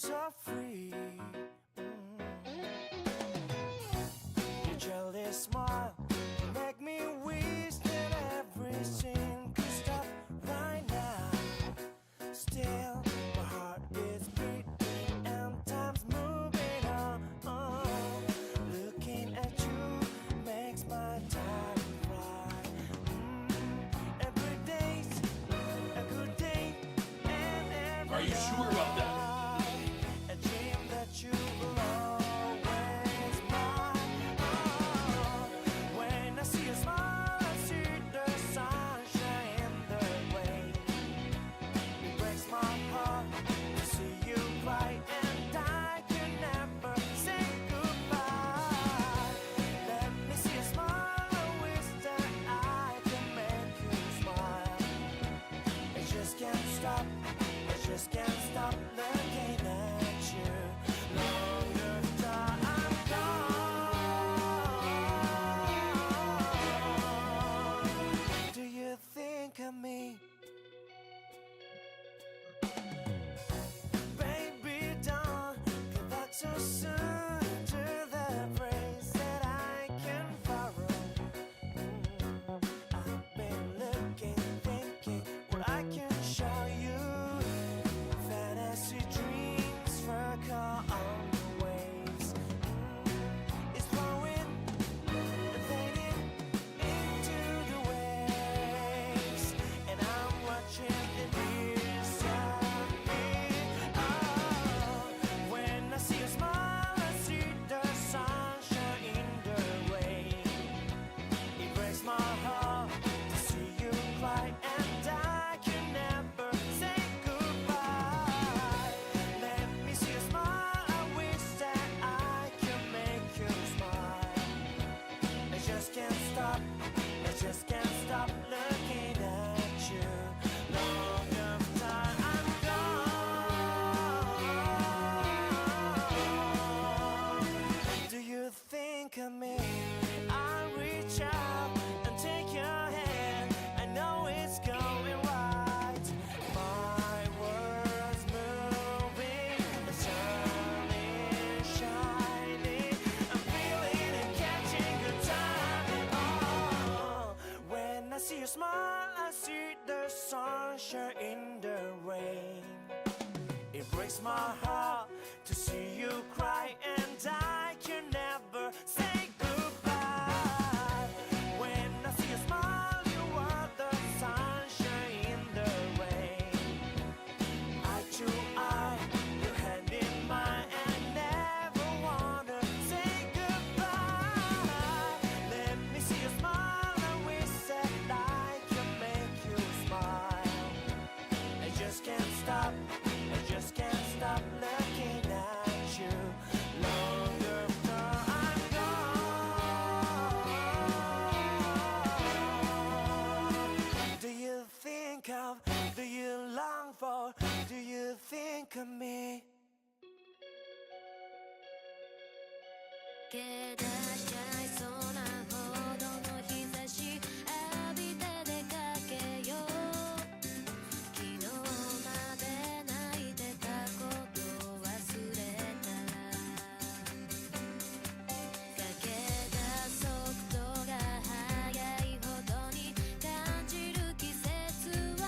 you're so free. Your jealous smile make me wish that everything could stop right now. Still, my heart is beating and time's moving on. Looking at you makes my time fly. Every day's a good day, and every Are you sure about that? a dream that you will always mine. When I see you smile, I see the sunshine the way. It breaks my heart to see you cry, and I can never say goodbye. Let me see you smile, I wish that I can make you smile. I just can't stop, I just can't stop looking at you. Long after I'm gone, do you think of me? Baby, don't come back so soon to the place that I can borrow. I've been looking, thinking what I can show you. Fantasy dreams circle on the waves. It's flowing and fading into the waves, and I'm watching the disappear. Oh, when I see you smile, I see the sunshine in the rain. It breaks my heart to see you cry, and I can never say goodbye. Let me see you smile, I wish that I can make you smile. I just can't stop, I just can't stop looking at you. Long after I'm gone, do you think of me? I reach out and take your hand, I know it's going right. My world's moving, the sun is shining, I'm feeling and catching good time. Oh, when I see you smile, I see the sunshine in the rain. It breaks my heart to see you cry, and I can never say goodbye. When I see you smile, you are the sunshine in the rain. Eye to eye, your hand in mine, and never wanna say goodbye. Let me see you smile, I wish that I can make you smile. I just can't stop, I just can't stop looking at you. Long after I'm gone, do you think of, do you long for, do you think of me? け出しちゃいそうなほどの日差し浴びて出かけよう昨日まで泣いてたこと忘れたら駆け出す速度が速いほどに感じる季節は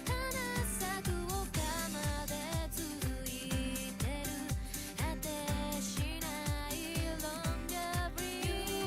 花咲く丘まで続いてる果てしない longer breeze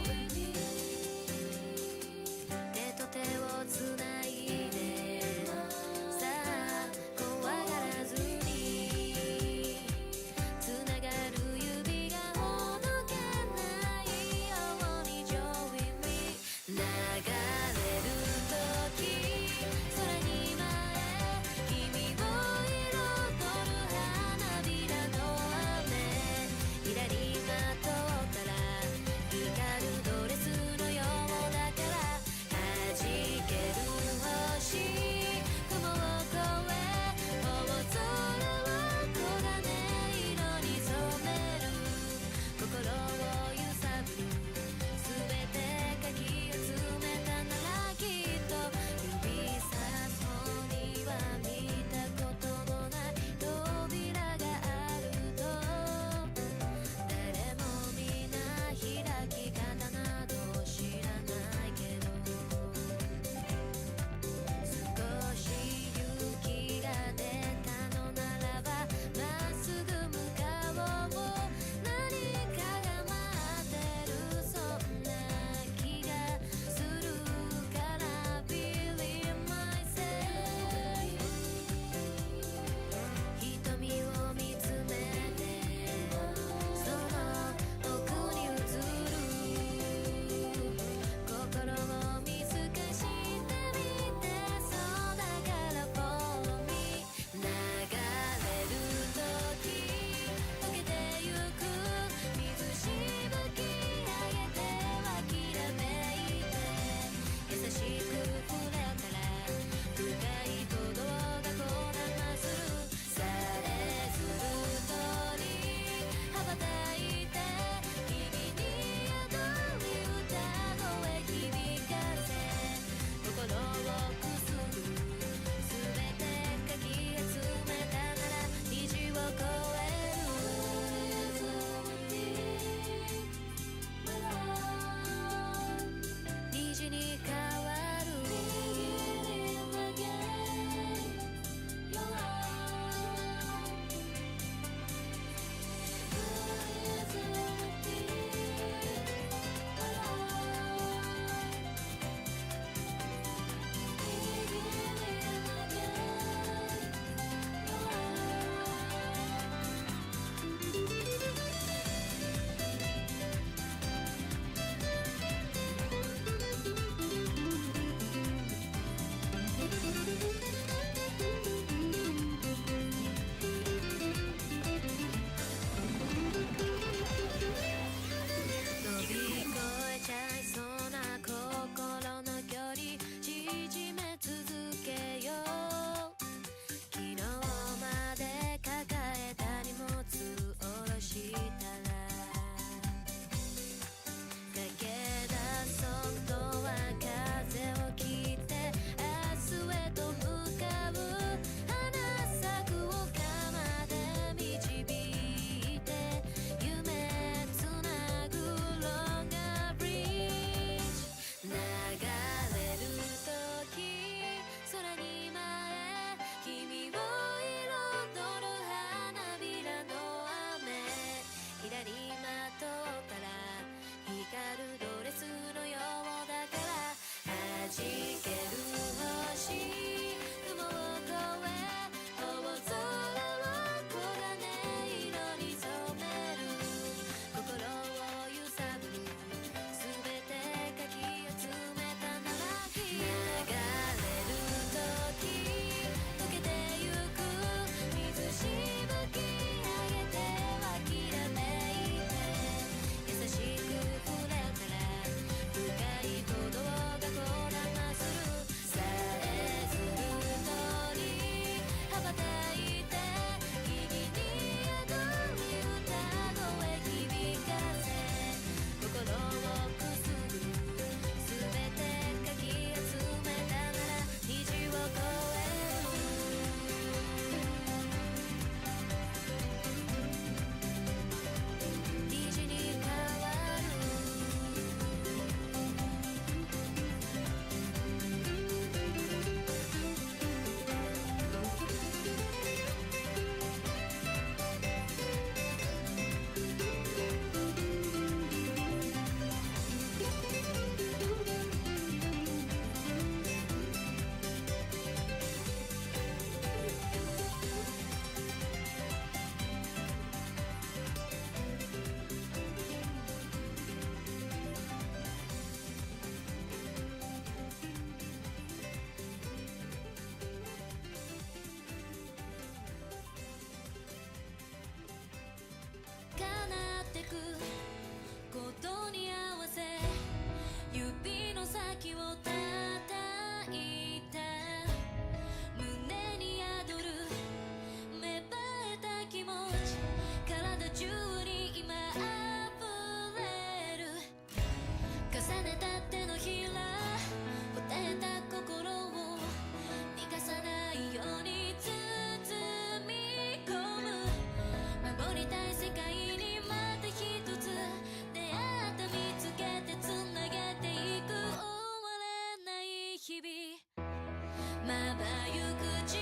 まばゆく散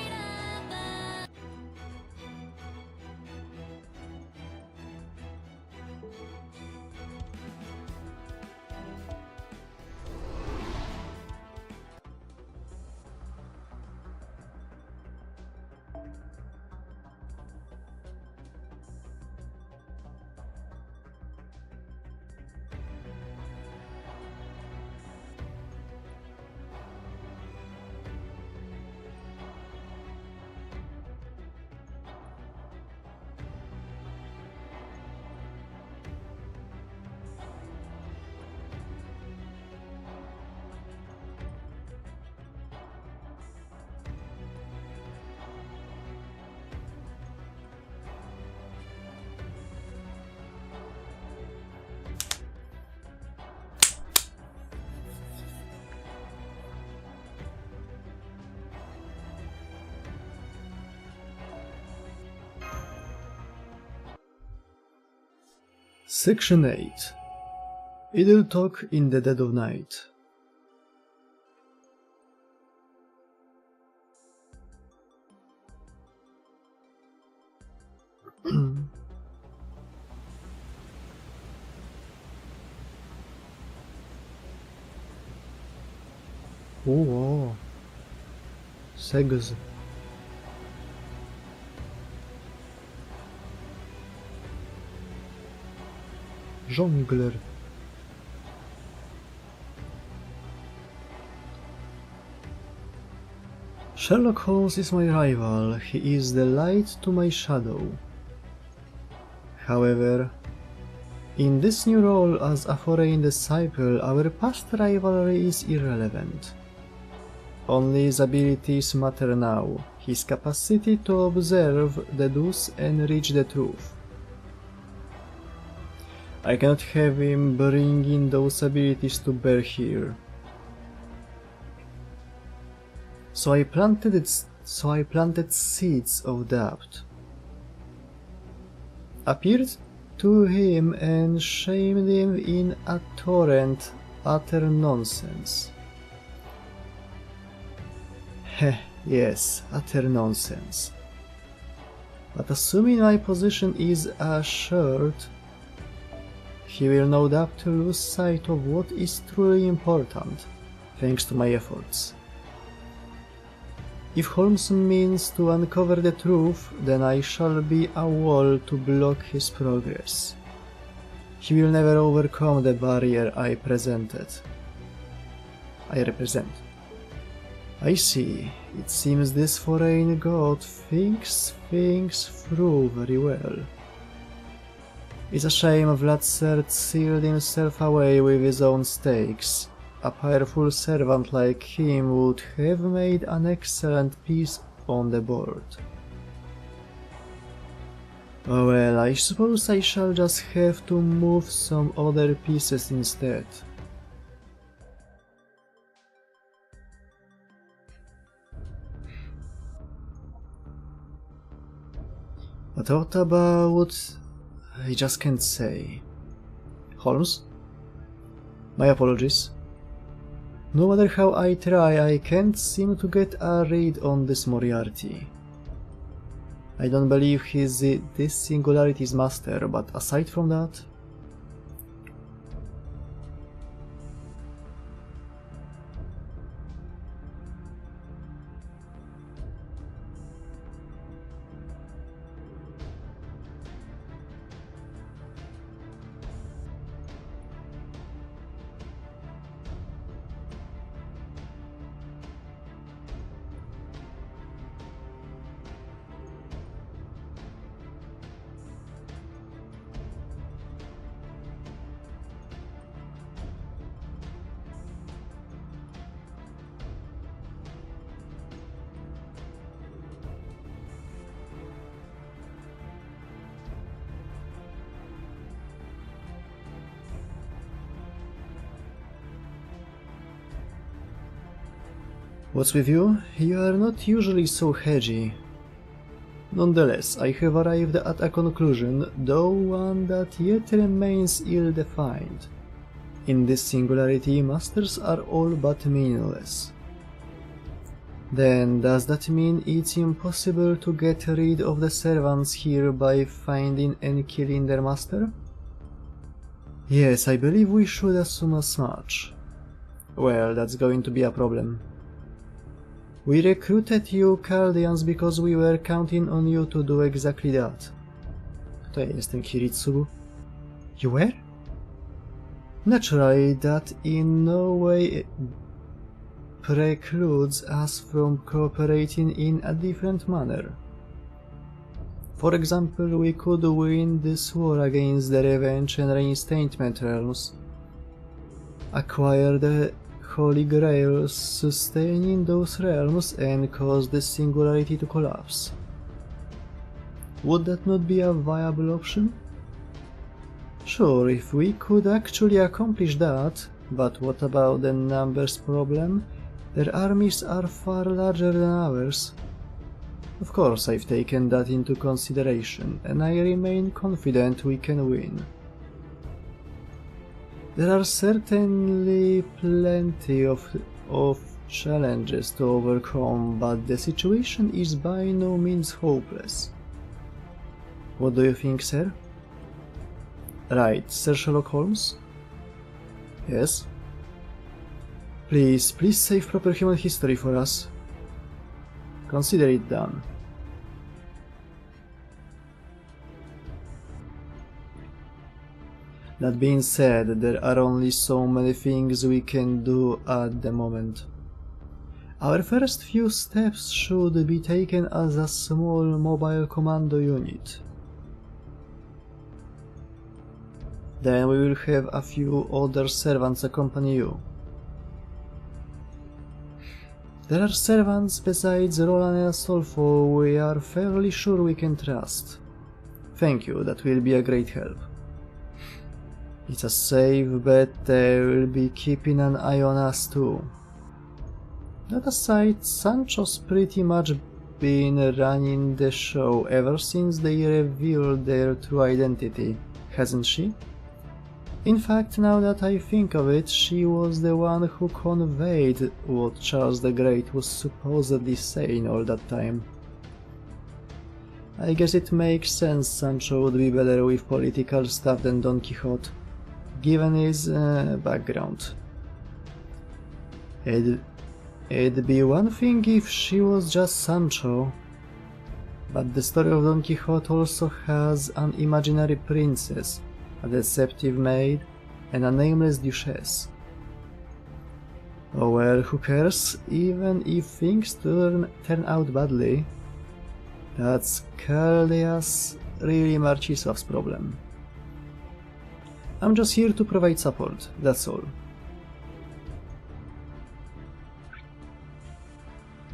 らばSection 8. Idle talk in the dead of night. O, Segs. Żongler. Sherlock Holmes is my rival, he is the light to my shadow. However, in this new role as a foreign disciple, our past rivalry is irrelevant. Only his abilities matter now, his capacity to observe, deduce and reach the truth. I cannot have him bringing those abilities to bear here. So I planted seeds of doubt. Appeared to him and shamed him in a torrent utter nonsense. Heh, yes, utter nonsense. But assuming my position is assured, he will no doubt lose sight of what is truly important, thanks to my efforts. If Holmes means to uncover the truth, then I shall be a wall to block his progress. He will never overcome the barrier I represent. I see. It seems this foreign god thinks things through very well. It's a shame Vladsert sealed himself away with his own stakes. A powerful servant like him would have made an excellent piece on the board. Oh well, I suppose I shall just have to move some other pieces instead. But what about... I just can't say. Holmes? My apologies. No matter how I try, I can't seem to get a read on this Moriarty. I don't believe he's this singularity's master, but aside from that... What's with you? You are not usually so hedgy. Nonetheless, I have arrived at a conclusion, though one that yet remains ill-defined. In this singularity, masters are all but meaningless. Then does that mean it's impossible to get rid of the servants here by finding and killing their master? Yes, I believe we should assume as much. Well, that's going to be a problem. We recruited you Chaldeans because we were counting on you to do exactly that. To ja jestem Kiritsugu. You were? Naturally, that in no way precludes us from cooperating in a different manner. For example, we could win this war against the Revenge and Reinstatement realms, acquire the Holy Grail, sustaining those realms, and cause the Singularity to collapse. Would that not be a viable option? Sure, if we could actually accomplish that, but what about the numbers problem? Their armies are far larger than ours. Of course, I've taken that into consideration, and I remain confident we can win. There are certainly plenty of challenges to overcome, but the situation is by no means hopeless. What do you think, sir? Right, Sir Sherlock Holmes? Yes? Please save proper human history for us. Consider it done. That being said, there are only so many things we can do at the moment. Our first few steps should be taken as a small mobile commando unit. Then we will have a few other servants accompany you. There are servants besides Roland and Astolfo we are fairly sure we can trust. Thank you, that will be a great help. It's a safe bet they will be keeping an eye on us too. That aside, Sancho's pretty much been running the show ever since they revealed their true identity, hasn't she? In fact, now that I think of it, she was the one who conveyed what Charles the Great was supposedly saying all that time. I guess it makes sense Sancho would be better with political stuff than Don Quixote, given his background. It'd be one thing if she was just Sancho, but the story of Don Quixote also has an imaginary princess, a deceptive maid, and a nameless duchess. Oh well, who cares, even if things turn out badly. That's Chaldea's, really Marcisław's problem. I'm just here to provide support, that's all.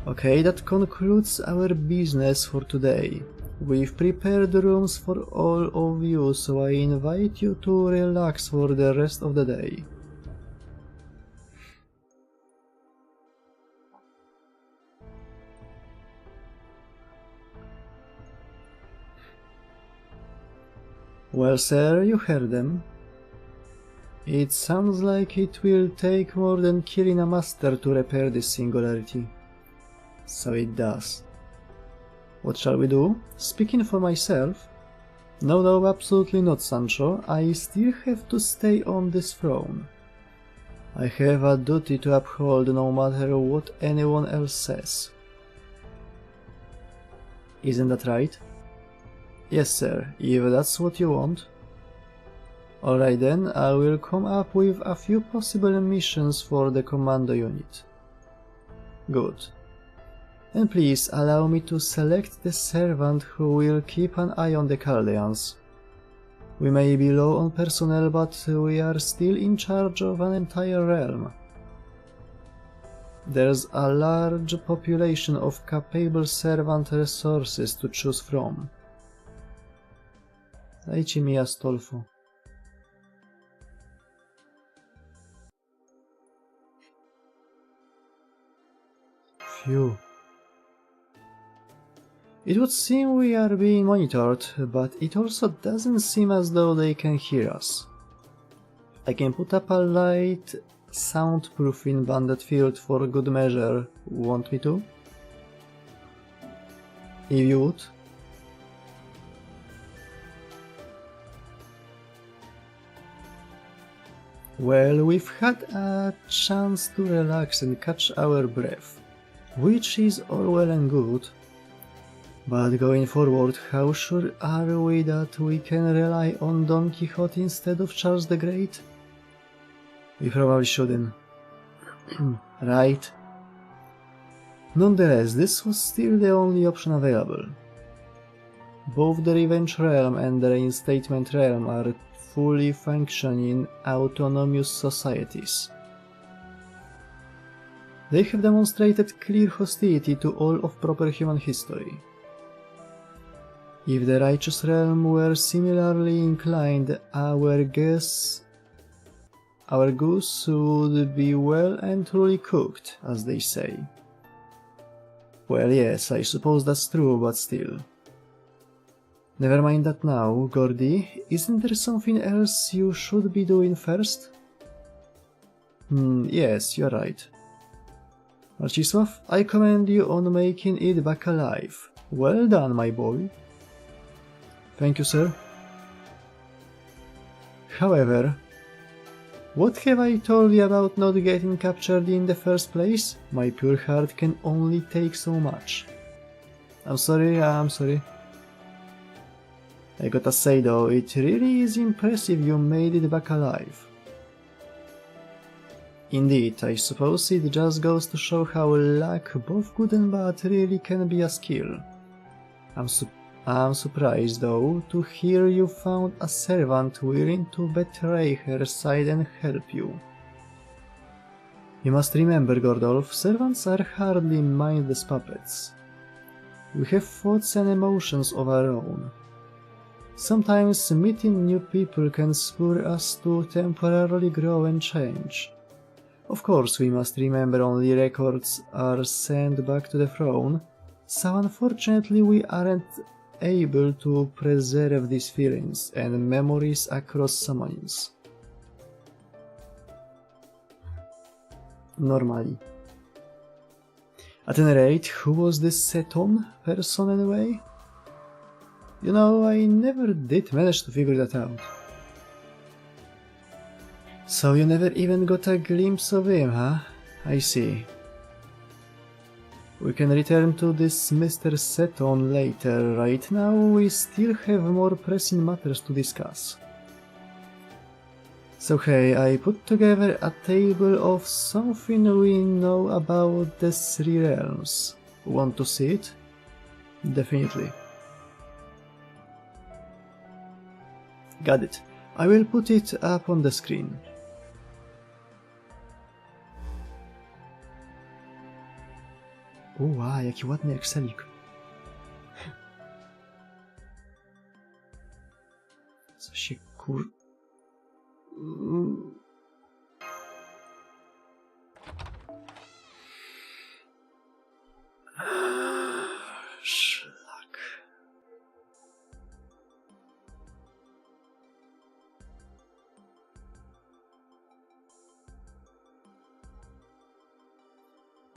Okay, that concludes our business for today. We've prepared rooms for all of you, so I invite you to relax for the rest of the day. Well, sir, you heard them. It sounds like it will take more than killing a master to repair this singularity. So it does. What shall we do? Speaking for myself... No, absolutely not, Sancho. I still have to stay on this throne. I have a duty to uphold no matter what anyone else says. Isn't that right? Yes, sir, if that's what you want. Alright then, I will come up with a few possible missions for the commando unit. Good. And please allow me to select the servant who will keep an eye on the Chaldeans. We may be low on personnel, but we are still in charge of an entire realm. There's a large population of capable servant resources to choose from. Dajcie mi Astolfo. Phew. It would seem we are being monitored, but it also doesn't seem as though they can hear us. I can put up a light soundproofing banded field for good measure. Want me to? if you would. Well, we've had a chance to relax and catch our breath, which is all well and good. But going forward, how sure are we that we can rely on Don Quixote instead of Charles the Great? We probably shouldn't. Right? Nonetheless, this was still the only option available. Both the Revenge Realm and the Reinstatement Realm are fully functioning autonomous societies. They have demonstrated clear hostility to all of proper human history. If the Righteous Realm were similarly inclined, our goose would be well and truly cooked, as they say. Well, yes, I suppose that's true, but still. Never mind that now, Gordy. Isn't there something else you should be doing first? Yes, you're right. Marcisław, I commend you on making it back alive. Well done, my boy. Thank you, sir. However, what have I told you about not getting captured in the first place? My pure heart can only take so much. I'm sorry. I gotta say though, it really is impressive you made it back alive. Indeed, I suppose it just goes to show how luck, both good and bad, really can be a skill. I'm surprised though to hear you found a servant willing to betray her side and help you. You must remember, Gordolf, servants are hardly mindless puppets. We have thoughts and emotions of our own. Sometimes meeting new people can spur us to temporarily grow and change. Of course, we must remember only records are sent back to the throne, so unfortunately we aren't able to preserve these feelings and memories across summons. Normally. At any rate, who was this Seton person anyway? You know, I never did manage to figure that out. So you never even got a glimpse of him, huh? I see. We can return to this Mr. Seton later. Right now we still have more pressing matters to discuss. So hey, I put together a table of something we know about the three realms. Want to see it? Definitely. Got it. I will put it up on the screen. Wow, jaki ładny Excelik. Co się Szlak.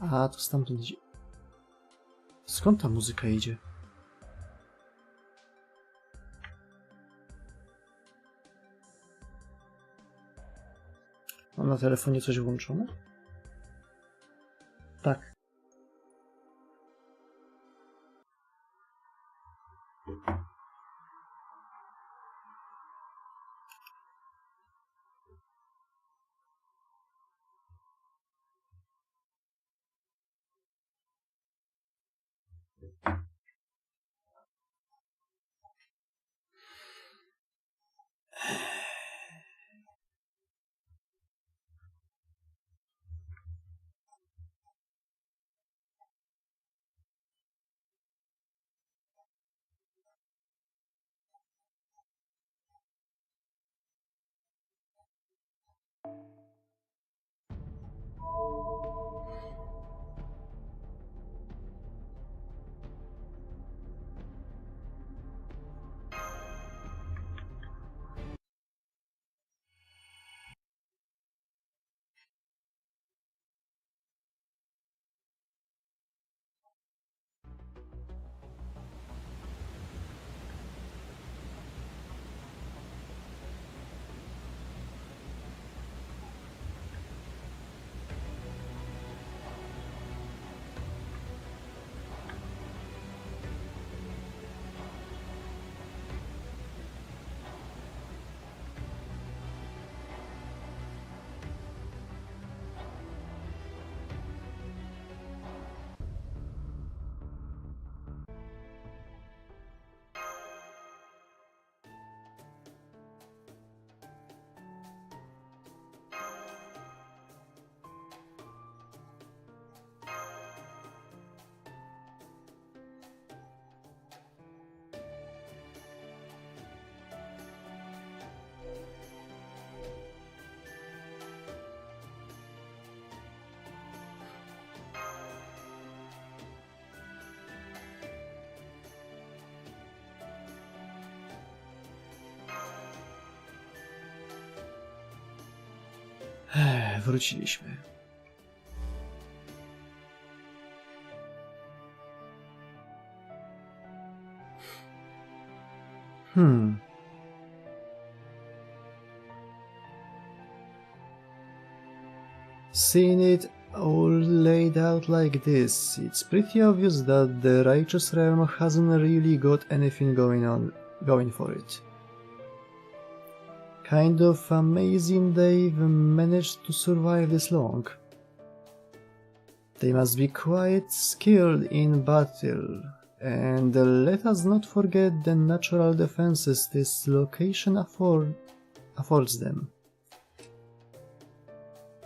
A, to stamtąd idzie. Skąd ta muzyka idzie? Mam na telefonie coś włączone? Tak. Wróciliśmy. Seeing it all laid out like this, it's pretty obvious that the righteous realm hasn't really got anything going for it. Kind of amazing they've managed to survive this long. They must be quite skilled in battle, and let us not forget the natural defenses this location affords them.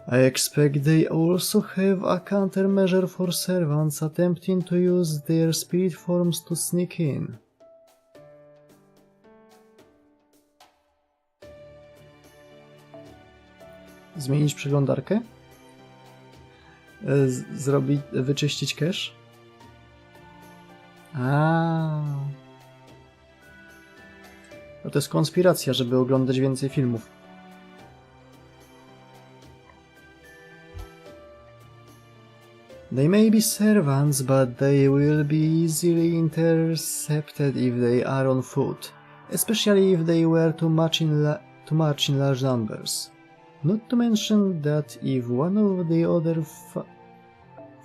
I expect they also have a countermeasure for servants attempting to use their spirit forms to sneak in. Zmienić przeglądarkę? Wyczyścić cache? No to jest konspiracja, żeby oglądać więcej filmów. They may be servants, but they will be easily intercepted if they are on foot, especially if they were to march in large numbers. Not to mention that if one of the other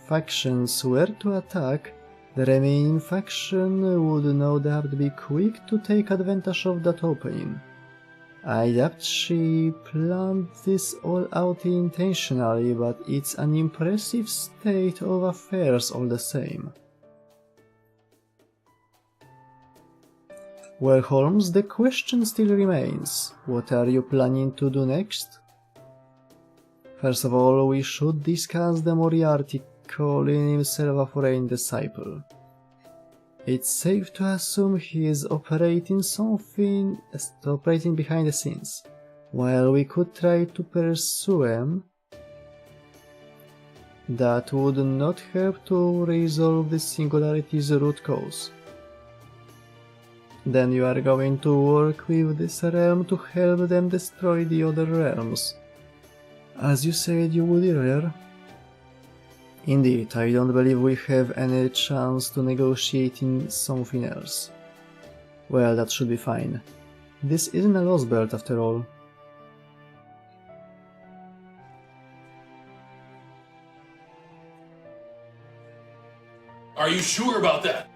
factions were to attack, the remaining faction would no doubt be quick to take advantage of that opening. I doubt she planned this all out intentionally, but it's an impressive state of affairs all the same. Well, Holmes, the question still remains. What are you planning to do next? First of all, we should discuss the Moriarty calling himself a foreign disciple. It's safe to assume he is operating behind the scenes. While we could try to pursue him, that would not help to resolve the Singularity's root cause. Then you are going to work with this realm to help them destroy the other realms, as you said you would earlier. Indeed, I don't believe we have any chance to negotiate in something else. Well, that should be fine. This isn't a lost belt after all. Are you sure about that?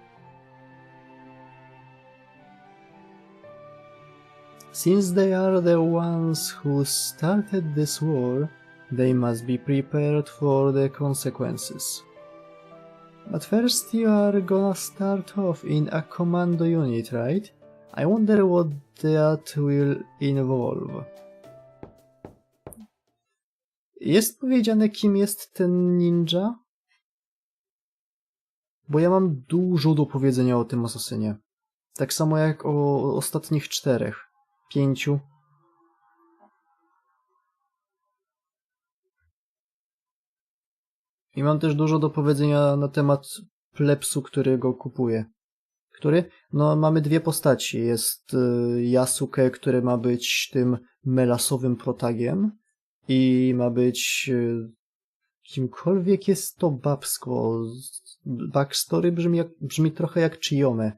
Since they are the ones who started this war, they must be prepared for the consequences. But first you are gonna start off in a commando unit, right? I wonder what that will involve. Jest powiedziane, kim jest ten ninja? Bo ja mam dużo do powiedzenia o tym asasynie. Tak samo jak o ostatnich 4, 5. I mam też dużo do powiedzenia na temat plepsu, który go kupuje. Który? No, mamy 2 postaci. Jest Yasuke, który ma być tym melasowym protagiem i ma być kimkolwiek jest to babsko. Backstory brzmi trochę jak Chiyome.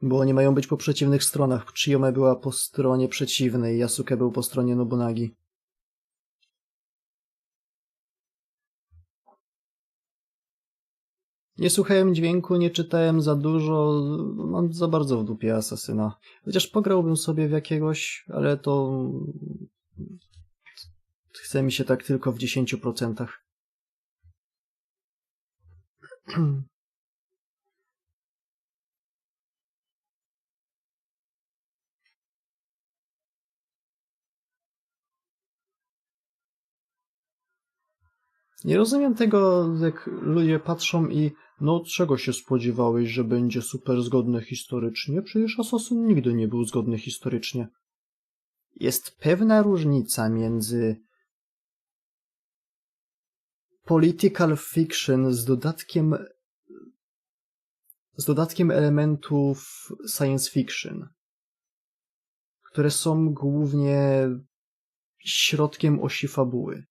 Bo oni mają być po przeciwnych stronach. Chiyome była po stronie przeciwnej, Yasuke był po stronie Nobunagi. Nie słuchałem dźwięku, nie czytałem za dużo, mam za bardzo w dupie asasyna. Chociaż pograłbym sobie w jakiegoś, ale to... Chce mi się tak tylko w 10%. Nie rozumiem tego, jak ludzie patrzą i no czego się spodziewałeś, że będzie super zgodne historycznie? Przecież Assassin nigdy nie był zgodny historycznie. Jest pewna różnica między political fiction z dodatkiem elementów science fiction. które są głównie środkiem osi fabuły.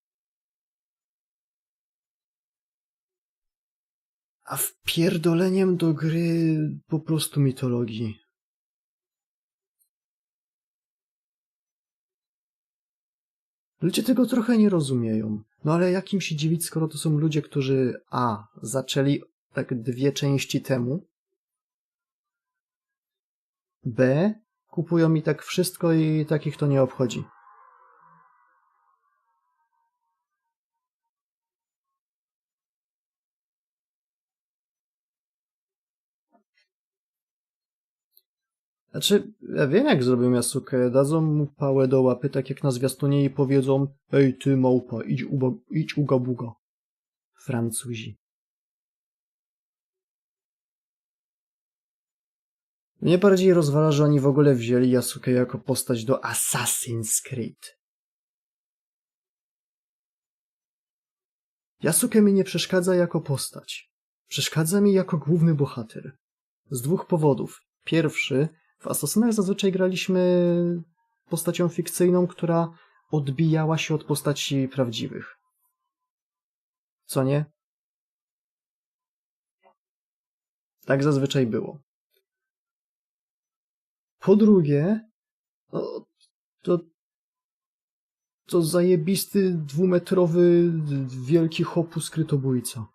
A wpierdoleniem do gry po prostu mitologii. Ludzie tego trochę nie rozumieją. No ale jak im się dziwić, skoro to są ludzie, którzy zaczęli tak 2 części temu, kupują mi tak wszystko i takich to nie obchodzi. Znaczy, ja wiem jak zrobią Yasuke, dadzą mu pałę do łapy, tak jak na zwiastunie i powiedzą: ej ty małpa, idź uga buga. Francuzi. Mnie bardziej rozwala, że oni w ogóle wzięli Yasuke jako postać do Assassin's Creed. Yasuke mi nie przeszkadza jako postać. Przeszkadza mi jako główny bohater. Z 2 powodów. Pierwszy, w Assassinach zazwyczaj graliśmy postacią fikcyjną, która odbijała się od postaci prawdziwych. Co nie? Tak zazwyczaj było. Po drugie, to zajebisty 2-metrowy wielki hopu skrytobójca.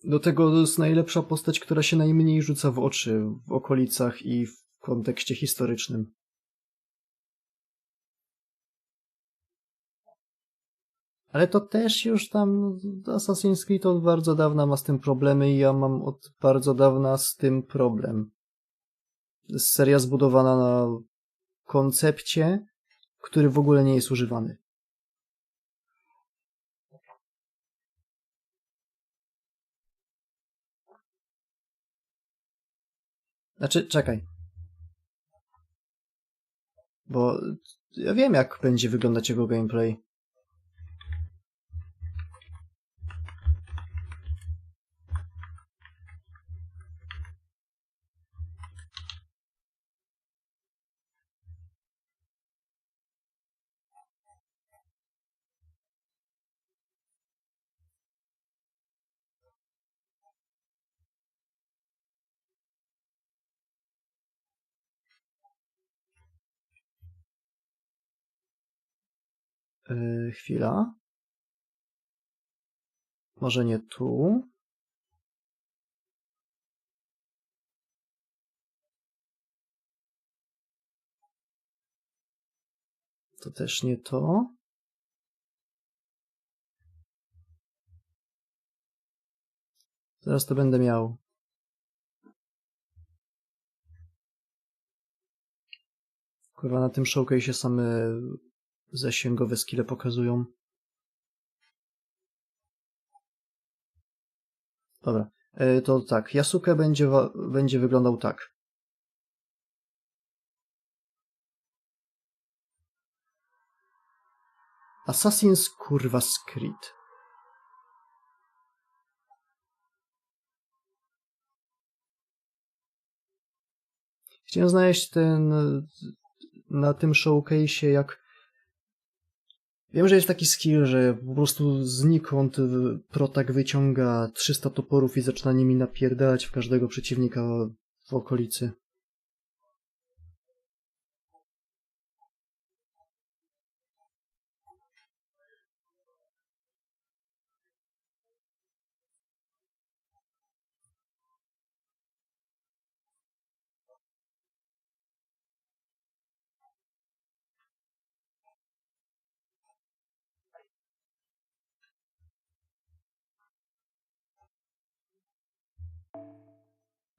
Do tego to jest najlepsza postać, która się najmniej rzuca w oczy w okolicach i w kontekście historycznym. Ale to też już tam Assassin's Creed od bardzo dawna ma z tym problemy i ja mam od bardzo dawna z tym problem. Jest seria zbudowana na koncepcie, który w ogóle nie jest używany. Znaczy, czekaj. Bo ja wiem, jak będzie wyglądać jego gameplay. Chwila. Może nie tu. To też nie to. Zaraz to będę miał. Kurwa, na tym showcase'ie same zasięgowe skille pokazują. Dobra, to tak. Yasuke będzie wyglądał tak. Assassin's kurwa Creed. Chciałem znaleźć na tym showcase'ie jak... Wiem, że jest taki skill, że po prostu znikąd protak wyciąga 300 toporów i zaczyna nimi napierdalać w każdego przeciwnika w okolicy.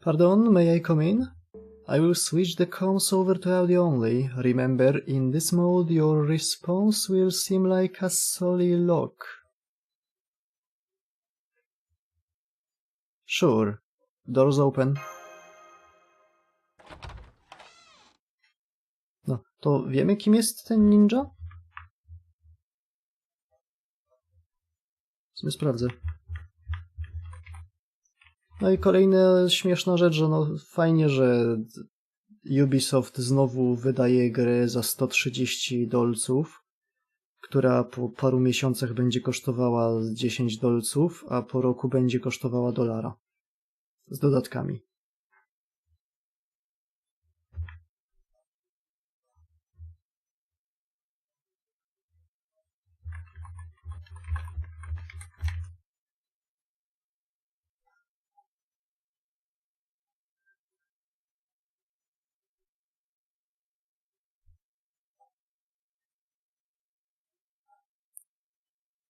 Pardon, may I come in? I will switch the comms over to audio only. Remember, in this mode your response will seem like a soliloquy. Sure. Doors open. No, to wiemy, kim jest ten ninja? W sumie sprawdzę. No i kolejna śmieszna rzecz, że no fajnie, że Ubisoft znowu wydaje grę za $130, która po paru miesiącach będzie kosztowała $10, a po roku będzie kosztowała $1 z dodatkami.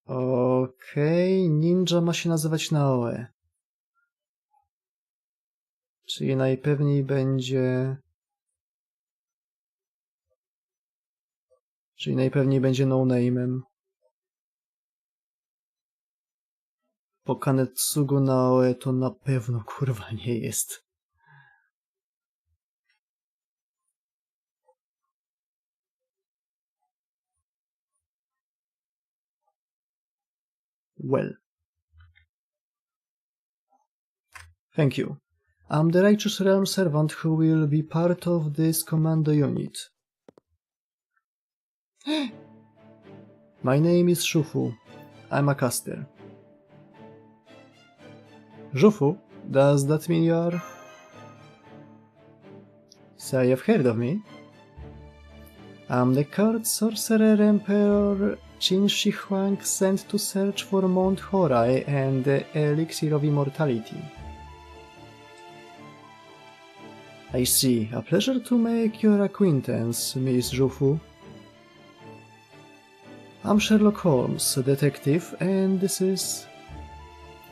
Okej, ninja ma się nazywać Naoe. Czyli najpewniej będzie... no name'em. Bo Kanetsugu Naoe to na pewno kurwa nie jest. Well. Thank you. I'm the Righteous Realm Servant who will be part of this commando unit. My name is Shufu. I'm a caster. Shufu? Does that mean you are... So you've heard of me? I'm the court sorcerer Emperor Qin Shi Huang sent to search for Mount Horai and the elixir of immortality. I see. A pleasure to make your acquaintance, Miss Shufu. I'm Sherlock Holmes, a detective, and this is...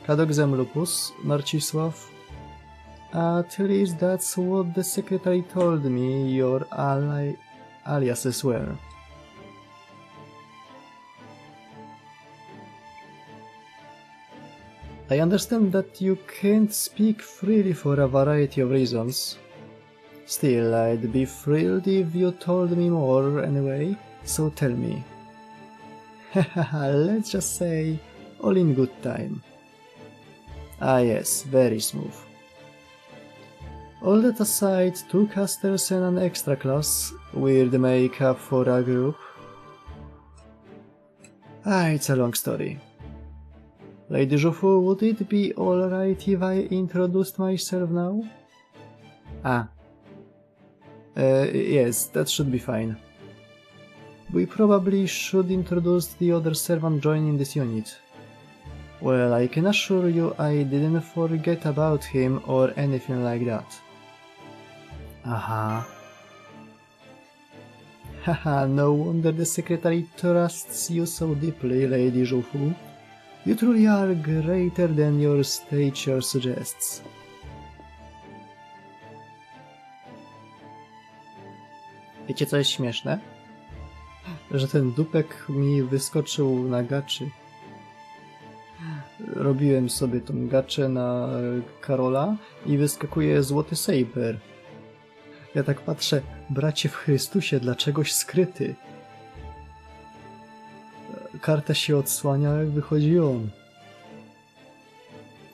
Kadogzem Lupus, Marcisław. At least that's what the secretary told me your aliases were. I understand that you can't speak freely for a variety of reasons. Still, I'd be thrilled if you told me more anyway, so tell me. Hahaha, let's just say, all in good time. Ah yes, very smooth. All that aside, 2 casters and an extra class, weird makeup for a group. It's a long story. Lady Shufu, would it be alright if I introduced myself now? Yes, that should be fine. We probably should introduce the other servant joining this unit. Well, I can assure you I didn't forget about him or anything like that. Aha. Haha, no wonder the secretary trusts you so deeply, Lady Shufu. You truly are greater than your stature suggests. Wiecie co jest śmieszne? Że ten dupek mi wyskoczył na gaczy. Robiłem sobie tą gaczę na Karola i wyskakuje złoty saber. Ja tak patrzę, bracie w Chrystusie, dlaczegoś skryty? Karta się odsłania, jak wychodzi on.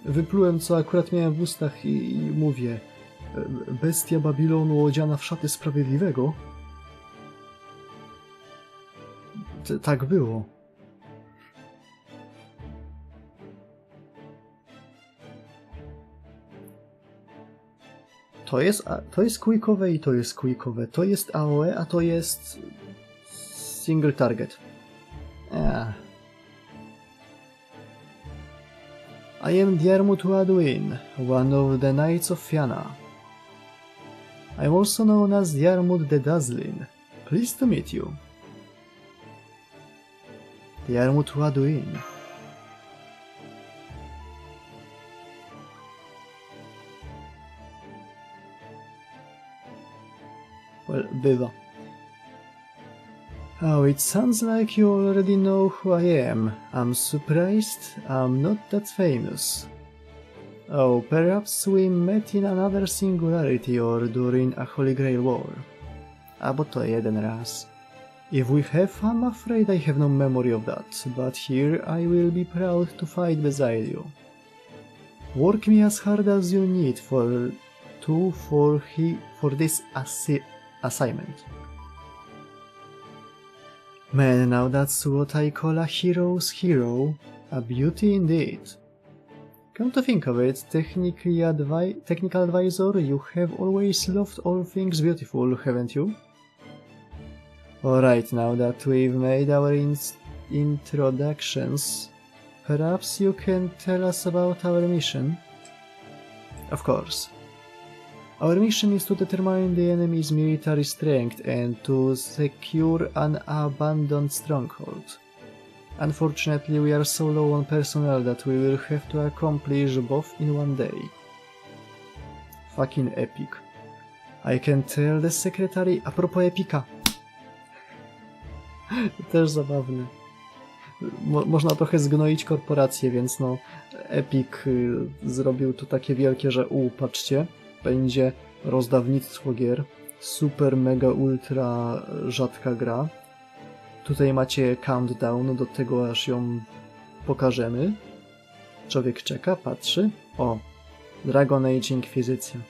Wyplułem, co akurat miałem w ustach i mówię: bestia Babilonu odziana w szaty sprawiedliwego? Tak było. To jest quickowe i to jest quickowe. To jest AOE, a to jest single target. I am Diarmuid Wadwin, one of the Knights of Fianna. I'm also known as Diarmuid the Dazzling. Pleased to meet you. Diarmuid Wadwin. Well, bywa. Oh, it sounds like you already know who I am. I'm surprised I'm not that famous. Oh, perhaps we met in another singularity or during a Holy Grail war. Albo to jeden raz. If we have, I'm afraid I have no memory of that, but here I will be proud to fight beside you. Work me as hard as you need for this assignment. Man, now that's what I call a hero's hero. A beauty indeed. Come to think of it, technical advisor, you have always loved all things beautiful, haven't you? Alright, now that we've made our introductions, perhaps you can tell us about our mission? Of course. Our mission is to determine the enemy's military strength and to secure an abandoned stronghold. Unfortunately, we are so low on personnel that we will have to accomplish both in one day. Fucking epic. I can tell the secretary... A propos epika. Też zabawne. Można trochę zgnoić korporację, więc no... Epic zrobił to takie wielkie, że patrzcie, będzie rozdawnictwo gier. Super, mega, ultra rzadka gra. Tutaj macie countdown do tego, aż ją pokażemy. Człowiek czeka, patrzy. O, Dragon Age Inkwizycja.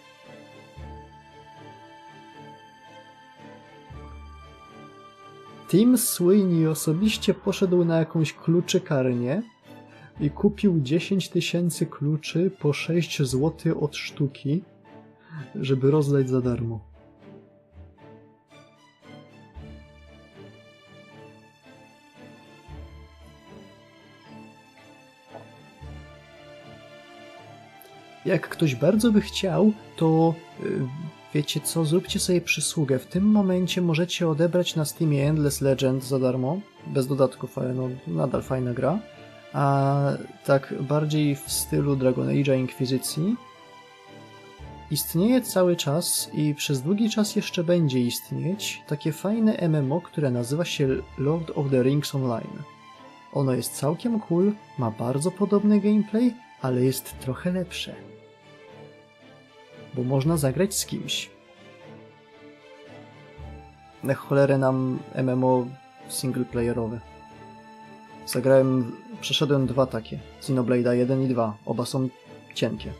Tim Sweeney osobiście poszedł na jakąś kluczykarnię i kupił 10 000 kluczy po 6 zł od sztuki, żeby rozdać za darmo. Jak ktoś bardzo by chciał, to wiecie co, zróbcie sobie przysługę. W tym momencie możecie odebrać na Steamie Endless Legend za darmo, bez dodatków, ale no nadal fajna gra. A tak bardziej w stylu Dragon Age'a Inkwizycji istnieje cały czas i przez długi czas jeszcze będzie istnieć takie fajne MMO, które nazywa się Lord of the Rings Online. Ono jest całkiem cool, ma bardzo podobny gameplay, ale jest trochę lepsze. Bo można zagrać z kimś. Na cholerę nam MMO singleplayerowe. Przeszedłem 2 takie. Xenoblade'a 1 i 2. Oba są cienkie.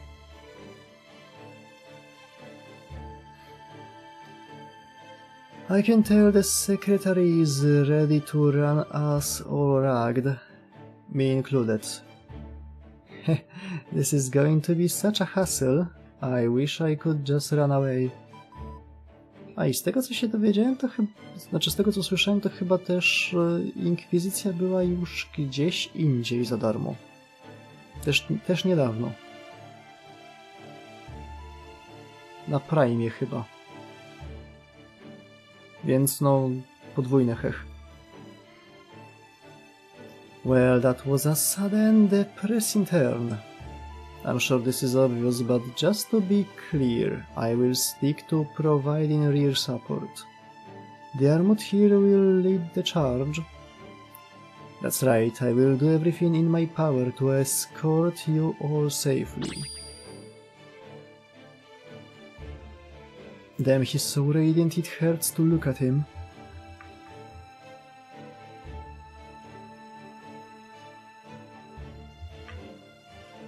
I can tell the secretary is ready to run us all ragged. Me included. This is going to be such a hassle. I wish I could just run away. A i z tego co się dowiedziałem, to chyba... Znaczy z tego co słyszałem, to chyba też Inkwizycja była już gdzieś indziej za darmo. Też niedawno. Na Prime chyba. Więc no... podwójny hech. Well, that was a sudden, depressing turn. I'm sure this is obvious, but just to be clear, I will stick to providing rear support. The armored here will lead the charge. That's right, I will do everything in my power to escort you all safely. Damn, he's so radiant it hurts to look at him.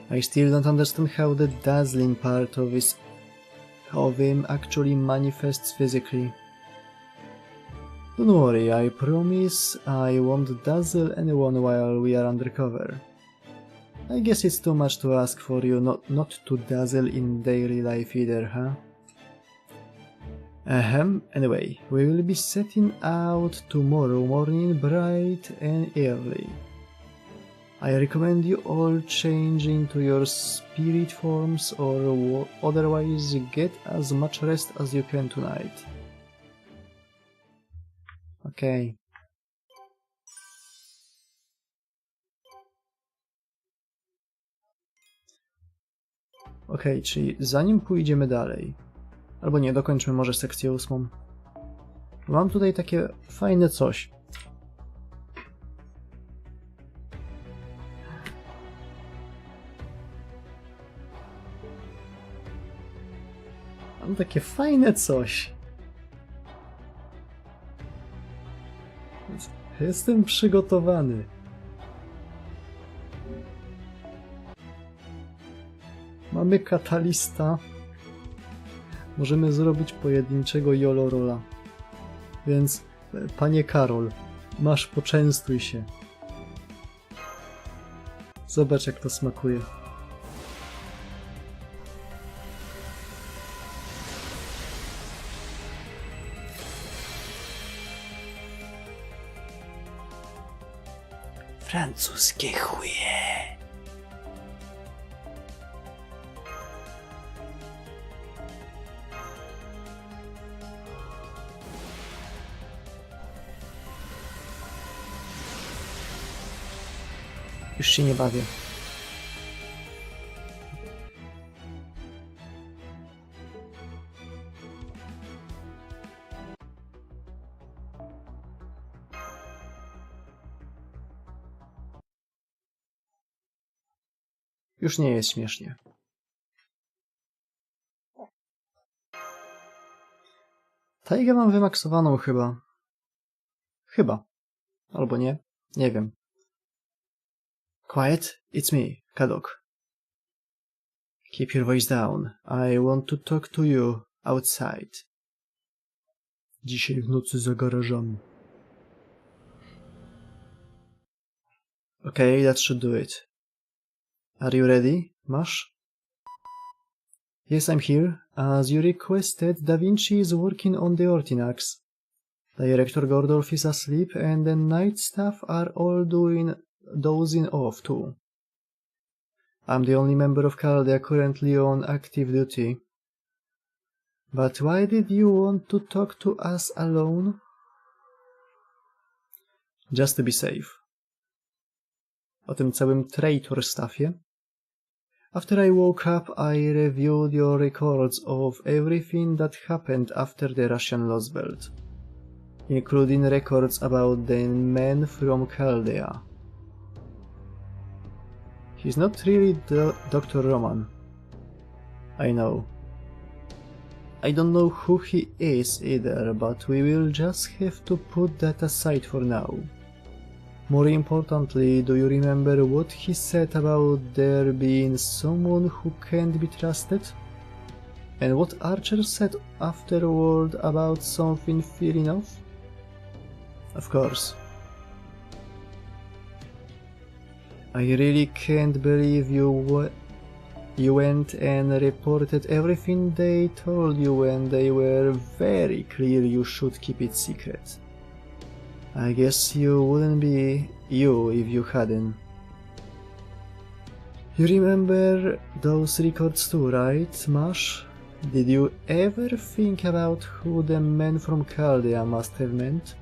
I still don't understand how the dazzling part of him actually manifests physically. Don't worry, I promise I won't dazzle anyone while we are undercover. I guess it's too much to ask for you not to dazzle in daily life either, huh? Anyway, we will be setting out tomorrow morning bright and early. I recommend you all change into your spirit forms or otherwise get as much rest as you can tonight. Okej. Okej, czyli zanim pójdziemy dalej, albo nie, dokończmy może sekcję 8. Mam tutaj takie fajne coś. Mam takie fajne coś. Jestem przygotowany. Mamy katalista. Możemy zrobić pojedynczego YOLO rola. Więc, panie Karol, masz, poczęstuj się. Zobacz, jak to smakuje. Francuskie chuje. Już się nie bawię. Już nie jest śmiesznie. Taigę mam wymaksowaną chyba. Chyba. Albo nie. Nie wiem. Quiet, it's me, Kadok. Keep your voice down. I want to talk to you outside. Dzisiaj w nocy za garażami. Okay, that should do it. Are you ready, Mash? Yes, I'm here. As you requested, Da Vinci is working on the Ortinax. Director Gordolf is asleep and the night staff are all dozing off too. I'm the only member of Chaldea currently on active duty. But why did you want to talk to us alone? Just to be safe. O tym całym traitor staffie. After I woke up, I reviewed your records of everything that happened after the Russian Lost Belt, including records about the men from Chaldea. He's not really Dr. Roman. I know. I don't know who he is either, but we will just have to put that aside for now. More importantly, do you remember what he said about there being someone who can't be trusted? And what Archer said afterward about something feeling off? Of course. I really can't believe you went and reported everything they told you when they were very clear you should keep it secret. I guess you wouldn't be you if you hadn't. You remember those records too, right, Mash? Did you ever think about who the men from Chaldea must have meant?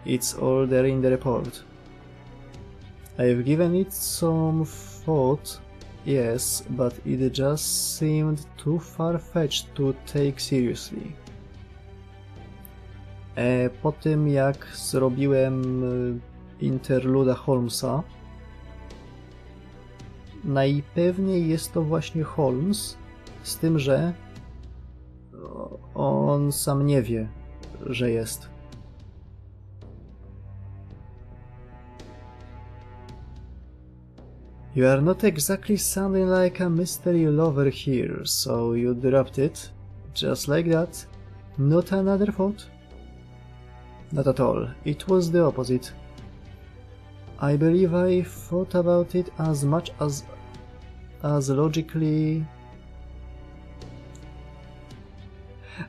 It's all there in the report. I've given it some thought, yes, but it just seemed too far-fetched to take seriously. Po tym jak zrobiłem interluda Holmesa, najpewniej jest to właśnie Holmes, z tym, że on sam nie wie, że jest. You are not exactly sounding like a mystery lover here, so you dropped it, just like that. Not another thought? Not at all. It was the opposite. I believe I thought about it as much as logically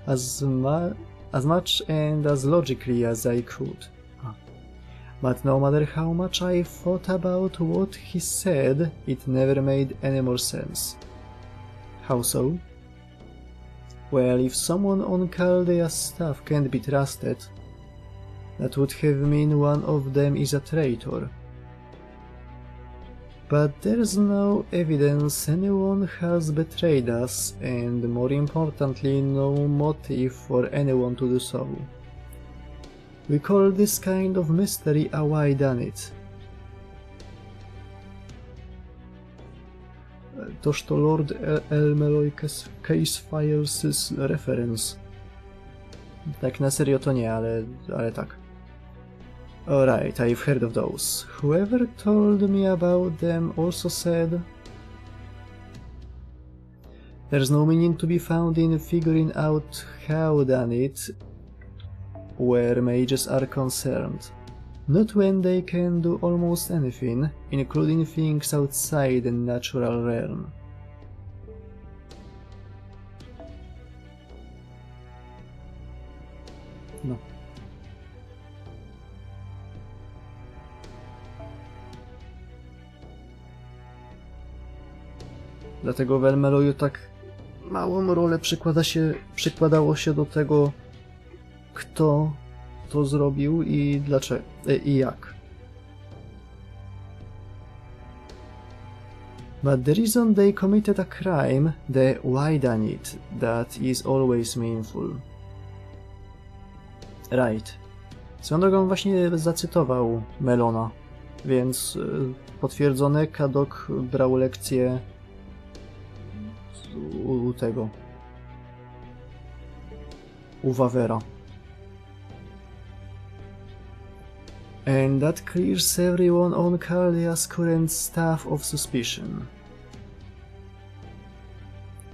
as much and as logically as I could. But no matter how much I thought about what he said, it never made any more sense. How so? Well, if someone on Chaldea's staff can't be trusted, that would have meant one of them is a traitor. But there's no evidence anyone has betrayed us, and more importantly, no motive for anyone to do so. We call this kind of mystery a whodunit. Toż to Lord Elmeloy Case Files' reference. Tak na serio to nie, ale tak. Alright, I've heard of those. Whoever told me about them also said... There's no meaning to be found in figuring out how done it where mages are concerned. Not when they can do almost anything, including things outside the natural realm. No. Dlatego w Elmeloju tak małą rolę przykładało się do tego, kto to zrobił i dlaczego, i jak. But the reason they committed a crime, the why done it, that is always meaningful. Right. Swoją drogą właśnie zacytował Melona, więc potwierdzone, Kadok brał lekcję u tego. U Wawera. And that clears everyone on Kaldia's current staff of suspicion.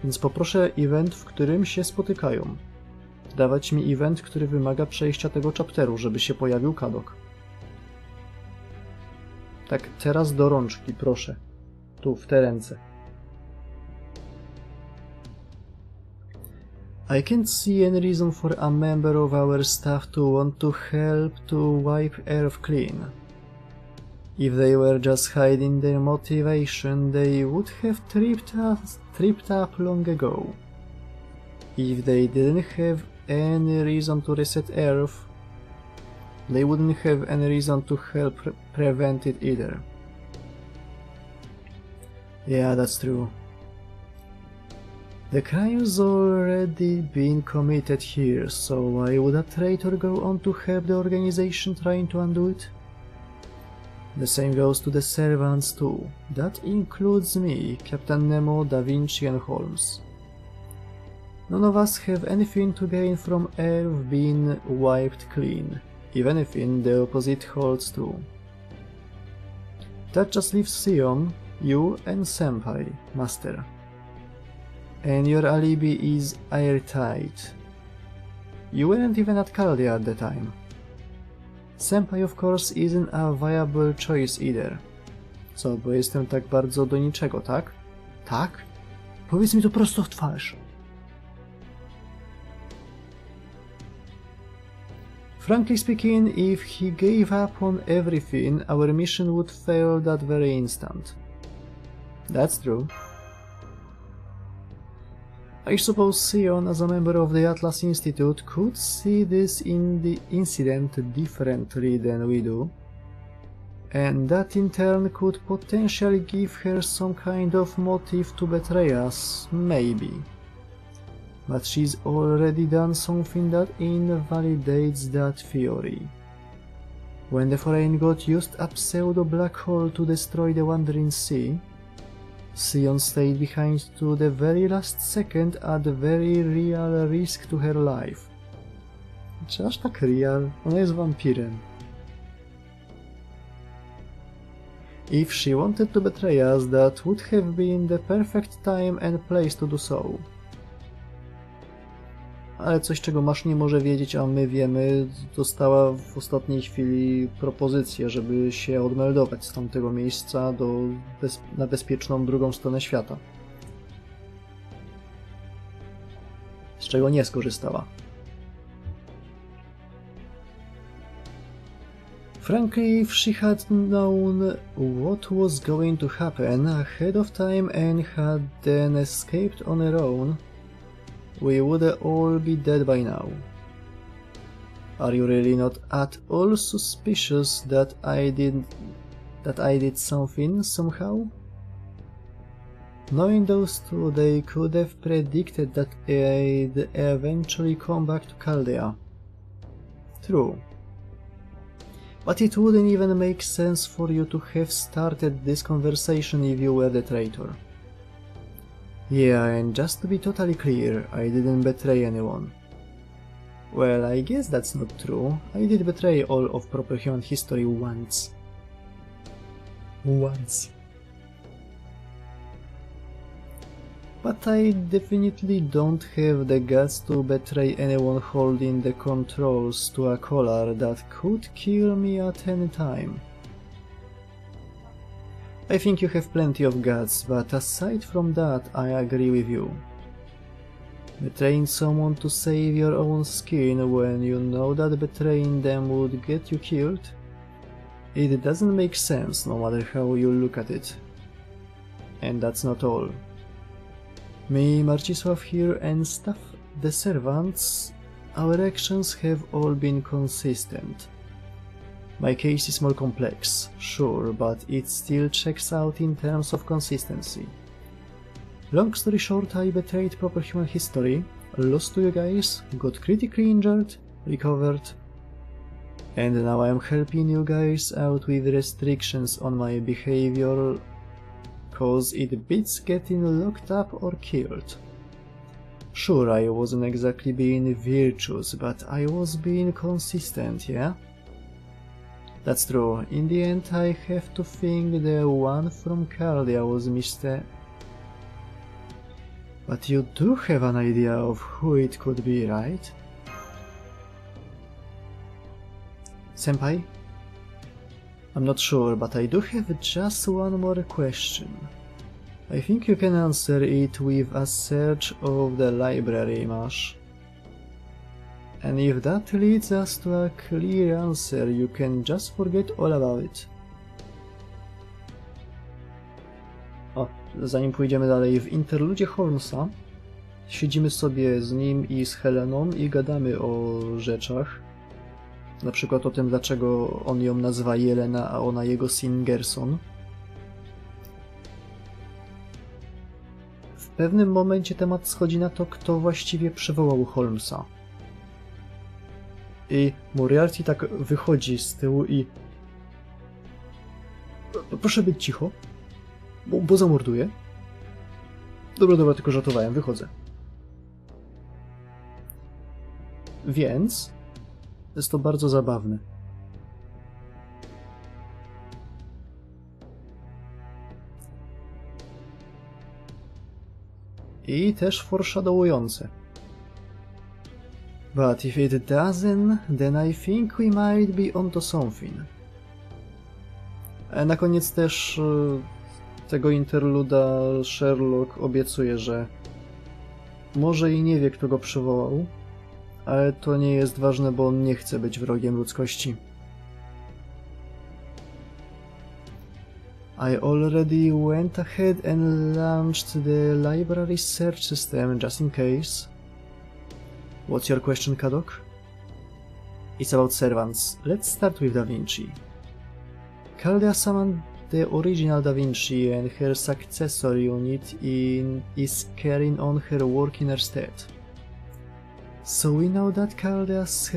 Więc poproszę event, w którym się spotykają. Dawać mi event, który wymaga przejścia tego chapteru, żeby się pojawił Kadok. Tak, teraz do rączki, proszę. Tu, w te ręce. I can't see any reason for a member of our staff to want to help to wipe Earth clean. If they were just hiding their motivation, they would have tripped up long ago. If they didn't have any reason to reset Earth, they wouldn't have any reason to help prevent it either. Yeah, that's true. The crime's already been committed here, so why would a traitor go on to help the organization trying to undo it? The same goes to the servants too. That includes me, Captain Nemo, Da Vinci and Holmes. None of us have anything to gain from Earth being wiped clean. If anything, the opposite holds true. That just leaves Sion, you and Senpai, Master. And your alibi is airtight. You weren't even at Kaldia at the time. Senpai, of course, isn't a viable choice either. Co, bo jestem tak bardzo do niczego, tak? Tak? Powiedz mi to prosto w twarz. Frankly speaking, if he gave up on everything, our mission would fail that very instant. That's true. I suppose Sion, as a member of the Atlas Institute, could see this incident differently than we do, and that in turn could potentially give her some kind of motive to betray us, maybe. But she's already done something that invalidates that theory. When the Foreign God used a pseudo-black hole to destroy the Wandering Sea, Sion stayed behind to the very last second at very real risk to her life. Czy aż tak real? Ona jest wampirem. If she wanted to betray us, that would have been the perfect time and place to do so. Ale coś, czego Masz nie może wiedzieć, a my wiemy, dostała w ostatniej chwili propozycję, żeby się odmeldować z tamtego miejsca na bezpieczną drugą stronę świata. Z czego nie skorzystała. Frankly, if she had known what was going to happen ahead of time and had then escaped on her own, we would all be dead by now. Are you really not at all suspicious that I did something somehow? Knowing those two, they could have predicted that I'd eventually come back to Chaldea. True. But it wouldn't even make sense for you to have started this conversation if you were the traitor. Yeah, and just to be totally clear, I didn't betray anyone. Well, I guess that's not true. I did betray all of proper human history once. But I definitely don't have the guts to betray anyone holding the controls to a collar that could kill me at any time. I think you have plenty of guts, but aside from that, I agree with you. Betraying someone to save your own skin when you know that betraying them would get you killed? It doesn't make sense no matter how you look at it. And that's not all. Me, Marcisław here and stuff, the servants, our actions have all been consistent. My case is more complex, sure, but it still checks out in terms of consistency. Long story short, I betrayed proper human history, lost to you guys, got critically injured, recovered, and now I am helping you guys out with restrictions on my behavior, cause it beats getting locked up or killed. Sure, I wasn't exactly being virtuous, but I was being consistent, yeah? That's true. In the end, I have to think the one from Chaldea was Mr. But you do have an idea of who it could be, right? Senpai? I'm not sure, but I do have just one more question. I think you can answer it with a search of the library, Mash. And if that leads us to a clear answer, you can just forget all about it. O, zanim pójdziemy dalej, w interludzie Holmesa siedzimy sobie z nim i z Heleną i gadamy o rzeczach. Na przykład o tym, dlaczego on ją nazywa Jelena, a ona jego Singerson. W pewnym momencie temat schodzi na to, kto właściwie przywołał Holmesa. I Moriarty tak wychodzi z tyłu i... Proszę być cicho, bo zamorduję. Dobra, tylko żartowałem, wychodzę. Więc... jest to bardzo zabawne. I też foreshadowujące. But if it doesn't, then I think we might be onto something. A na koniec też tego interluda Sherlock obiecuje, że może i nie wie, kto go przywołał, ale to nie jest ważne, bo on nie chce być wrogiem ludzkości. I already went ahead and launched the library search system just in case. What's your question, Kadok? It's about servants. Let's start with Da Vinci. Chaldea summoned the original Da Vinci and her successor unit is carrying on her work in her stead. So we know that Chaldea's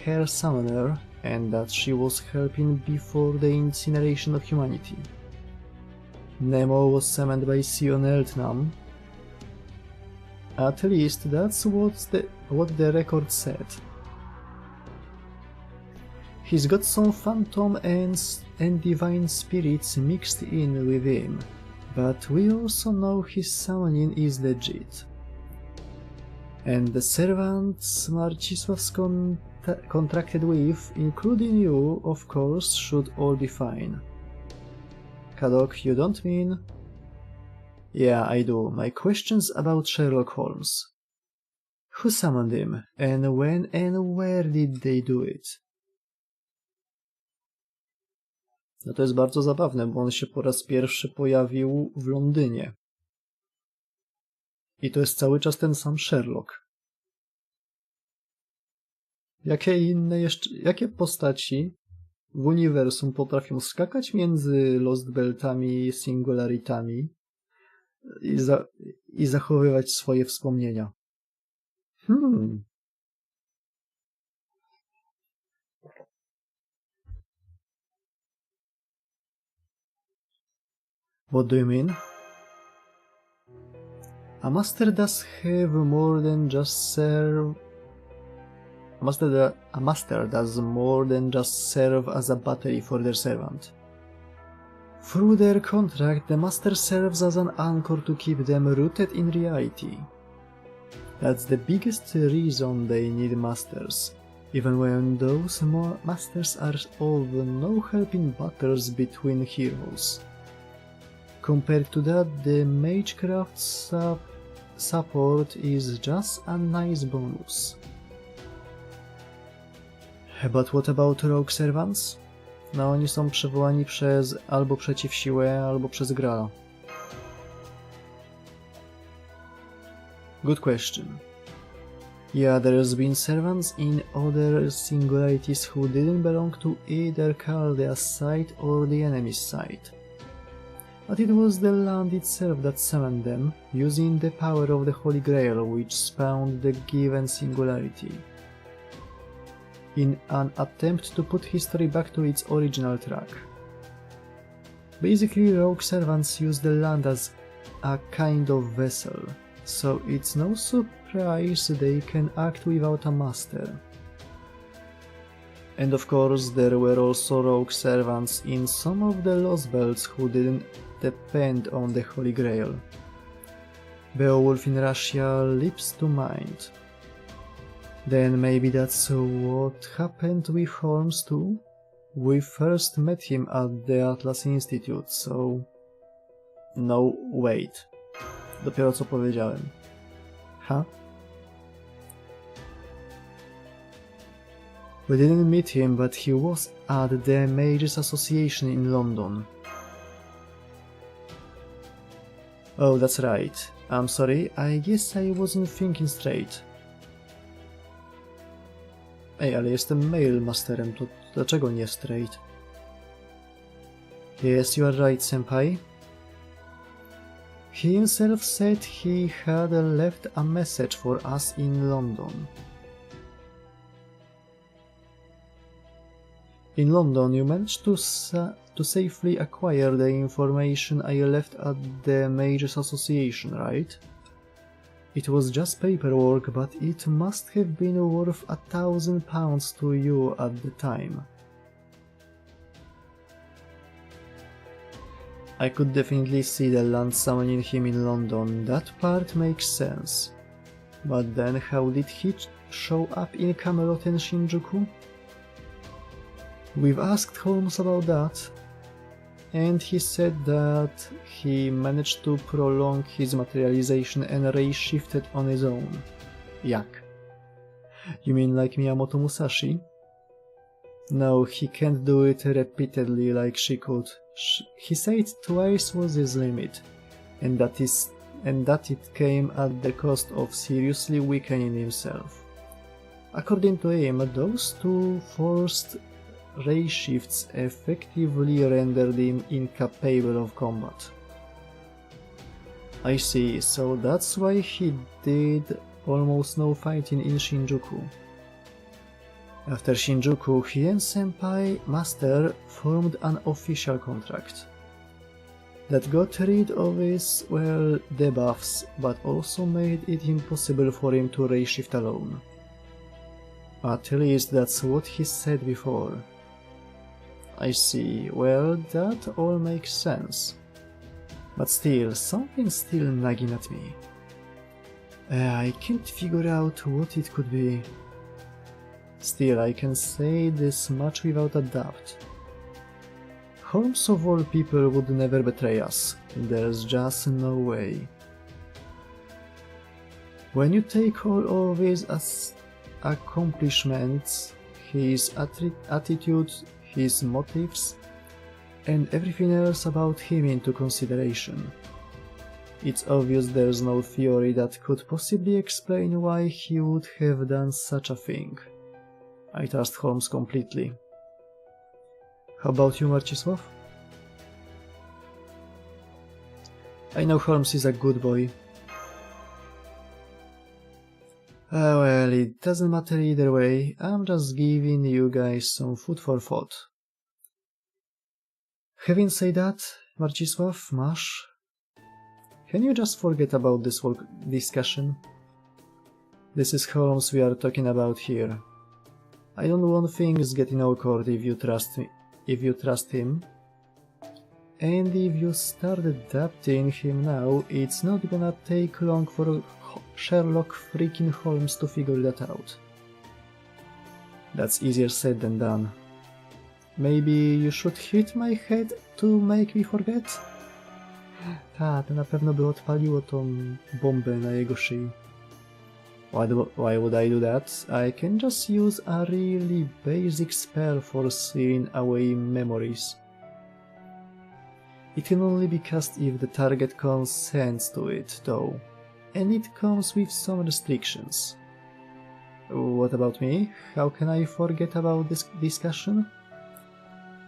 her summoner, and that she was helping before the incineration of humanity. Nemo was summoned by Sion Eltnam. At least that's what the record said. He's got some phantom and divine spirits mixed in with him, but we also know his summoning is legit. And the servants Marcisław's contracted with, including you, of course, should all be fine. Kadok, you don't mean? Yeah, I do. My question's about Sherlock Holmes. Who summoned him, and when and where did they do it? No to jest bardzo zabawne, bo on się po raz pierwszy pojawił w Londynie. I to jest cały czas ten sam Sherlock. Jakie postaci w uniwersum potrafią skakać między Lost Beltami i Singularitami i zachowywać swoje wspomnienia? What do you mean? A master does have more than just serve. A master does more than just serve as a battery for their servant. Through their contract, the master serves as an anchor to keep them rooted in reality. That's the biggest reason they need masters, even when those masters are of no help in battles between heroes. Compared to that, the magecraft support is just a nice bonus. But what about rogue servants? No, oni są przywołani albo przeciw siłę, albo przez Grala. Good question. Yeah, there's been servants in other singularities who didn't belong to either Chaldea's side or the enemy's side. But it was the land itself that summoned them, using the power of the Holy Grail which spawned the given singularity, in an attempt to put history back to its original track. Basically, rogue servants use the land as a kind of vessel, so it's no surprise they can act without a master. And of course, there were also rogue servants in some of the Lost Belts who didn't depend on the Holy Grail. Beowulf in Russia leaps to mind. Then maybe that's what happened with Holmes too? We first met him at the Atlas Institute, so... No, wait. Dopiero co powiedziałem. Huh? We didn't meet him, but he was at the Mages Association in London. Oh, that's right. I'm sorry, I guess I wasn't thinking straight. Ej, ale jestem Mail Masterem, to dlaczego nie straight? Yes, you are right, senpai. He himself said he had left a message for us in London. In London, you managed to safely acquire the information I left at the Mages Association, right? It was just paperwork, but it must have been worth £1,000 to you at the time. I could definitely see the land summoning him in London, that part makes sense. But then how did he show up in Camelot and Shinjuku? We've asked Holmes about that, and he said that he managed to prolong his materialization and ray-shifted on his own. Jak? You mean like Miyamoto Musashi? No, he can't do it repeatedly like she could. He said twice was his limit, and that it came at the cost of seriously weakening himself. According to him, those two forced ray shifts effectively rendered him incapable of combat. I see, so that's why he did almost no fighting in Shinjuku. After Shinjuku, he and Senpai Master formed an official contract that got rid of his, well, debuffs, but also made it impossible for him to ray shift alone. At least that's what he said before. I see, well, that all makes sense. But still, something's still nagging at me. I can't figure out what it could be. Still, I can say this much without a doubt. Holmes of all people would never betray us. There's just no way. When you take all of his accomplishments, his attitude, his motives, and everything else about him into consideration, it's obvious there's no theory that could possibly explain why he would have done such a thing. I trust Holmes completely. How about you, Marcisław? I know Holmes is a good boy. Well, it doesn't matter either way, I'm just giving you guys some food for thought. Having said that, Marcisław, Masz, can you just forget about this whole discussion? This is Holmes we are talking about here. I don't want things getting awkward if you trust him. And if you start adapting him now, it's not gonna take long for Sherlock freaking Holmes to figure that out. That's easier said than done. Maybe you should hit my head to make me forget? To na pewno by odpaliło tą bombę na jego szyi. Why would I do that? I can just use a really basic spell for sealing away memories. It can only be cast if the target consents to it, though, and it comes with some restrictions. What about me? How can I forget about this discussion?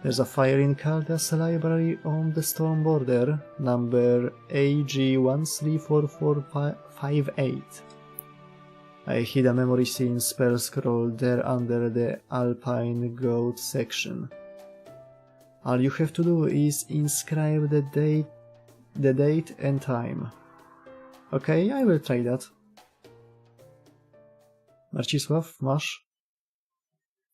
There's a file in Caldas library on the storm border, number AG134458. I hid a memory scene spell scroll there under the Alpine Goat section. All you have to do is inscribe the date and time. Okay, I will try that. Marcisław, masz?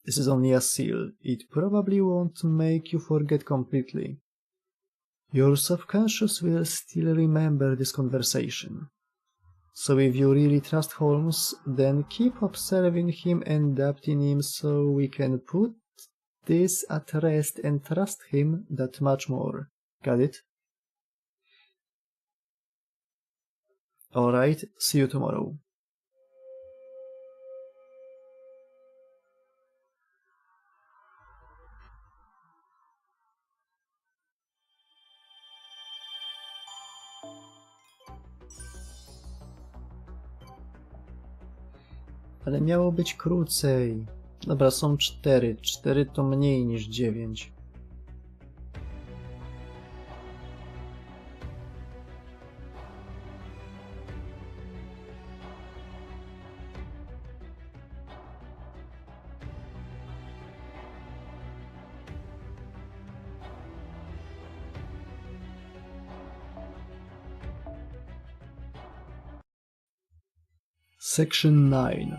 This is only a seal. It probably won't make you forget completely. Your subconscious will still remember this conversation. So if you really trust Holmes, then keep observing him and adapting him so we can put this at rest and trust him that much more. Got it? Alright, see you tomorrow. Ale miało być krócej. Dobra, są 4. 4 to mniej niż 9. Section 9.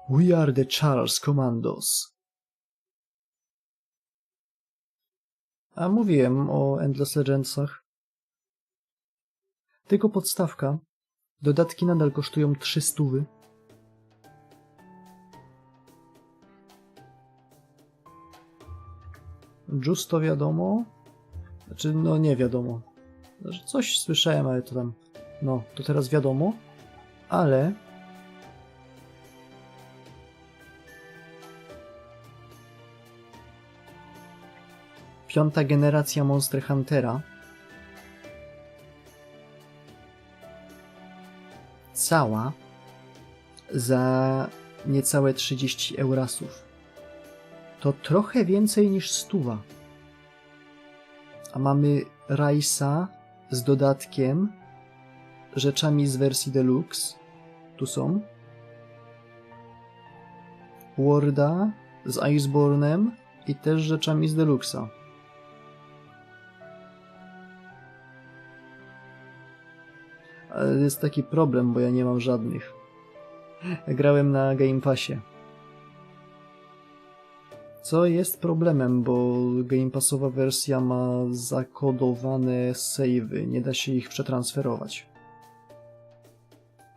We are the Charles Commandos. A mówiłem o Endless Legendsach. Tylko podstawka. Dodatki nadal kosztują 300. Juice to wiadomo. Znaczy, no nie wiadomo. Znaczy, coś słyszałem, ale to tam... No, to teraz wiadomo. Ale... Piąta generacja Monster Huntera cała za niecałe 30 eurasów. To trochę więcej niż 100. A mamy Rice'a z dodatkiem, rzeczami z wersji Deluxe. Tu są. Warda z Iceborne'em i też rzeczami z Deluxa. Ale jest taki problem, bo ja nie mam żadnych. Grałem na Game Passie. Co jest problemem, bo Game Passowa wersja ma zakodowane save'y, nie da się ich przetransferować.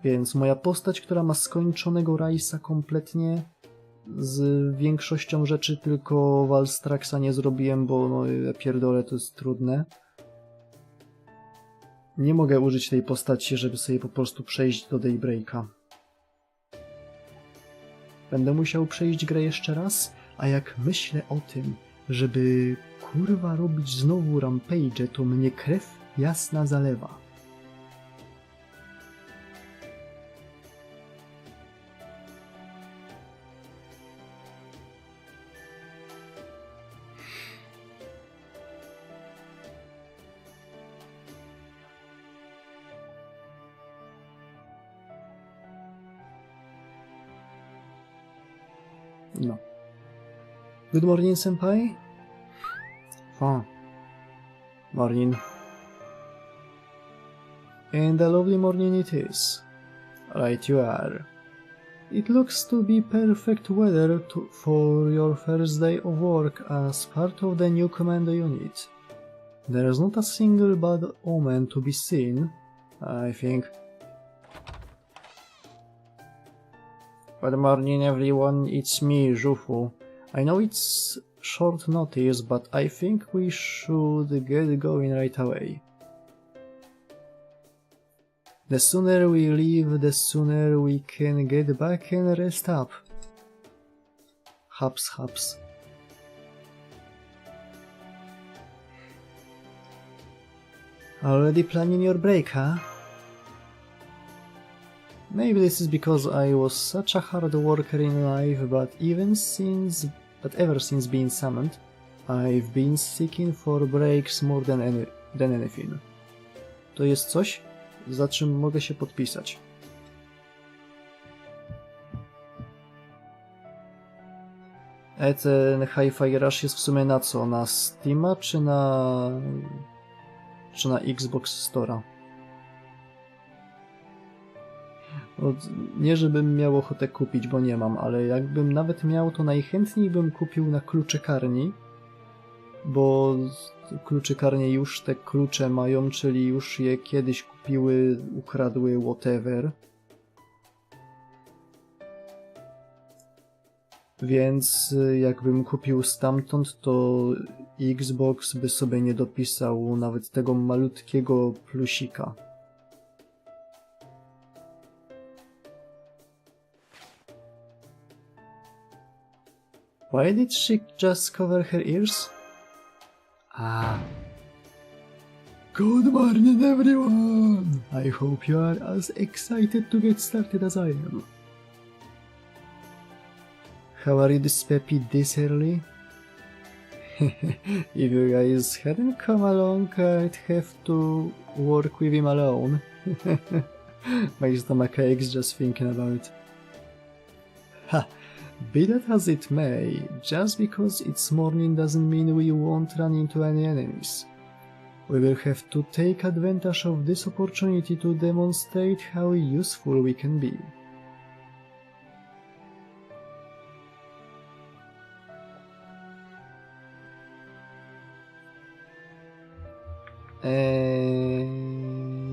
Więc moja postać, która ma skończonego Rice'a kompletnie, z większością rzeczy tylko Valstraxa nie zrobiłem, bo no ja pierdolę, to jest trudne. Nie mogę użyć tej postaci, żeby sobie po prostu przejść do Daybreaka. Będę musiał przejść grę jeszcze raz, a jak myślę o tym, żeby kurwa robić znowu Rampage, to mnie krew jasna zalewa. No. Good morning, senpai. Fine. Morning. And a lovely morning it is. Right you are. It looks to be perfect weather for your first day of work as part of the new commando unit. There's not a single bad omen to be seen, I think. Good morning everyone, it's me, Żufu. I know it's short notice, but I think we should get going right away. The sooner we leave, the sooner we can get back and rest up. Haps, haps. Already planning your break, huh? Maybe this is because I was such a hard worker in life, but ever since being summoned, I've been seeking for breaks more than anything. To jest coś, za czym mogę się podpisać. Ten Hi-Fi Rush jest w sumie na co? Na Steama czy na Xbox Store'a? Nie żebym miał ochotę kupić, bo nie mam, ale jakbym nawet miał, to najchętniej bym kupił na kluczykarni, bo kluczykarnie już te klucze mają, czyli już je kiedyś kupiły, ukradły, whatever. Więc jakbym kupił stamtąd, to Xbox by sobie nie dopisał nawet tego malutkiego plusika. Why did she just cover her ears? Ah. Good morning everyone! I hope you are as excited to get started as I am. How are you this peppy this early? If you guys hadn't come along, I'd have to work with him alone. My stomachache's just thinking about it. Ha! Be that as it may, just because it's morning doesn't mean we won't run into any enemies. We will have to take advantage of this opportunity to demonstrate how useful we can be.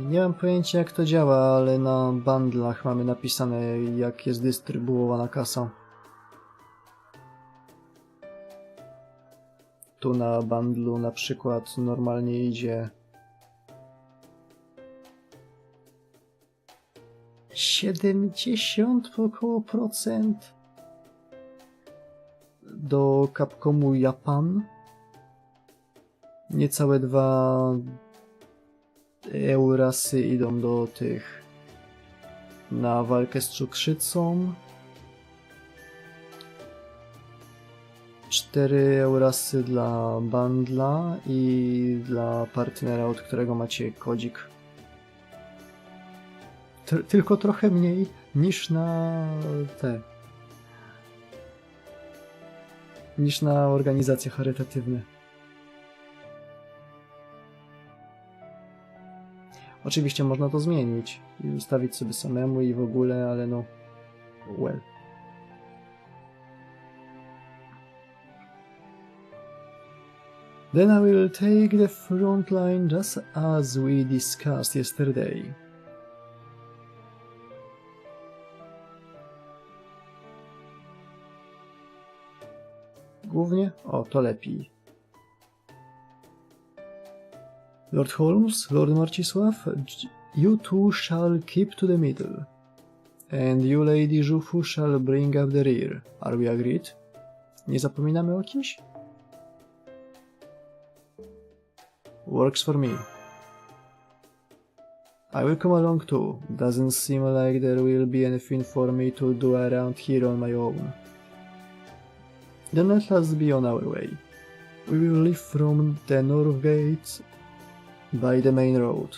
Nie mam pojęcia jak to działa, ale na bundlach mamy napisane jak jest dystrybuowana kasa. Tu na bundlu na przykład normalnie idzie 70 około procent do Capcomu Japan. Niecałe 2 eurasy idą do tych na walkę z cukrzycą. 4 eurasy dla bundla i dla partnera, od którego macie kodzik. Tylko trochę mniej niż na niż na organizacje charytatywne. Oczywiście można to zmienić i ustawić sobie samemu i w ogóle, ale no well. Then I will take the front line just as we discussed yesterday. Głównie? O, to lepiej. Lord Holmes, Lord Marcisław, you two shall keep to the middle. And you, Lady Żufu, shall bring up the rear. Are we agreed? Nie zapominamy o kimś? Works for me. I will come along too. Doesn't seem like there will be anything for me to do around here on my own. Then let us be on our way. We will leave from the north gate by the main road.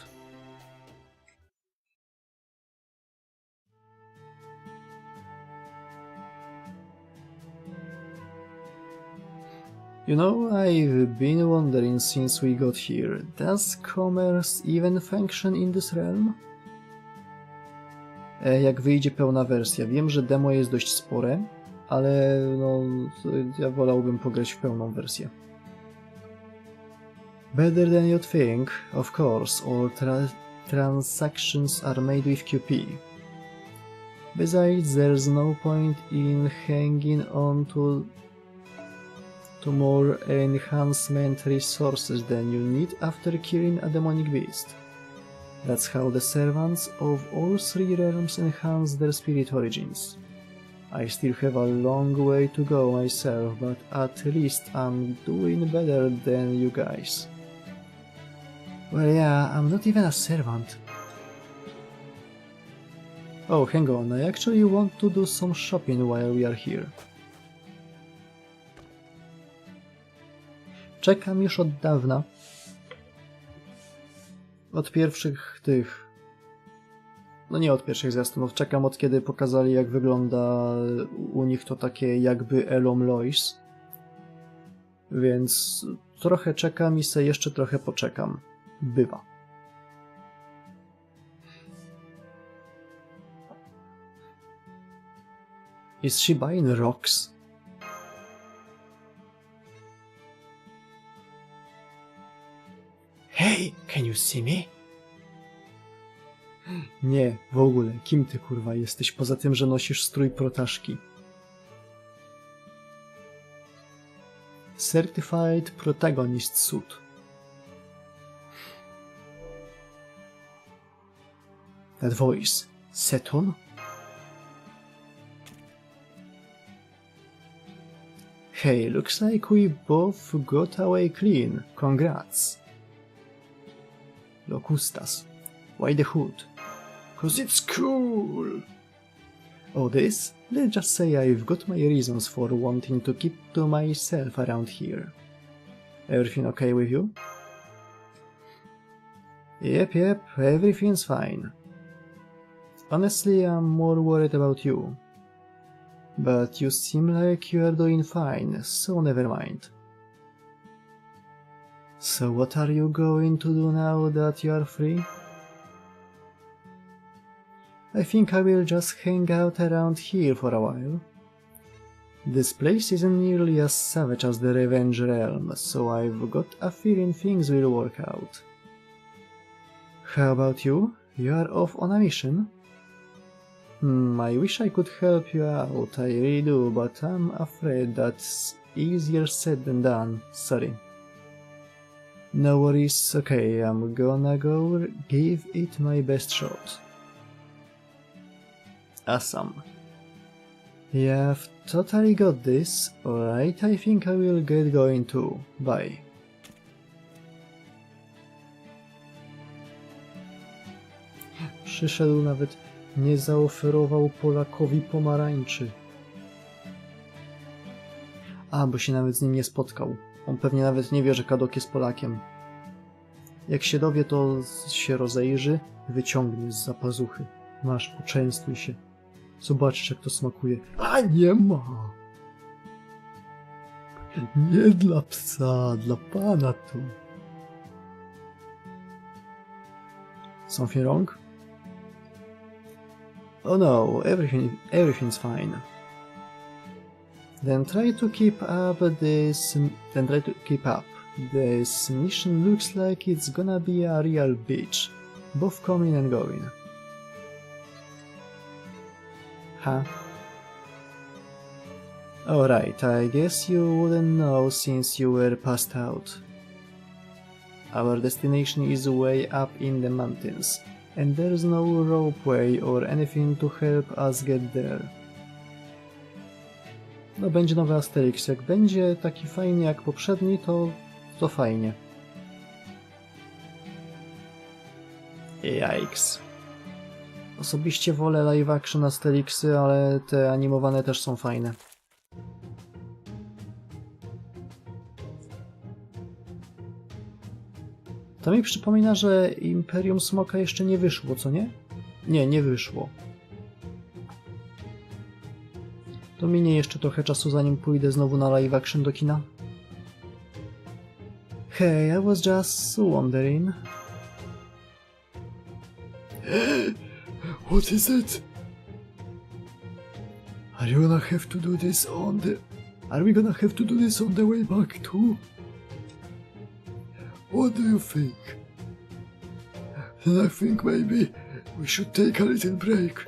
You know, I've been wondering since we got here, does commerce even function in this realm? Jak wyjdzie pełna wersja. Wiem, że demo jest dość spore, ale no, ja wolałbym pograć w pełną wersję. Better than you think, of course, all transactions are made with QP. Besides, there's no point in hanging on to more enhancement resources than you need after killing a demonic beast. That's how the servants of all three realms enhance their spirit origins. I still have a long way to go myself, but at least I'm doing better than you guys. Well, yeah, I'm not even a servant. Oh, hang on, I actually want to do some shopping while we are here. Czekam już od dawna. Od pierwszych tych... No nie od pierwszych zwiastunów, czekam od kiedy pokazali, jak wygląda u nich to takie jakby Elom Lois. Więc trochę czekam i se jeszcze trochę poczekam. Bywa. Is she buying rocks? Hey, can you see me? Nie, w ogóle, kim ty kurwa jesteś, poza tym, że nosisz strój protaszki? Certified Protagonist Suit. That voice, Seton? Hey, looks like we both got away clean. Congrats. Locustas. Why the hood? 'Cause it's cool! Oh, this? Let's just say I've got my reasons for wanting to keep to myself around here. Everything okay with you? Yep, everything's fine. Honestly, I'm more worried about you. But you seem like you are doing fine, so never mind. So what are you going to do now that you are free? I think I will just hang out around here for a while. This place isn't nearly as savage as the Revenge Realm, so I've got a feeling things will work out. How about you? You are off on a mission? I wish I could help you out, I really do, but I'm afraid that's easier said than done, sorry. No worries, okay, I'm gonna go give it my best shot. Awesome. Yeah, I've totally got this. Alright, I think I will get going too. Bye. Przyszedł, nawet nie zaoferował Polakowi pomarańczy. A, bo się nawet z nim nie spotkał. On pewnie nawet nie wie, że Kadok jest Polakiem. Jak się dowie, to się rozejrzy, wyciągnie z pazuchy. Masz, poczęstuj się. Zobaczysz, jak to smakuje. A nie ma! Nie dla psa, dla pana tu. Something wrong? Oh no, everything's fine. Then try to keep up. This mission looks like it's gonna be a real bitch, both coming and going. Huh? Alright, I guess you wouldn't know since you were passed out. Our destination is way up in the mountains, and there's no ropeway or anything to help us get there. No, będzie nowy Asterix. Jak będzie taki fajny jak poprzedni, to fajnie. Yikes. Osobiście wolę live action Asterixy, ale te animowane też są fajne. To mi przypomina, że Imperium Smoka jeszcze nie wyszło, co nie? Nie, nie wyszło. To minie jeszcze trochę czasu, zanim pójdę znowu na live action do kina. Hey, I was just wondering. What is it? Are we gonna have to do this on the way back too? What do you think? Then I think maybe we should take a little break.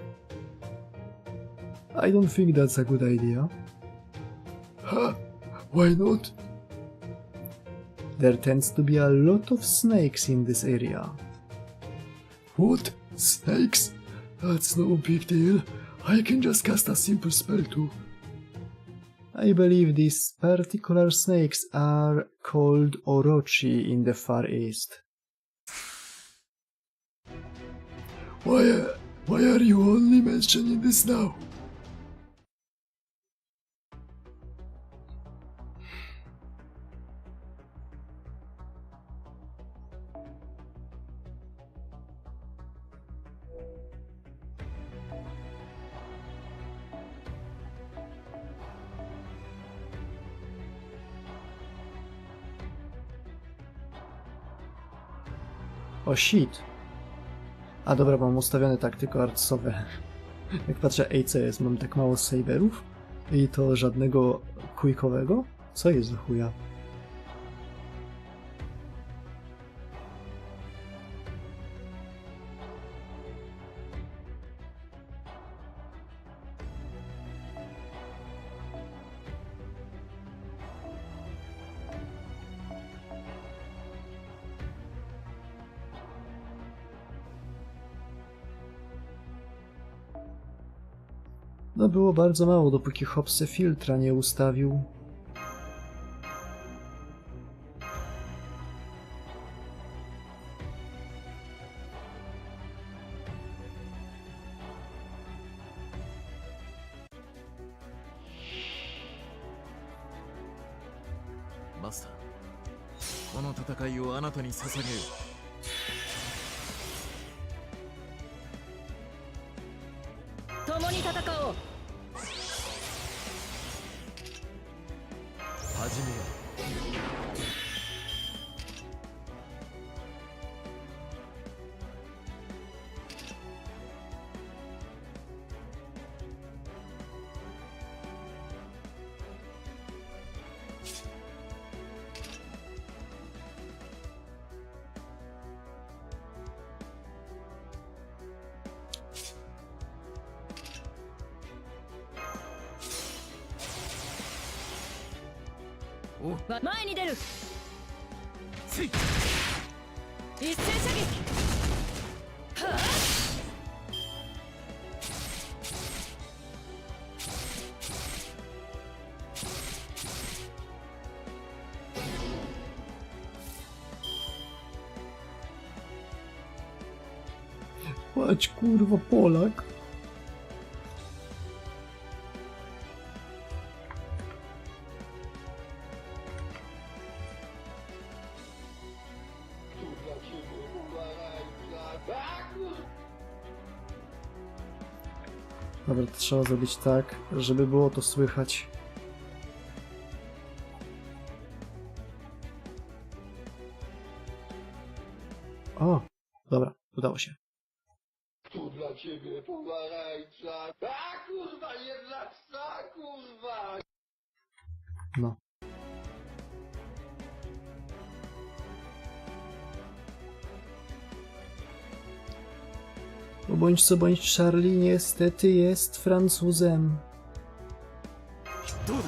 I don't think that's a good idea. Huh? Why not? There tends to be a lot of snakes in this area. What? Snakes? That's no big deal. I can just cast a simple spell too. I believe these particular snakes are called Orochi in the Far East. Why are you only mentioning this now? O shit. A dobra, mam ustawione tak tylko artsowe. Jak patrzę, ej, co jest? Mam tak mało saberów? I to żadnego quickowego? Co jest za chuja? No było bardzo mało, dopóki Hopse filtra nie ustawił. Master, この戦いをあなたに捧げよう。共に戦おう。始めよう。おう。前に出る。せい。一斉射撃。はあ。Patrz, kurwa, Polak. Dobra, to trzeba zrobić tak, żeby było to słychać. O, dobra, udało się. Tu dla ciebie pomarańcza. A kurwa, jednak ta kurwa! No. Bo bądź co bądź, Charlie niestety jest Francuzem. どうだ。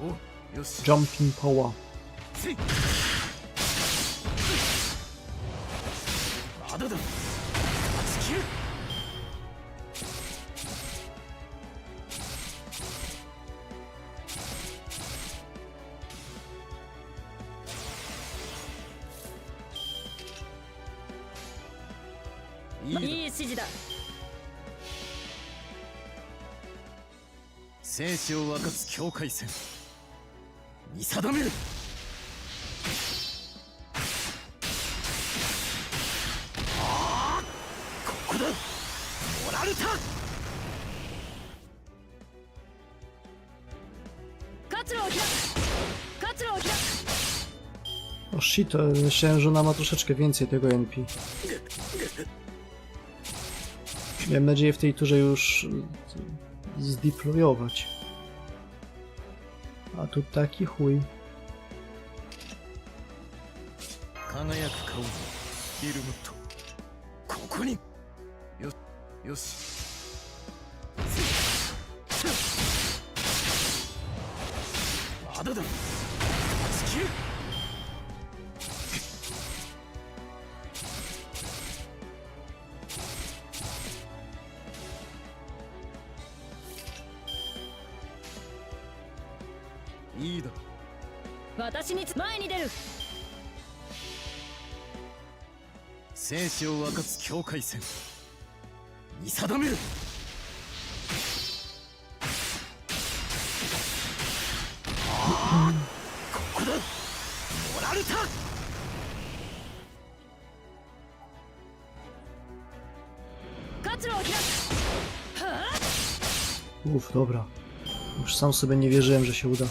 お、よし。 Jumping power. せい。まだだ。勝ち切る。いいだ。いい指示だ。生死を分かつ境界線見定める。ああ、ここだ。モラルタ。活路を開く。活路を開く。O shit, myślałem, że ona ma troszeczkę więcej tego NP. Miałem nadzieję w tej turze już zdeployować. A tu taki chuj. 輝く顔フィルムとここによしまだだ突きるいいだろ私に前に出る生死を分かつ境界線見定めるああここだモラルタ活路を開く Uff, dobra. Już sam sobie nie wierzyłem, że się uda.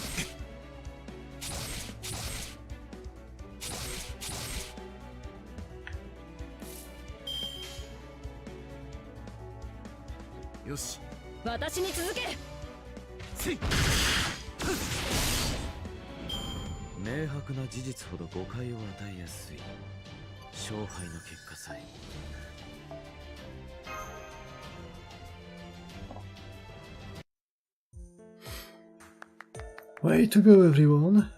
Yoshi. 私に続け明白な事実ほど誤解を与えやすい勝敗の結果さえ Way to go, everyone.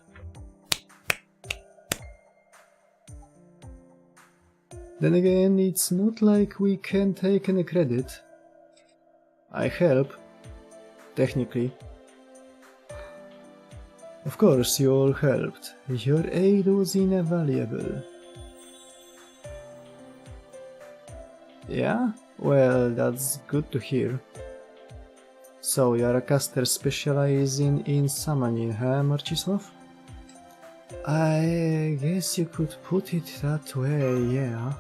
Then again, it's not like we can take any credit. I help, technically. Of course, you all helped. Your aid was invaluable. Yeah? Well, that's good to hear. So, you're a caster specializing in summoning, huh, Marcisław? I guess you could put it that way, yeah.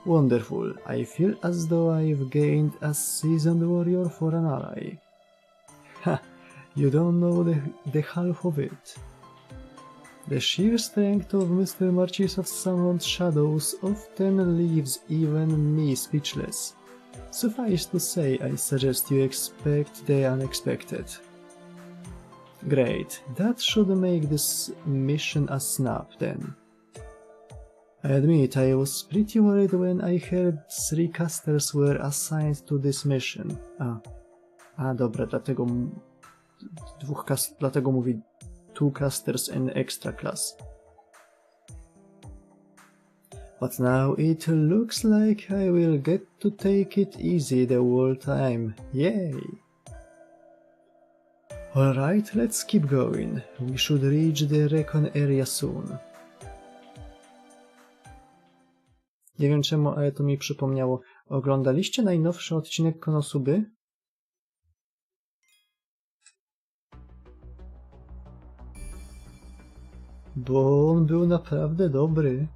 Wonderful. I feel as though I've gained a seasoned warrior for an ally. Ha! You don't know the half of it. The sheer strength of Mr. Marcisław's summoned shadows often leaves even me speechless. Suffice to say, I suggest you expect the unexpected. Great, that should make this mission a snap then. I admit I was pretty worried when I heard 3 casters were assigned to this mission. Dobra, dlatego mówi 2 casters and extra class. But now it looks like I will get to take it easy the whole time. Yay! Alright, let's keep going. We should reach the recon area soon. Nie wiem czemu, ale to mi przypomniało. Oglądaliście najnowszy odcinek Konosuby? Bo on był naprawdę dobry.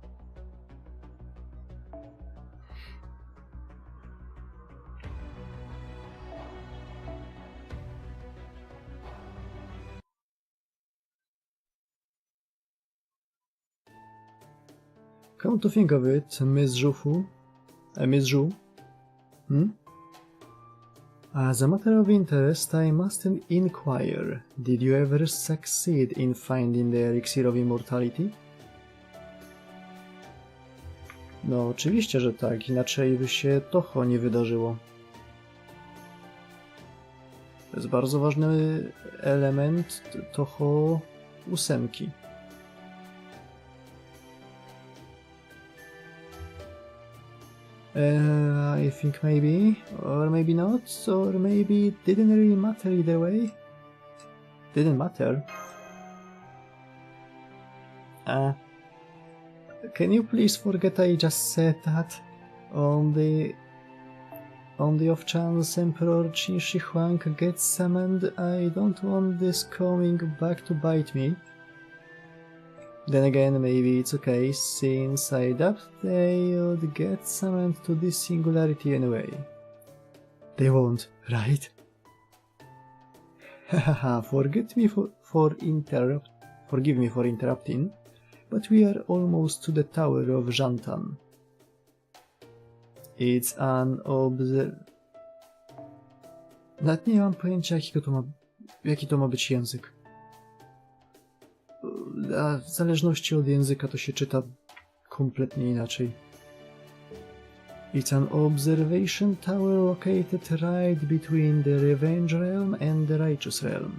Come to think of it, Miss Zhu, as a matter of interest, I must inquire, did you ever succeed in finding the elixir of immortality? No oczywiście, że tak, inaczej by się Toho nie wydarzyło. To jest bardzo ważny element Toho 8. I think maybe, or maybe not, or maybe it didn't really matter either way. Didn't matter. Can you please forget I just said that? On the off chance Emperor Qin Shi Huang gets summoned, I don't want this coming back to bite me. Then again, maybe it's okay, since I doubt they would get summoned to this singularity anyway. They won't, right? Hahaha, forgive me for Forgive me for interrupting, but we are almost to the Tower of Jantan. It's an Nawet nie mam pojęcia, jaki to ma być język. A w zależności od języka to się czyta kompletnie inaczej. It's an observation tower located right between the Revenge Realm and the Righteous Realm.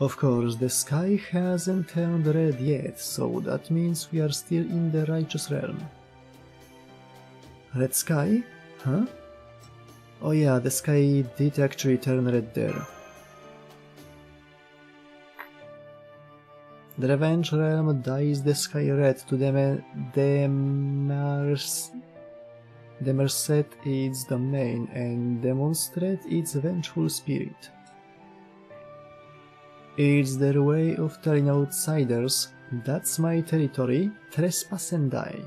Of course, the sky hasn't turned red yet, so that means we are still in the Righteous Realm. Red sky? Huh? Oh yeah, the sky did actually turn red there. The Revenge Realm dyes the sky red to demonstrate its domain and demonstrate its vengeful spirit. It's their way of telling outsiders, that's my territory, trespass and die.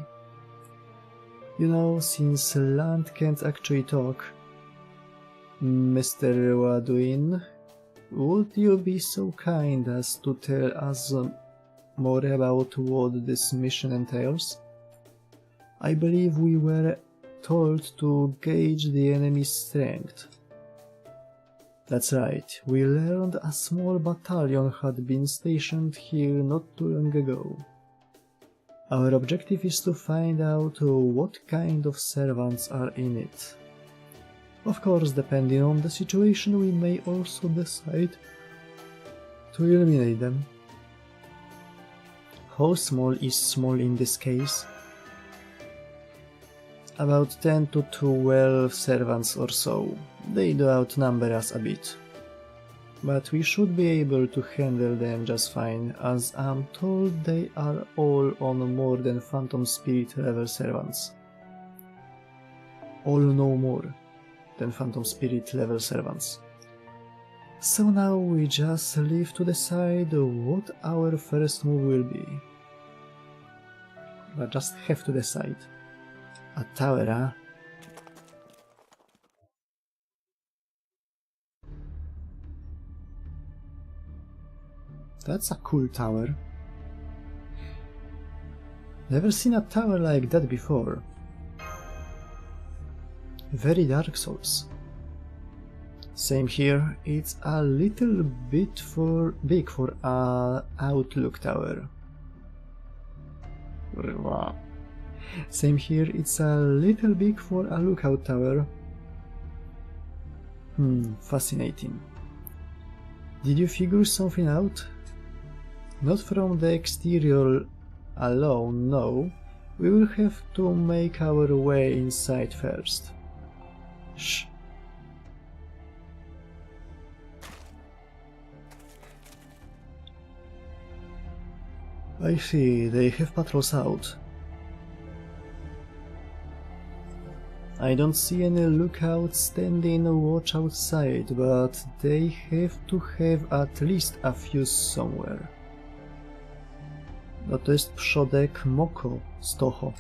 You know, since land can't actually talk, Mr. Wadwin, would you be so kind as to tell us more about what this mission entails? I believe we were told to gauge the enemy's strength. That's right, we learned a small battalion had been stationed here not too long ago. Our objective is to find out what kind of servants are in it. Of course, depending on the situation, we may also decide to eliminate them. How small is small in this case? About 10 to 12 servants or so. They do outnumber us a bit. But we should be able to handle them just fine, as I'm told they are all on more than Phantom Spirit level servants. All no more than Phantom Spirit level servants. So now we just leave to decide what our first move will be. I just have to decide. A tower, huh? That's a cool tower. Never seen a tower like that before. Very Dark Souls. Same here, it's a little bit big for a Outlook tower. Same here, it's a little big for a lookout tower. Fascinating. Did you figure something out? Not from the exterior alone, no. We will have to make our way inside first. Shh. I see, they have patrols out. I don't see any lookouts standing watch outside, but they have to have at least a few somewhere. No to jest przodek Moko z Toho.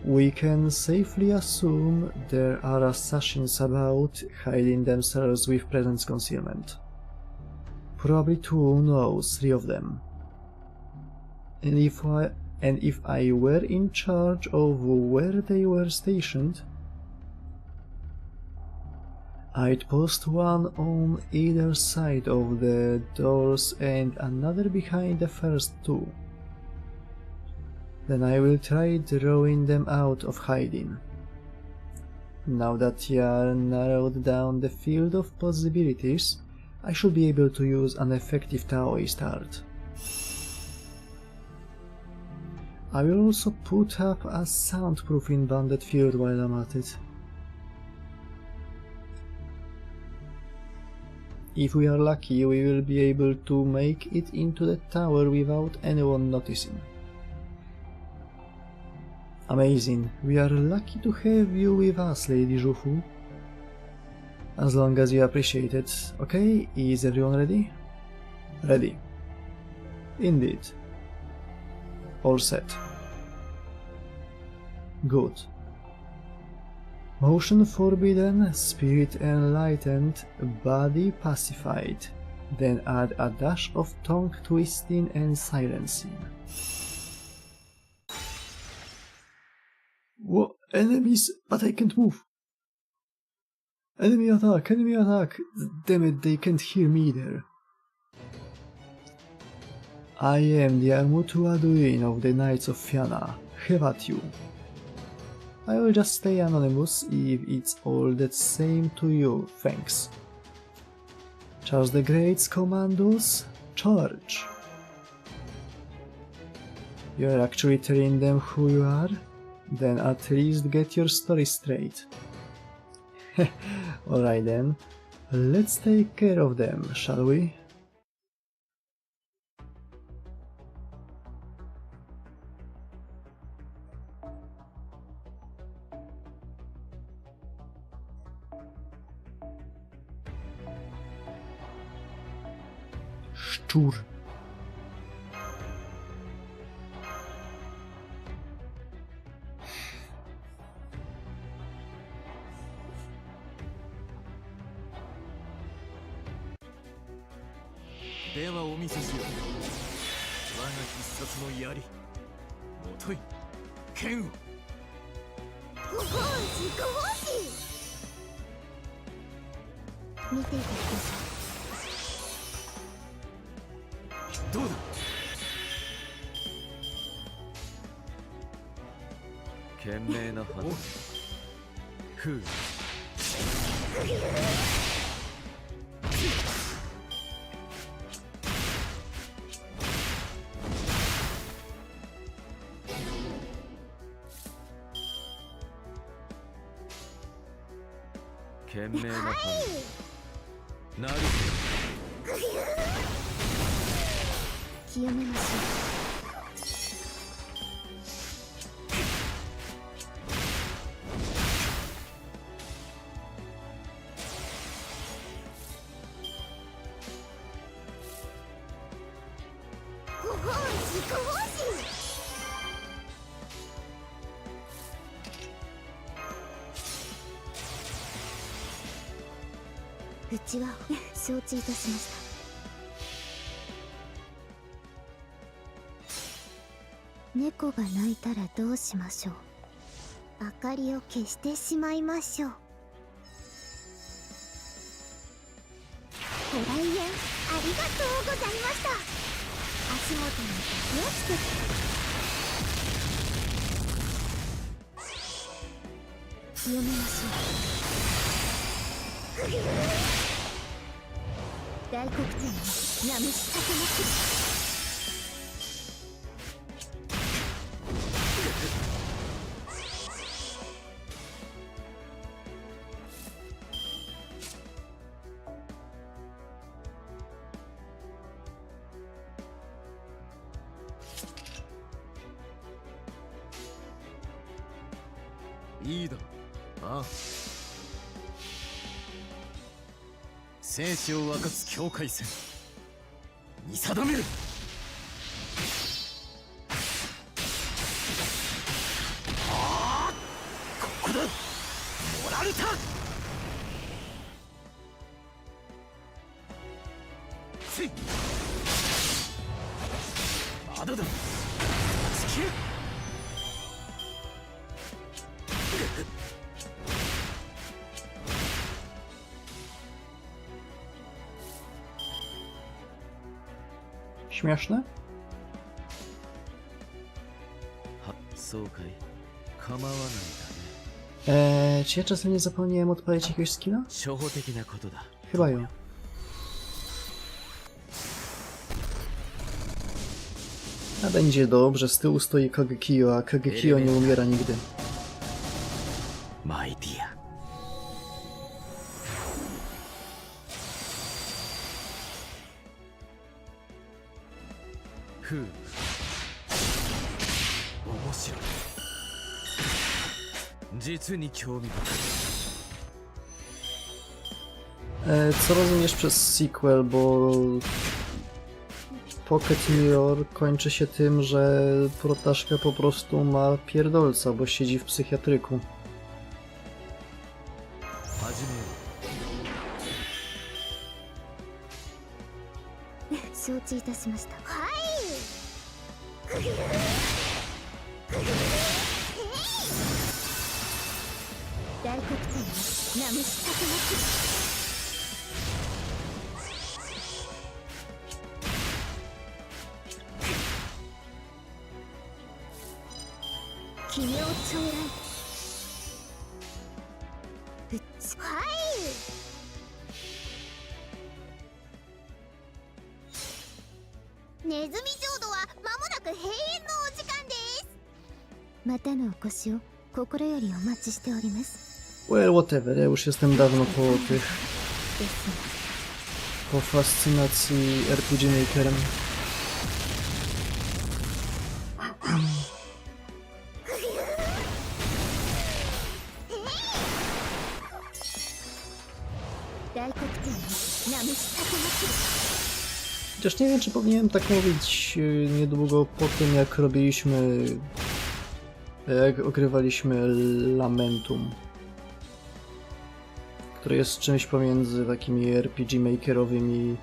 We can safely assume there are assassins about, hiding themselves with presence concealment. Probably 2, no, 3 of them. And if I were in charge of where they were stationed, I'd post one on either side of the doors and another behind the first 2. Then I will try drawing them out of hiding. Now that you narrowed down the field of possibilities, I should be able to use an effective Taoist art. I will also put up a soundproofing banded field while I'm at it. If we are lucky, we will be able to make it into the tower without anyone noticing. Amazing, we are lucky to have you with us, Lady Zhufu. As long as you appreciate it. Okay, is everyone ready? Ready. Indeed. All set. Good. Motion forbidden, spirit enlightened, body pacified. Then add a dash of tongue twisting and silencing. Whoa, enemies, but I can't move. Enemy attack, enemy attack. Damn it, they can't hear me either. I am the Armutuaduin of the Knights of Fianna. Have at you. I will just stay anonymous if it's all the same to you, thanks. Charles the Great's commandos, charge! You're actually telling them who you are? Then at least get your story straight. Alright then, let's take care of them, shall we? Szczur. Deはお見せしよう。我が必殺の槍。もとい。剣を。ご奉仕ご奉仕。見ていてください。どうだ。賢明な判断。ふう。賢明な判断。なるほど。清めましょう。ご奉仕ご奉仕。うちは承知いたしました。猫が鳴いたらどうしましょう。明かりを消してしまいましょう。ご来園ありがとうございました。足元に気をつけて。清めましょう。大黒天にラムシタケの口。いいだろう。ああ。生死を分かつ境界線。見定める。ああ、ここだ。モラルタ。つい。まだだ。突き。Śmieszne? は、そうかい。構わないだね。Czy ja czasem nie zapomniałem odpalić jakiegoś skilla? 初歩的なことだ。 Chyba jo. A będzie dobrze, z tyłu stoi Kagekiyo, a Kagekiyo nie umiera nigdy. My dear. ふう。面白い。実に興味深い。Co rozumiesz przez sequel, bo Pocket Mirror kończy się tym, że protaszka po prostu ma pierdolca, bo siedzi w psychiatryku. 始めよう。承知いたしました。はい大黒天に名虫たけまくる。奇妙超来うっちネズミ浄土は間もなく閉園のお時間です。またのお越しを心よりお待ちしております。 Well, whatever, ja już jestem dawno po tych... ですが po fascynacji RPG Makerem. 大黒天に名虫たけまくる。 Chociaż nie wiem, czy powinienem tak mówić niedługo po tym, jak robiliśmy... jak ogrywaliśmy Lamentum, które jest czymś pomiędzy takimi RPG Makerowymi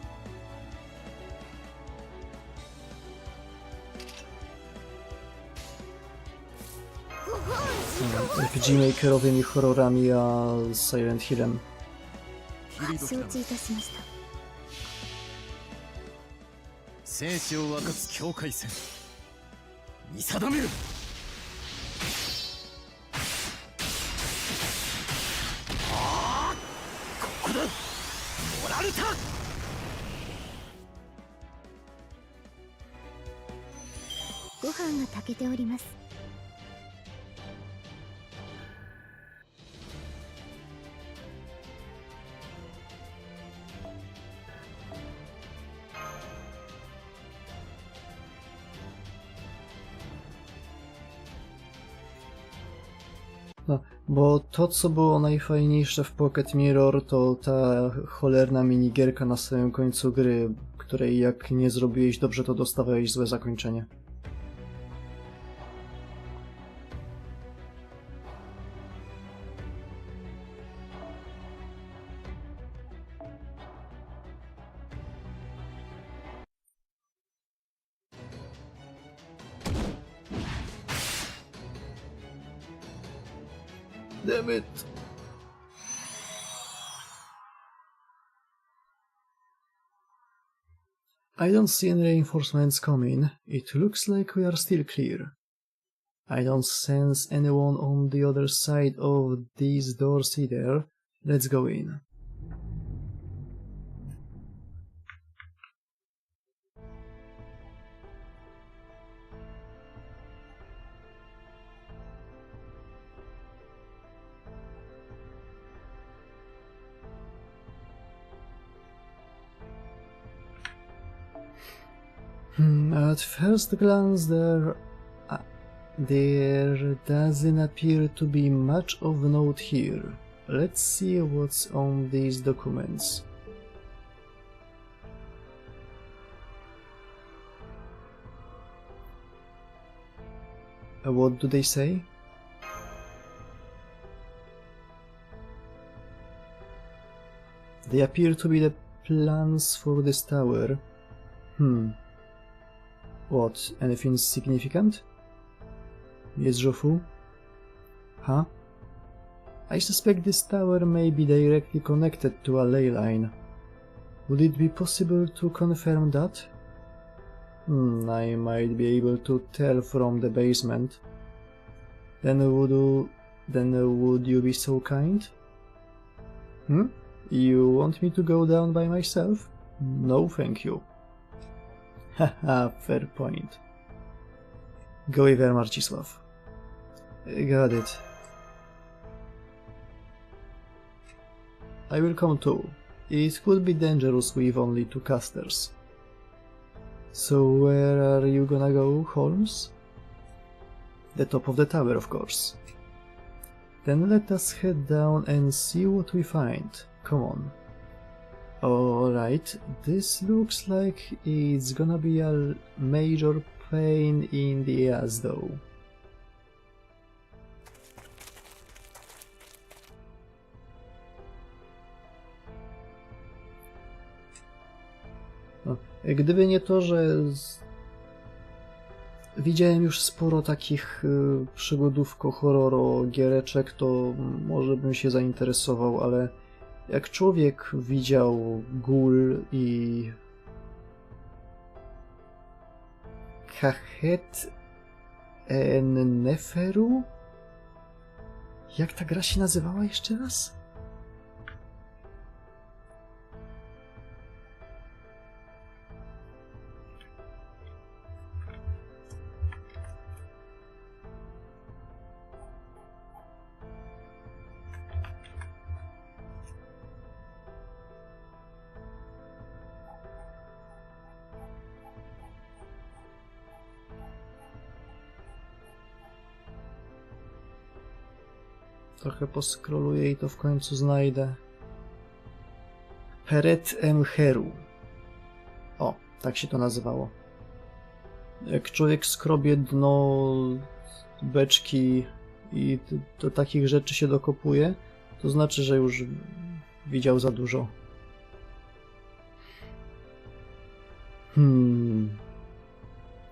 RPG Makerowymi horrorami, a Silent Hillem. 承知いたしました。生死を分かつ境界線見定める。ああ、ここだ。モラルタ。ご飯が炊けております。No, bo to, co było najfajniejsze w Pocket Mirror, to ta cholerna minigierka na samym końcu gry, której jak nie zrobiłeś dobrze, to dostawałeś złe zakończenie. Damn it! I don't see any reinforcements coming. It looks like we are still clear. I don't sense anyone on the other side of these doors either. Let's go in. At first glance there doesn't appear to be much of note here. Let's see what's on these documents. What do they say? They appear to be the plans for this tower. What, anything significant? Yes, Jofu? Huh? I suspect this tower may be directly connected to a ley line. Would it be possible to confirm that? I might be able to tell from the basement. Then would you be so kind? You want me to go down by myself? No, thank you. Haha, fair point. Go there, Marcisław. Got it. I will come too. It could be dangerous with only 2 casters. So where are you gonna go, Holmes? The top of the tower, of course. Then let us head down and see what we find. Come on. Alright, this looks like it's gonna be a major pain in the ass though. No, gdyby nie to, że widziałem już sporo takich przygodówko-horroro giereczek, to może bym się zainteresował, ale jak człowiek widział Ghoul i Kahet en Neferu? Jak ta gra się nazywała jeszcze raz? Trochę poskroluję i to w końcu znajdę. Peret Emheru. O, tak się to nazywało. Jak człowiek skrobie dno beczki i do takich rzeczy się dokopuje, to znaczy, że już widział za dużo.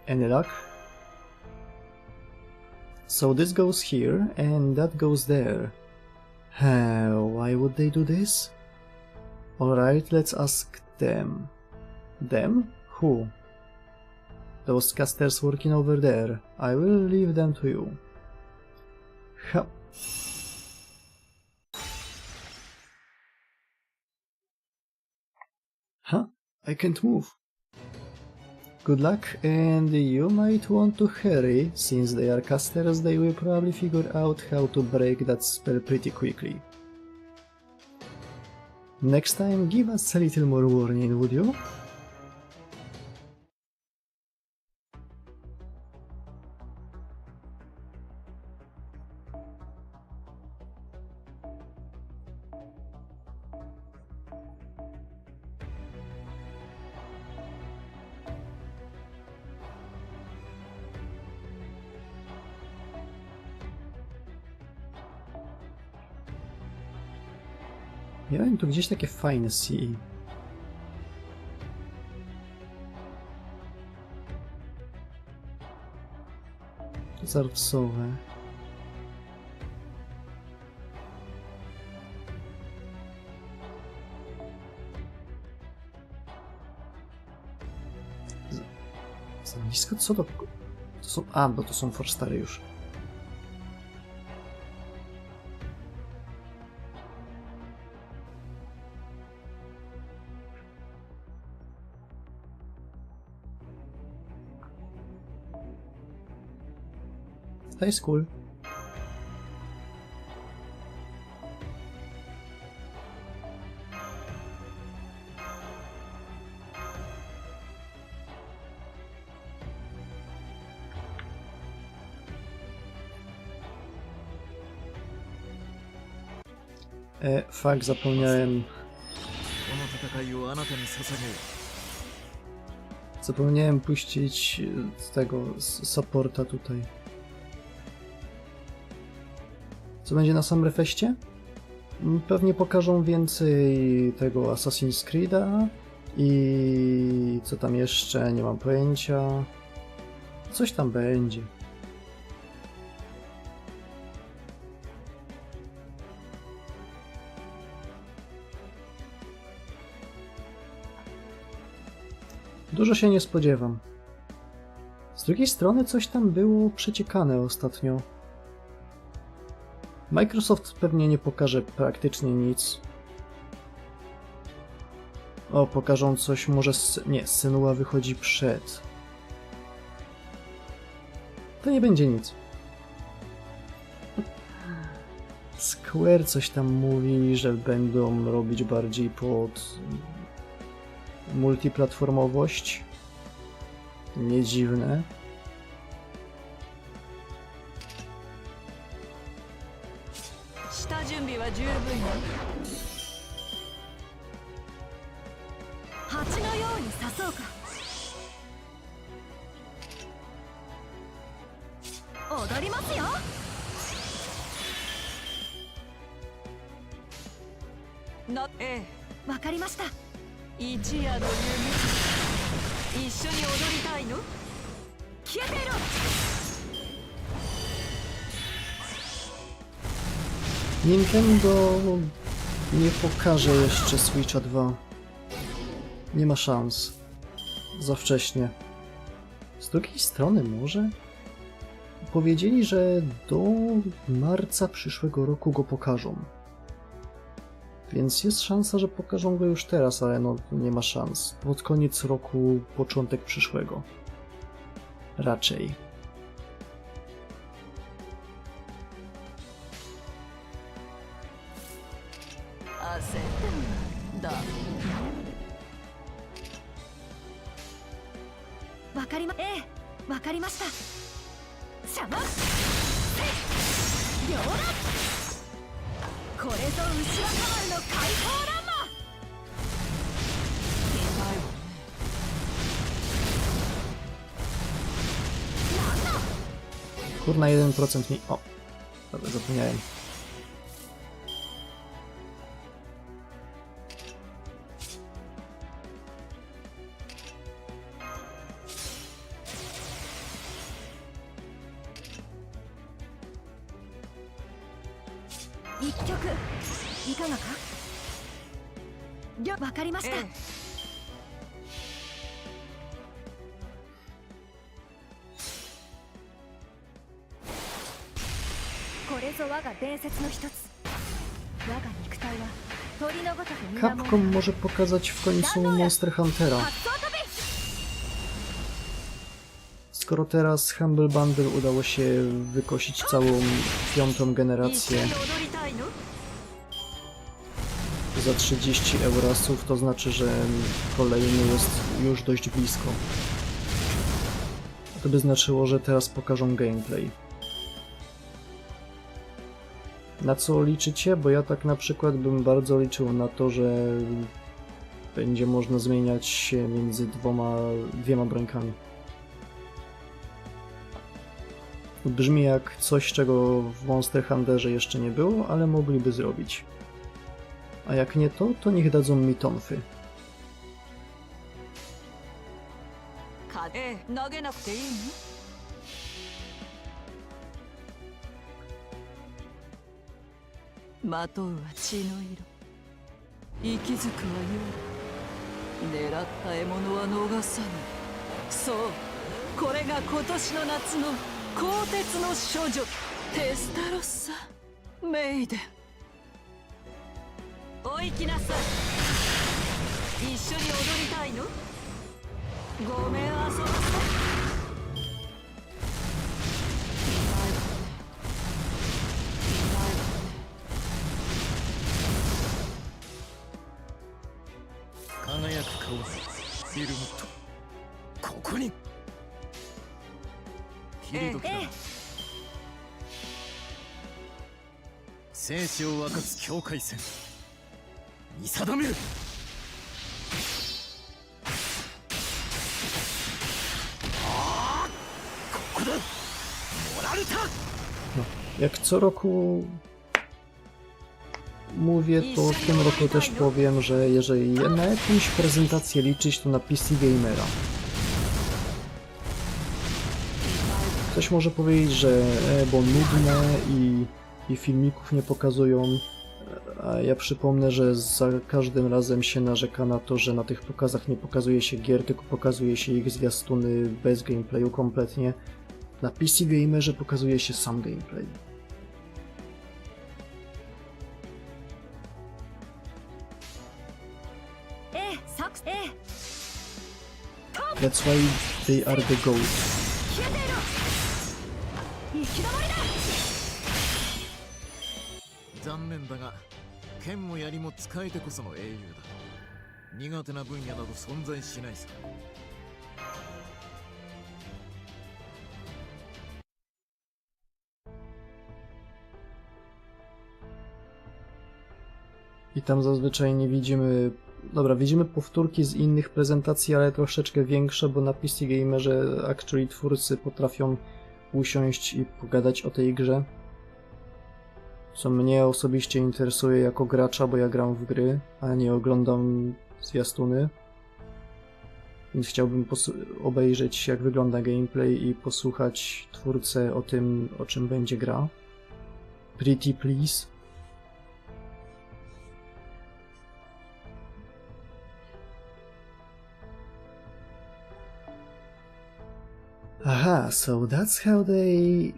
Any luck? So this goes here, and that goes there. Why would they do this? Alright, let's ask them. Them? Who? Those casters working over there. I will leave them to you. Ha. Huh? I can't move. Good luck, and you might want to hurry, since they are casters, they will probably figure out how to break that spell pretty quickly. Next time, give us a little more warning, would you? Miałem tu gdzieś takie fajne CE. Zarwsowe. Za blisko? Co to? To są... A, bo to są Forstary już. To jest cool. Fuck, zapomniałem. Zapomniałem puścić tego supporta tutaj. Co będzie na sam refeście? Pewnie pokażą więcej tego Assassin's Creed'a i co tam jeszcze, nie mam pojęcia. Coś tam będzie. Dużo się nie spodziewam. Z drugiej strony coś tam było przeciekane ostatnio. Microsoft pewnie nie pokaże praktycznie nic. O, pokażą coś może... Nie, Senua wychodzi przed. To nie będzie nic. Square coś tam mówi, że będą robić bardziej pod multiplatformowość. Nie dziwne. 緒に踊りたいの？消えてろ。 Nintendo nie pokaże jeszcze Switcha 2. Nie ma szans. Za wcześnie. Z drugiej strony może? Powiedzieli, że do marca przyszłego roku go pokażą. Więc jest szansa, że pokażą go już teraz, ale no nie ma szans. Pod koniec roku, początek przyszłego. Raczej. Kurna, 1% mi... O! Dobra, zapomniałem. Capcom może pokazać w końcu Monster Huntera. Skoro teraz Humble Bundle udało się wykosić całą 5. generację za 30 eurasów, to znaczy, że kolejny jest już dość blisko. To by znaczyło, że teraz pokażą gameplay. Na co liczycie? Bo ja tak na przykład bym bardzo liczył na to, że będzie można zmieniać się między dwiema brońkami. Brzmi jak coś, czego w Monster Hunterze jeszcze nie było, ale mogliby zrobić. A jak nie to, to niech dadzą mi tonfy. No, jak co roku mówię, to w tym roku też powiem, że jeżeli na jakąś prezentację liczyć, to na PC Gamera. Ktoś może powiedzieć, że bo nudne i filmików nie pokazują, a ja przypomnę, że za każdym razem się narzeka na to, że na tych pokazach nie pokazuje się gier, tylko pokazuje się ich zwiastuny bez gameplayu kompletnie. Na PC Gamerze pokazuje się sam gameplay. That's why they are the GOAT. 残念だが剣も槍も使えてこその英雄だ。苦手な分野など存在しないさ。I tam zazwyczaj nie widzimy... Dobra, widzimy powtórki z innych prezentacji, ale troszeczkę większe, bo na PC Gamerze actually twórcy potrafią usiąść i pogadać o tej grze. Co mnie osobiście interesuje jako gracza, bo ja gram w gry, a nie oglądam zwiastuny. Więc chciałbym obejrzeć, jak wygląda gameplay i posłuchać twórcę o tym, o czym będzie gra. Pretty please. Aha, so that's how they...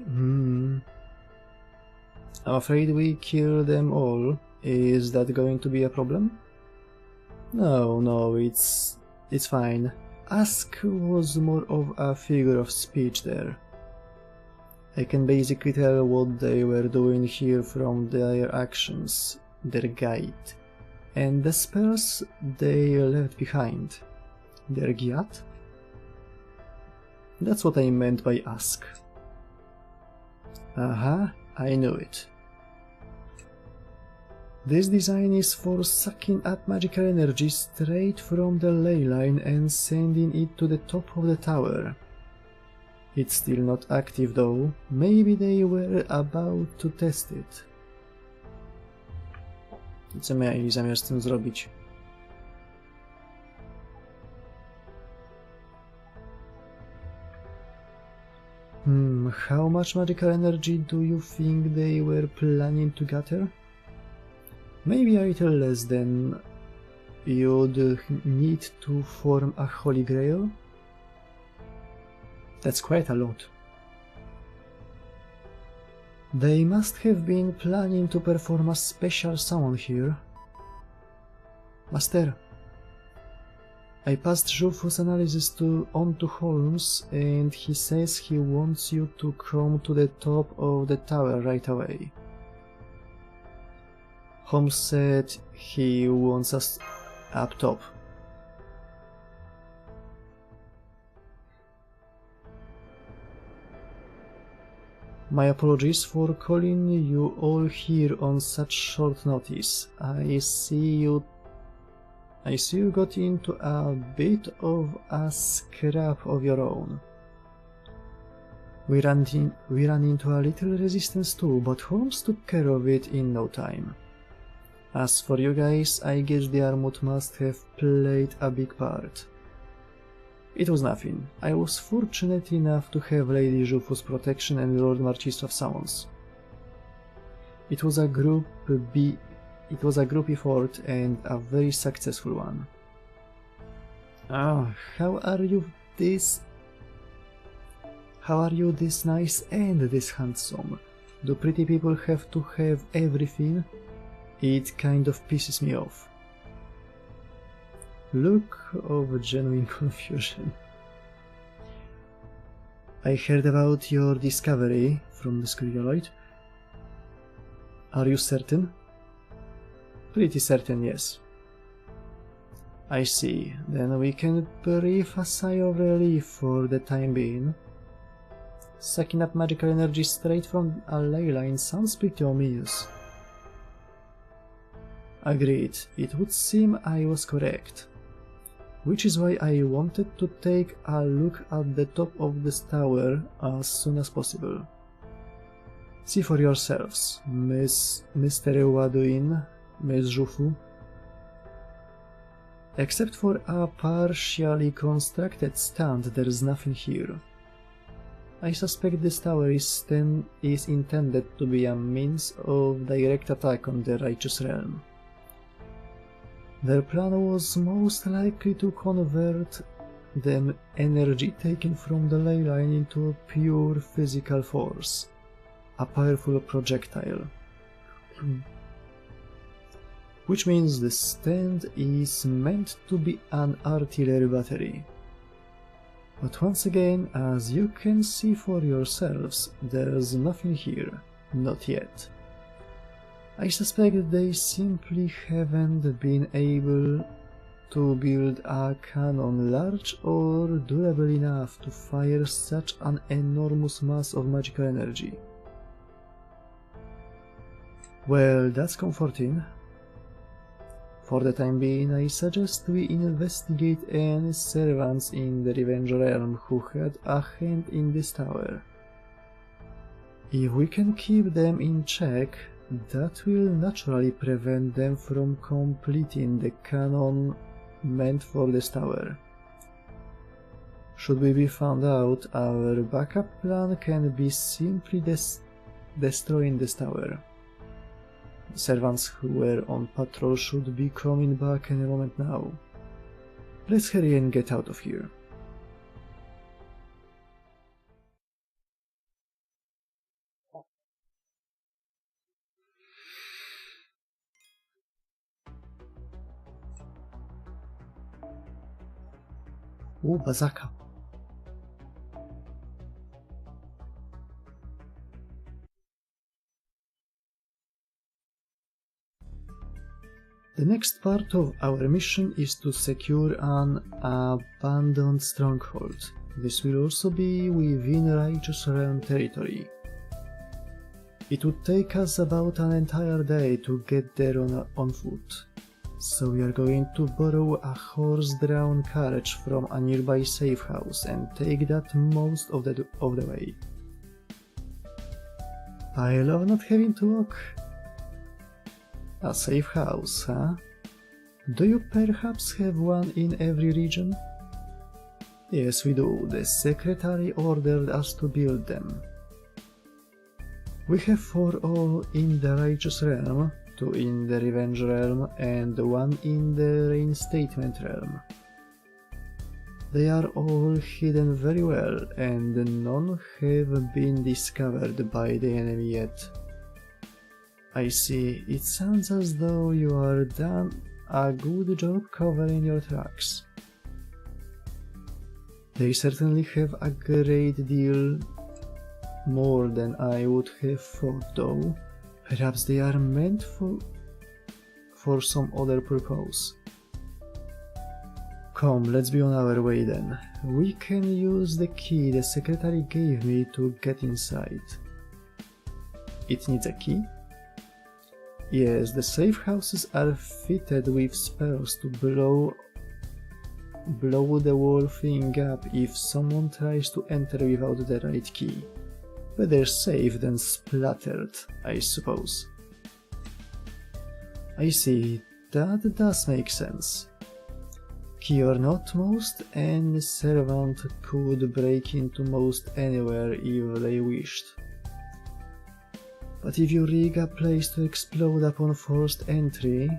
I'm afraid we kill them all. Is that going to be a problem? No, it's fine. Ask was more of a figure of speech there. I can basically tell what they were doing here from their actions, their guide, and the spells they left behind. Their gyat? That's what I meant by ask. Aha, I knew it. This design is for sucking up magical energy straight from the ley line and sending it to the top of the tower. It's still not active though. Maybe they were about to test it. I co mieli zamiar z tym zrobić? How much magical energy do you think they were planning to gather? Maybe a little less than you'd need to form a holy grail? That's quite a lot. They must have been planning to perform a special summon here. Master, I passed Żufu's analysis on to Holmes, and he says he wants you to come to the top of the tower right away. Holmes said he wants us up top. My apologies for calling you all here on such short notice. I see you got into a bit of a scrap of your own. We ran into a little resistance too, but Holmes took care of it in no time. As for you guys, I guess the Armut must have played a big part. It was nothing. I was fortunate enough to have Lady Żufu's protection and Lord Marcisław's summons. It was a group effort and a very successful one. How are you this nice and this handsome? Do pretty people have to have everything? It kind of pisses me off. Look of genuine confusion. I heard about your discovery from the Scrioloid. Are you certain? Pretty certain, yes. I see. Then we can breathe a sigh of relief for the time being. Sucking up magical energy straight from a ley line sounds pretty ominous. Agreed. It would seem I was correct. Which is why I wanted to take a look at the top of this tower as soon as possible. See for yourselves, Mr. Ładuin, Miss Żufu. Except for a partially constructed stand, there's nothing here. I suspect this tower is intended to be a means of direct attack on the Righteous Realm. Their plan was most likely to convert the energy taken from the ley line into a pure physical force, a powerful projectile. Which means the stand is meant to be an artillery battery. But once again, as you can see for yourselves, there's nothing here, not yet. I suspect they simply haven't been able to build a cannon large or durable enough to fire such an enormous mass of magical energy. Well, that's comforting. For the time being, I suggest we investigate any servants in the Revenge Realm who had a hand in this tower. If we can keep them in check, that will naturally prevent them from completing the cannon meant for this tower. Should we be found out, our backup plan can be simply destroying this tower. The servants who were on patrol should be coming back any moment now. Let's hurry and get out of here. O, bazaka. The next part of our mission is to secure an abandoned stronghold. This will also be within Righteous Realm territory. It would take us about an entire day to get there on foot. So we are going to borrow a horse-drawn carriage from a nearby safe house and take that most of the way. I love not having to walk. A safe house, huh? Do you perhaps have one in every region? Yes, we do. The secretary ordered us to build them. We have 4 all in the Righteous Realm, 2 in the Revenge Realm, and 1 in the Reinstatement Realm. They are all hidden very well, and none have been discovered by the enemy yet. I see. It sounds as though you are done a good job covering your tracks. They certainly have a great deal more than I would have thought, though. Perhaps they are meant for some other purpose. Come, let's be on our way then. We can use the key the secretary gave me to get inside. It needs a key? Yes, the safe houses are fitted with spells to blow the whole thing up if someone tries to enter without the right key. Better safe than splattered, I suppose. I see, that does make sense. Key or not, most any servant could break into most anywhere if they wished. But if you rig a place to explode upon forced entry,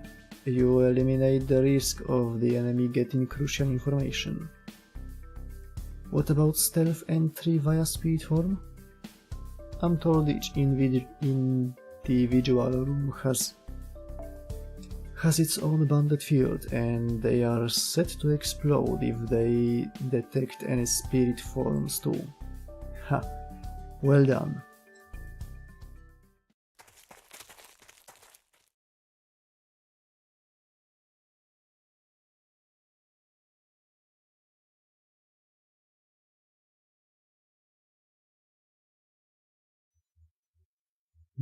you eliminate the risk of the enemy getting crucial information. What about stealth entry via spirit form? I'm told each individual room has its own banded field, and they are set to explode if they detect any spirit forms too. Ha! Well done.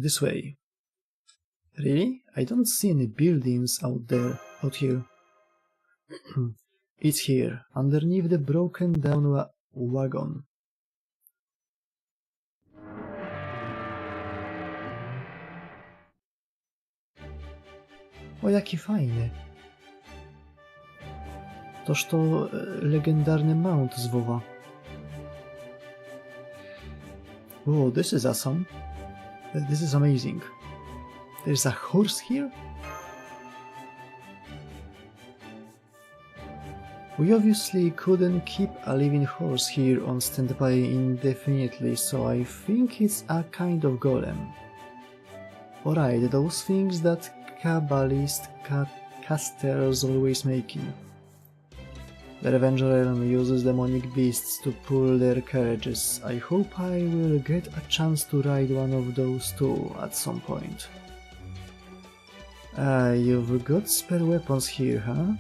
This way. Really? I don't see any buildings out here. It's here, underneath the broken down wagon. O, jaki fajny. Toż to legendarny mount z WoWa. Oh, this is awesome. This is amazing. There's a horse here? We obviously couldn't keep a living horse here on standby indefinitely, so I think it's a kind of golem. Alright, those things that Kabbalist casters always making. The Revenge Realm uses demonic beasts to pull their carriages. I hope I will get a chance to ride one of those too at some point. You've got spare weapons here, huh?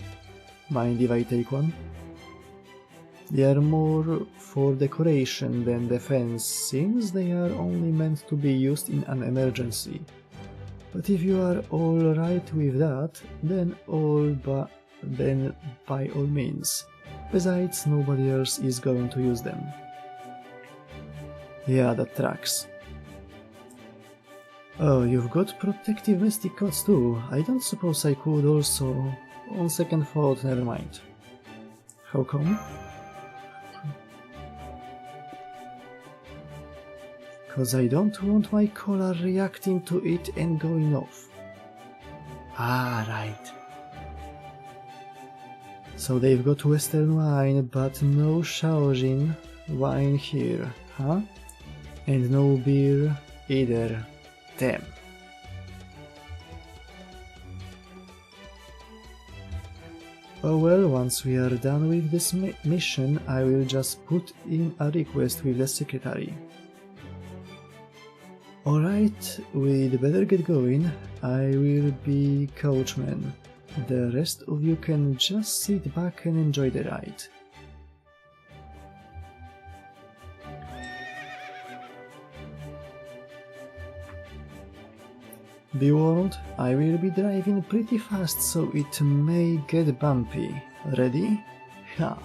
Mind if I take one? They are more for decoration than defense, since they are only meant to be used in an emergency. But if you are alright with that, then by all means. Besides, nobody else is going to use them. Yeah, that tracks. Oh, you've got protective mystic codes too. I don't suppose I could also. On second thought, never mind. How come? 'Cause I don't want my collar reacting to it and going off. Ah, right. So they've got Western wine, but no Shaojin wine here, huh? And no beer either. Damn. Oh well, once we are done with this mission, I will just put in a request with the secretary. Alright, we'd better get going. I will be coachman. The rest of you can just sit back and enjoy the ride. Be warned, I will be driving pretty fast, so it may get bumpy. Ready? Ha!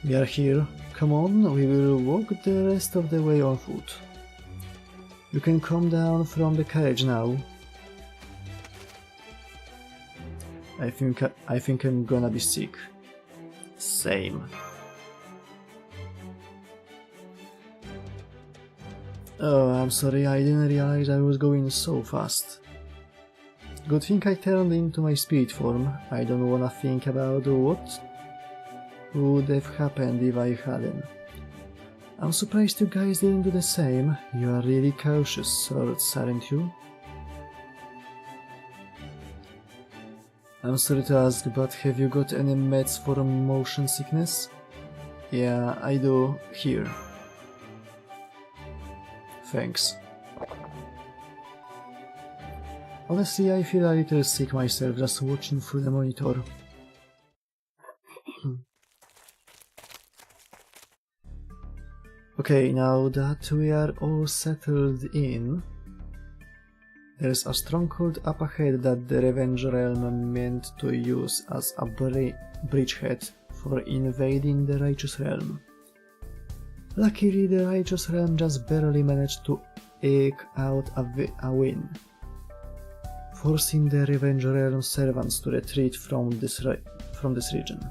We are here. Come on, we will walk the rest of the way on foot. You can come down from the carriage now. I think I'm gonna be sick. Same. Oh, I'm sorry, I didn't realize I was going so fast. Good thing I turned into my speed form. I don't wanna think about what would have happened if I hadn't. I'm surprised you guys didn't do the same. You are really cautious sorts, aren't you? I'm sorry to ask, but have you got any meds for motion sickness? Yeah, I do. Here. Thanks. Honestly, I feel a little sick myself just watching through the monitor. Okay, now that we are all settled in, there's a stronghold up ahead that the Revenge Realm meant to use as a bridgehead for invading the Righteous Realm. Luckily, the Righteous Realm just barely managed to eke out a win, forcing the Revenge Realm servants to retreat from this region.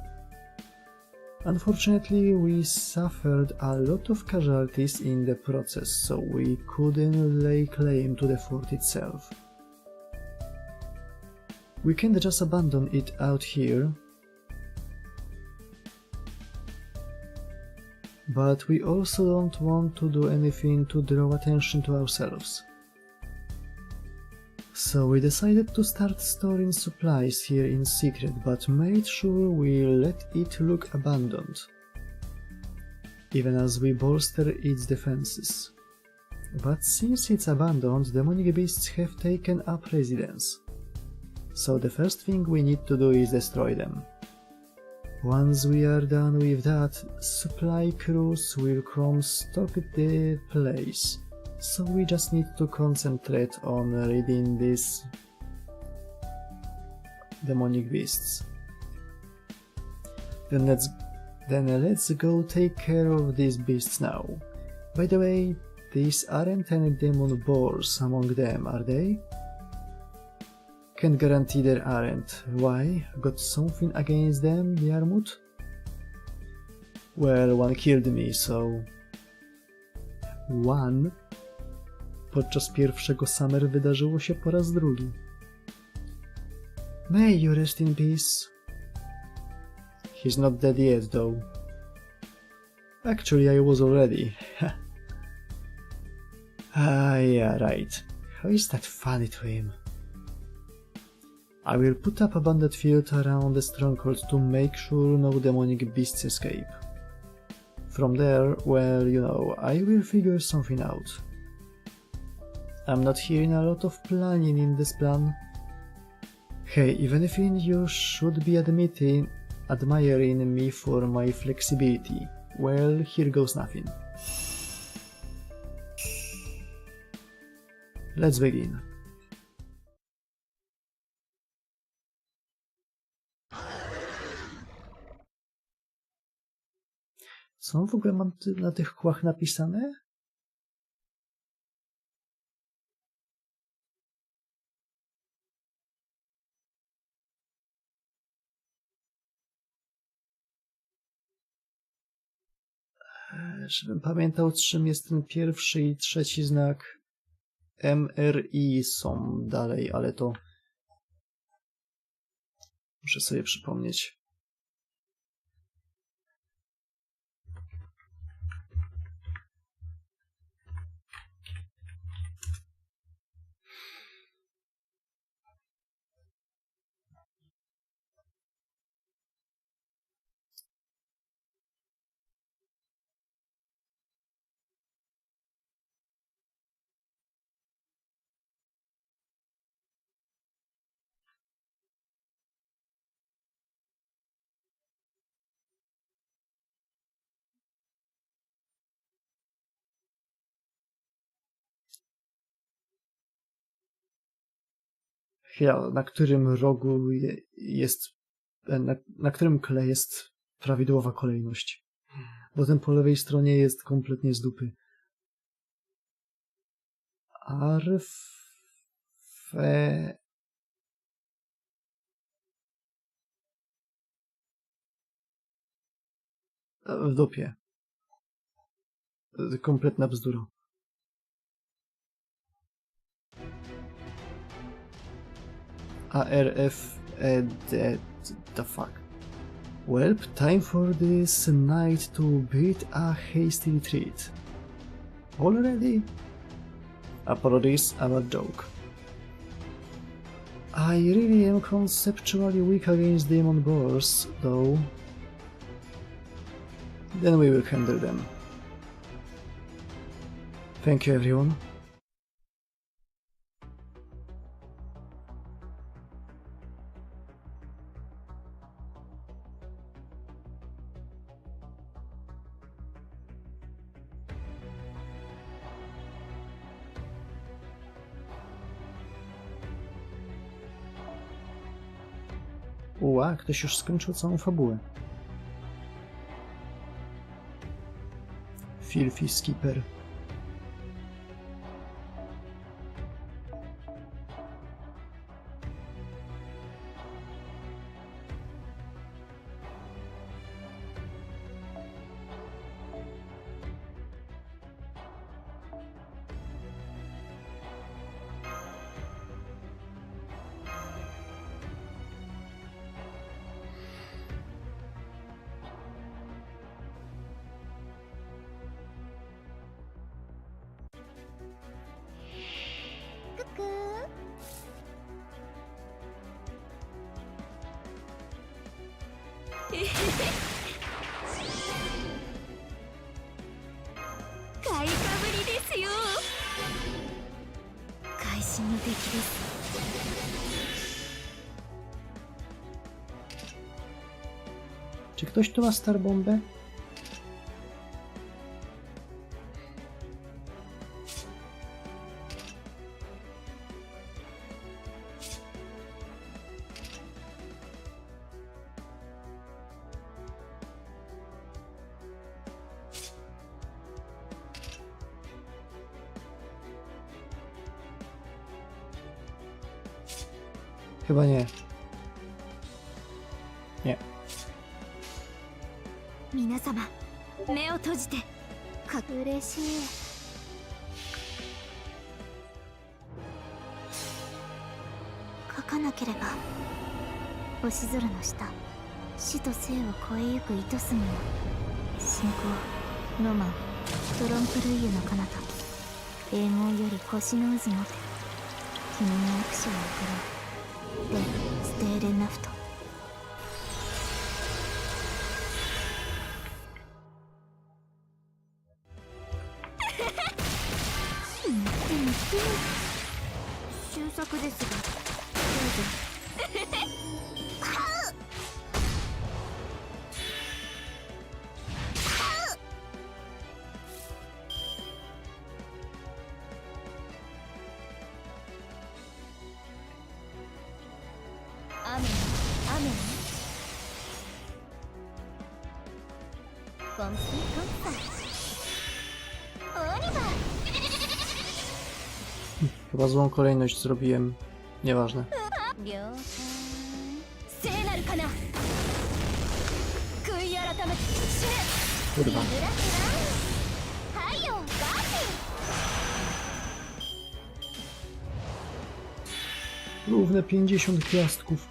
Unfortunately, we suffered a lot of casualties in the process, so we couldn't lay claim to the fort itself. We can't just abandon it out here, but we also don't want to do anything to draw attention to ourselves. So we decided to start storing supplies here in secret, but made sure we let it look abandoned, even as we bolster its defenses. But since it's abandoned, demonic beasts have taken up residence, so the first thing we need to do is destroy them. Once we are done with that, supply crews will come stock the place. So we just need to concentrate on reading these demonic beasts. Then let's go take care of these beasts now. By the way, these aren't any demon boars among them, are they? Can't guarantee there aren't. Why? Got something against them, Yarmut? Well, one killed me, so... One? Podczas pierwszego Summer wydarzyło się po raz drugi. May you rest in peace. He's not dead yet, though. Actually, I was already. Yeah, right. How is that funny to him? I will put up a bandit field around the stronghold to make sure no demonic beasts escape. From there, well, you know, I will figure something out. I'm not hearing a lot of planning in this plan. Hey, if anything, you should be admiring me for my flexibility. Well, here goes nothing. Let's begin. Co w ogóle mam na tych kłach napisane? Żebym pamiętał, czym jest ten pierwszy i trzeci znak. MRI są dalej, ale to muszę sobie przypomnieć. Chwila, na którym rogu jest, na którym kle jest prawidłowa kolejność? Bo ten po lewej stronie jest kompletnie z dupy. W dupie. Kompletna bzdura. ARFED. The fuck? Well, time for this night to beat a hasty retreat. Already? Apologies, I'm a joke. I really am conceptually weak against demon boars, though. Then we will handle them. Thank you, everyone. Ła, ktoś już skończył całą fabułę. Filthy Skipper. Czy ktoś tu ma starbombę? Chyba nie. Nie. 皆様目を閉じて嬉しい書かなければ星空の下死と生を超えゆく糸すもの信仰ロマントロンプルイユの彼方永劫より星の渦もて君に握手を送ろうでステーレンナフト 終作ですがどうぞ雨 pomsty końca. Oliwa! Chyba złą kolejność zrobiłem. Nieważne. 了解聖なるかな悔い改め死ね Kurwa. ブラスラはいよガーティ Równe 50 gwiazdków.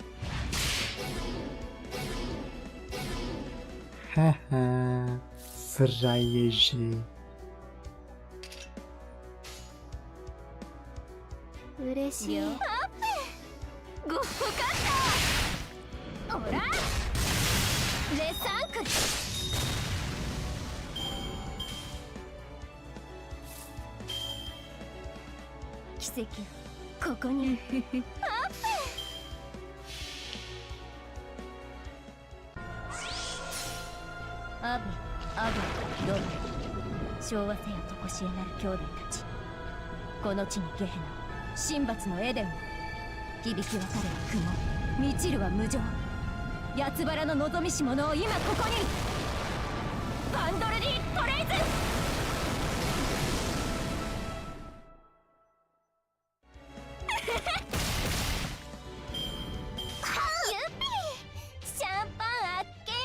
Haha. Frajerzy. 嬉しいアップごかったほらレサンク奇跡ここにアップアブドル昭和せよとこしえなる兄弟たちこの地にゲヘナ神罰のエデンを響き渡れは雲満ちるは無情八つ原の望みし者を今ここにパンドルディ・トレイズユッピーシャンパンあっけよ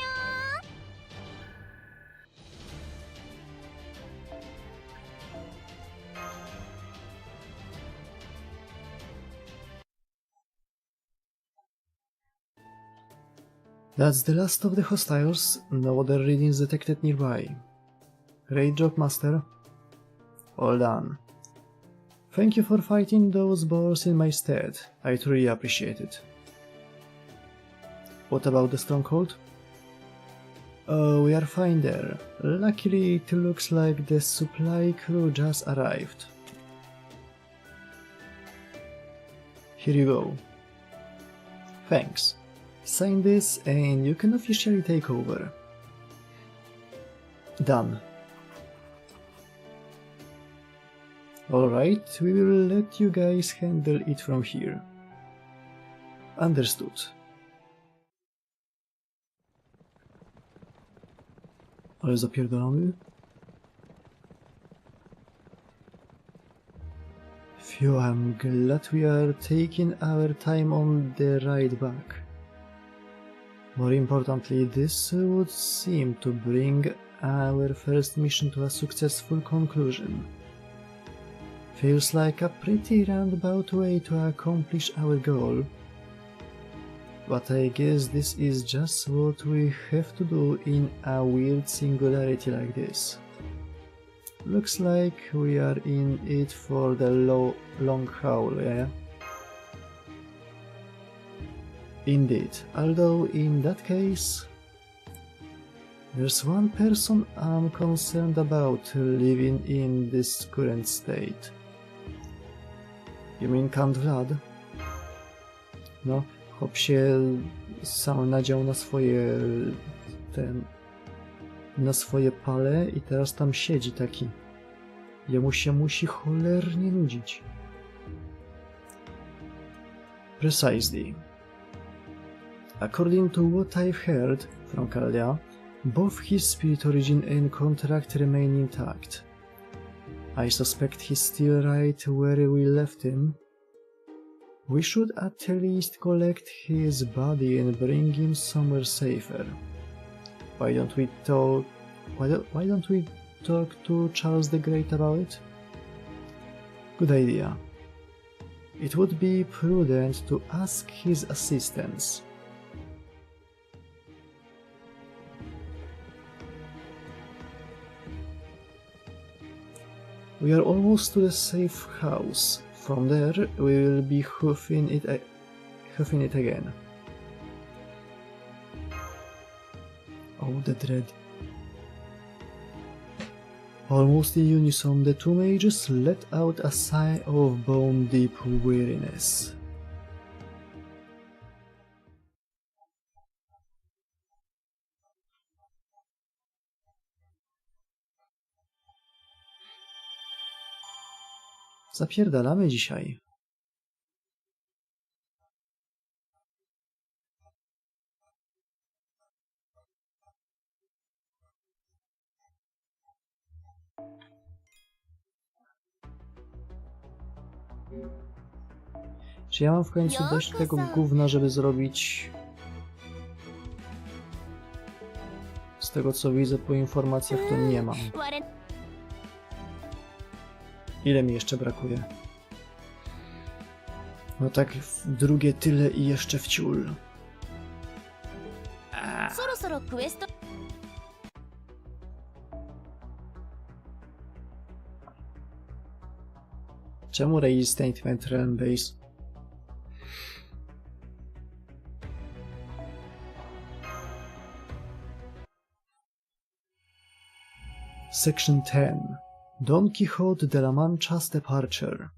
That's the last of the hostiles. No other readings detected nearby. Great job, Master. All done. Thank you for fighting those boars in my stead. I truly appreciate it. What about the stronghold? Oh, we are fine there. Luckily, it looks like the supply crew just arrived. Here you go. Thanks. Sign this and you can officially take over. Done. Alright, we will let you guys handle it from here. Understood. Ale zapierdolamy? Phew, I'm glad we are taking our time on the ride back. More importantly, this would seem to bring our first mission to a successful conclusion. Feels like a pretty roundabout way to accomplish our goal, but I guess this is just what we have to do in a weird singularity like this. Looks like we are in it for the long haul, yeah? Indeed, although in that case, there's one person I'm concerned about living in this current state. You mean Count Vlad? No, chłop się sam nadział na swoje na swoje pale i teraz tam siedzi taki. Jemu się musi cholernie nudzić. Precisely. According to what I've heard from Kalia, both his spirit origin and contract remain intact. I suspect he's still right where we left him. We should at least collect his body and bring him somewhere safer. Why don't we talk to Charles the Great about it? Good idea. It would be prudent to ask his assistance. We are almost to the safe house. From there, we will be hoofing it again. Oh, the dread. Almost in unison, the two mages let out a sigh of bone-deep weariness. Zapierdalamy dzisiaj. Czy ja mam w końcu dość tego gówna, żeby zrobić... Z tego co widzę po informacjach, to nie mam. Ile mi jeszcze brakuje? No tak, drugie tyle i jeszcze wciul. そろそろクエスト Czemu raise statement realm base? Section 10. Don Quixote de la Mancha's departure.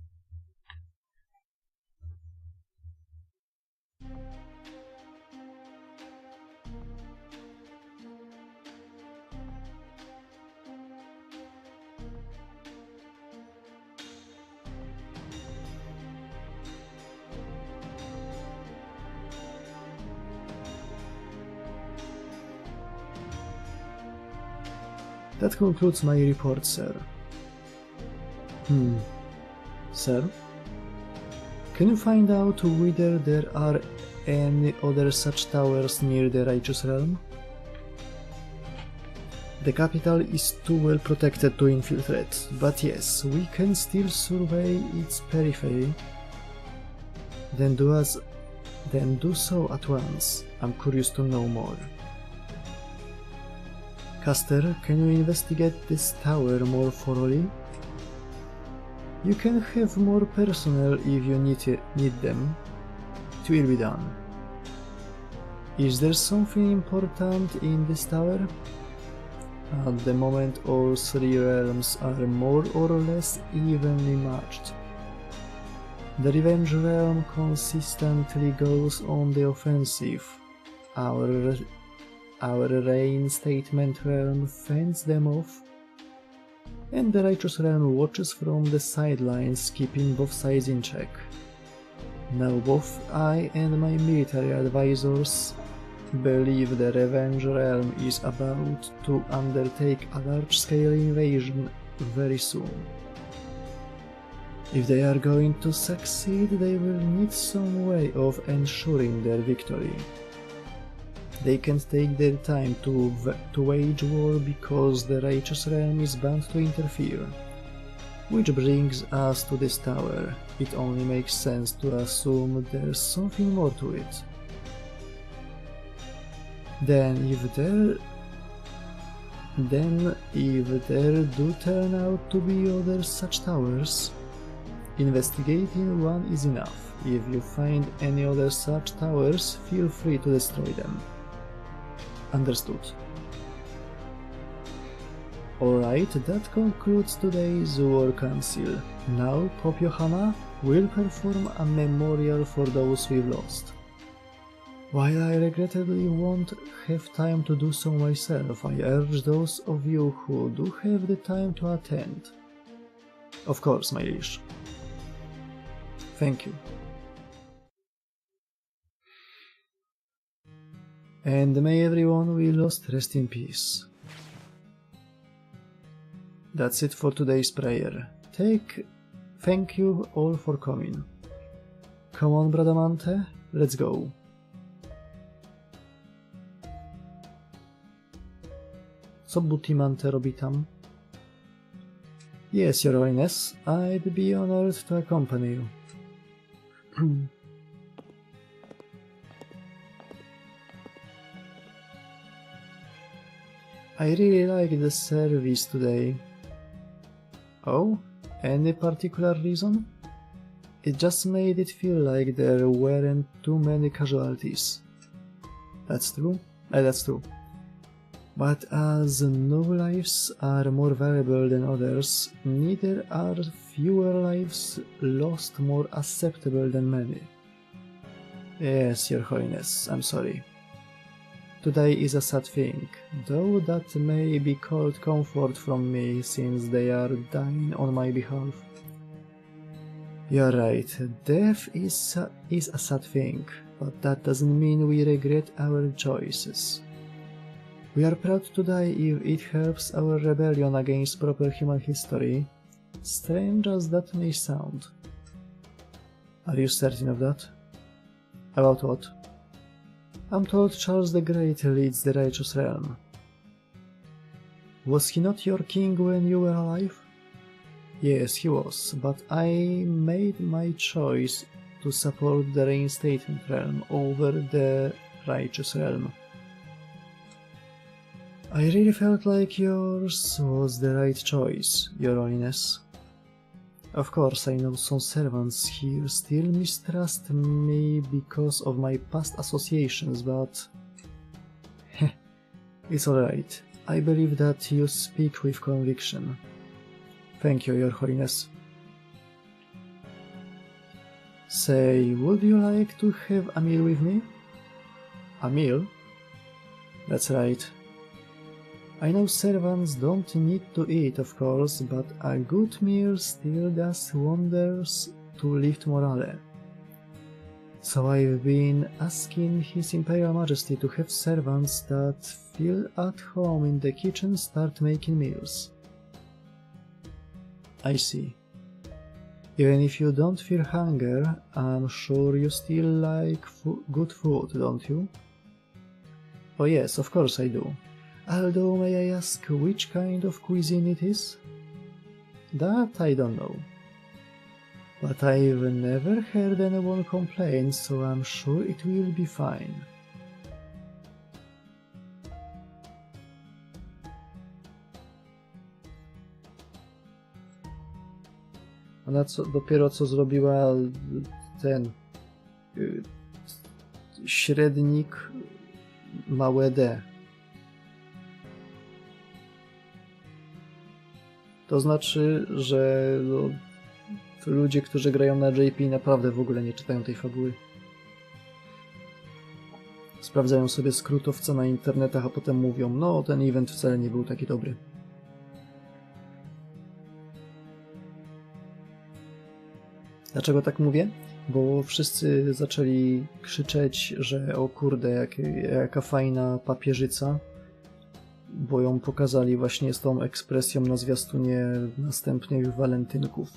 That concludes my report, sir. Sir? Can you find out whether there are any other such towers near the Righteous Realm? The capital is too well protected to infiltrate, but yes, we can still survey its periphery. Then do so at once. I'm curious to know more. Caster, can you investigate this tower more thoroughly? You can have more personnel if you need them. It will be done. Is there something important in this tower? At the moment all three realms are more or less evenly matched. The Revenge realm consistently goes on the offensive. Our Reinstatement realm fends them off, and the Righteous realm watches from the sidelines, keeping both sides in check. Now both I and my military advisors believe the Revenge realm is about to undertake a large-scale invasion very soon. If they are going to succeed, they will need some way of ensuring their victory. They can't take their time to wage war because the Righteous Realm is bound to interfere. Which brings us to this tower. It only makes sense to assume there's something more to it. Then if there do turn out to be other such towers, investigating one is enough. If you find any other such towers, feel free to destroy them. Understood. Alright, that concludes today's War Council. Now, Pope Johanna will perform a memorial for those we've lost. While I regrettably won't have time to do so myself, I urge those of you who do have the time to attend. Of course, my liege. Thank you. And may everyone we lost rest in peace. That's it for today's prayer. Thank you all for coming. Come on, Bradamante, let's go. Co Butimante robi tam? Yes, Your Holiness, I'd be honored to accompany you. I really liked the service today. Oh? Any particular reason? It just made it feel like there weren't too many casualties. That's true. That's true. But as no lives are more valuable than others, neither are fewer lives lost more acceptable than many. Yes, Your Holiness, I'm sorry. Today is a sad thing, though that may be called comfort from me since they are dying on my behalf. You're right, death is a sad thing, but that doesn't mean we regret our choices. We are proud to die if it helps our rebellion against proper human history. Strange as that may sound. Are you certain of that? About what? I'm told Charles the Great leads the righteous realm. Was he not your king when you were alive? Yes, he was, but I made my choice to support the reinstatement realm over the righteous realm. I really felt like yours was the right choice, Your Holiness. Of course, I know some servants here still mistrust me because of my past associations, but... it's alright. I believe that you speak with conviction. Thank you, Your Holiness. Say, would you like to have a meal with me? A meal? That's right. I know servants don't need to eat, of course, but a good meal still does wonders to lift morale. So I've been asking His Imperial Majesty to have servants that feel at home in the kitchen start making meals. I see. Even if you don't feel hunger, I'm sure you still like good food, don't you? Oh yes, of course I do. Although may I ask which kind of cuisine it is? That I don't know. But I've never heard anyone complain, so I'm sure it will be fine. Ona dopiero co zrobiła ten średnik małe D. To znaczy, że ludzie, którzy grają na JP, naprawdę w ogóle nie czytają tej fabuły. Sprawdzają sobie skrótowce na internetach, a potem mówią, no ten event wcale nie był taki dobry. Dlaczego tak mówię? Bo wszyscy zaczęli krzyczeć, że o kurde, jaka fajna papieżyca, bo ją pokazali właśnie z tą ekspresją na zwiastunie następnych walentynków.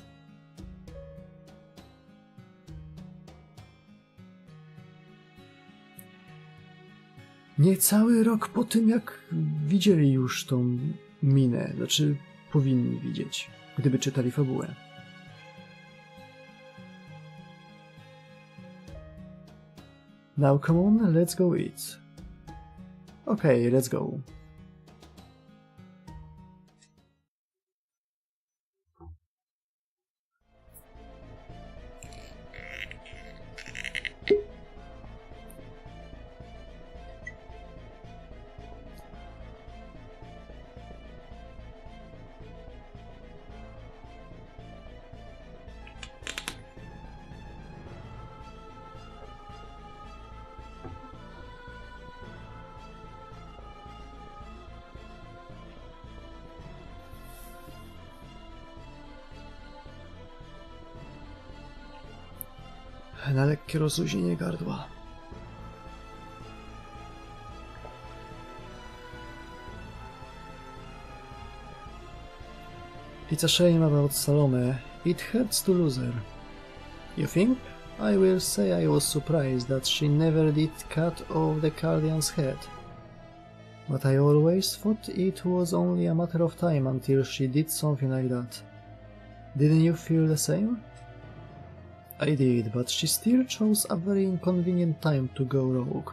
Niecały rok po tym, jak widzieli już tą minę, znaczy powinni widzieć, gdyby czytali fabułę. Now come on, let's go eat. Okay, let's go. Na lekkie rozluźnienie gardła. It's a shame about Salome. It hurts to lose her. You think? I will say I was surprised that she never did cut off the Guardian's head. But I always thought it was only a matter of time until she did something like that. Didn't you feel the same? I did, but she still chose a very inconvenient time to go rogue.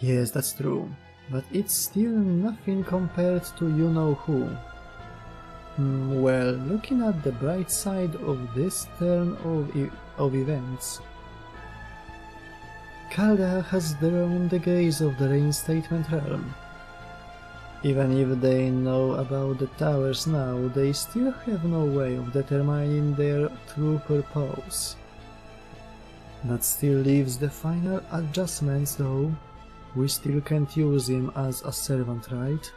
Yes, that's true, but it's still nothing compared to you-know-who. Well, looking at the bright side of this turn of events, Kaldea has drawn the gaze of the reinstatement realm. Even if they know about the towers now, they still have no way of determining their true purpose. That still leaves the final adjustments though. We still can't use him as a servant, right?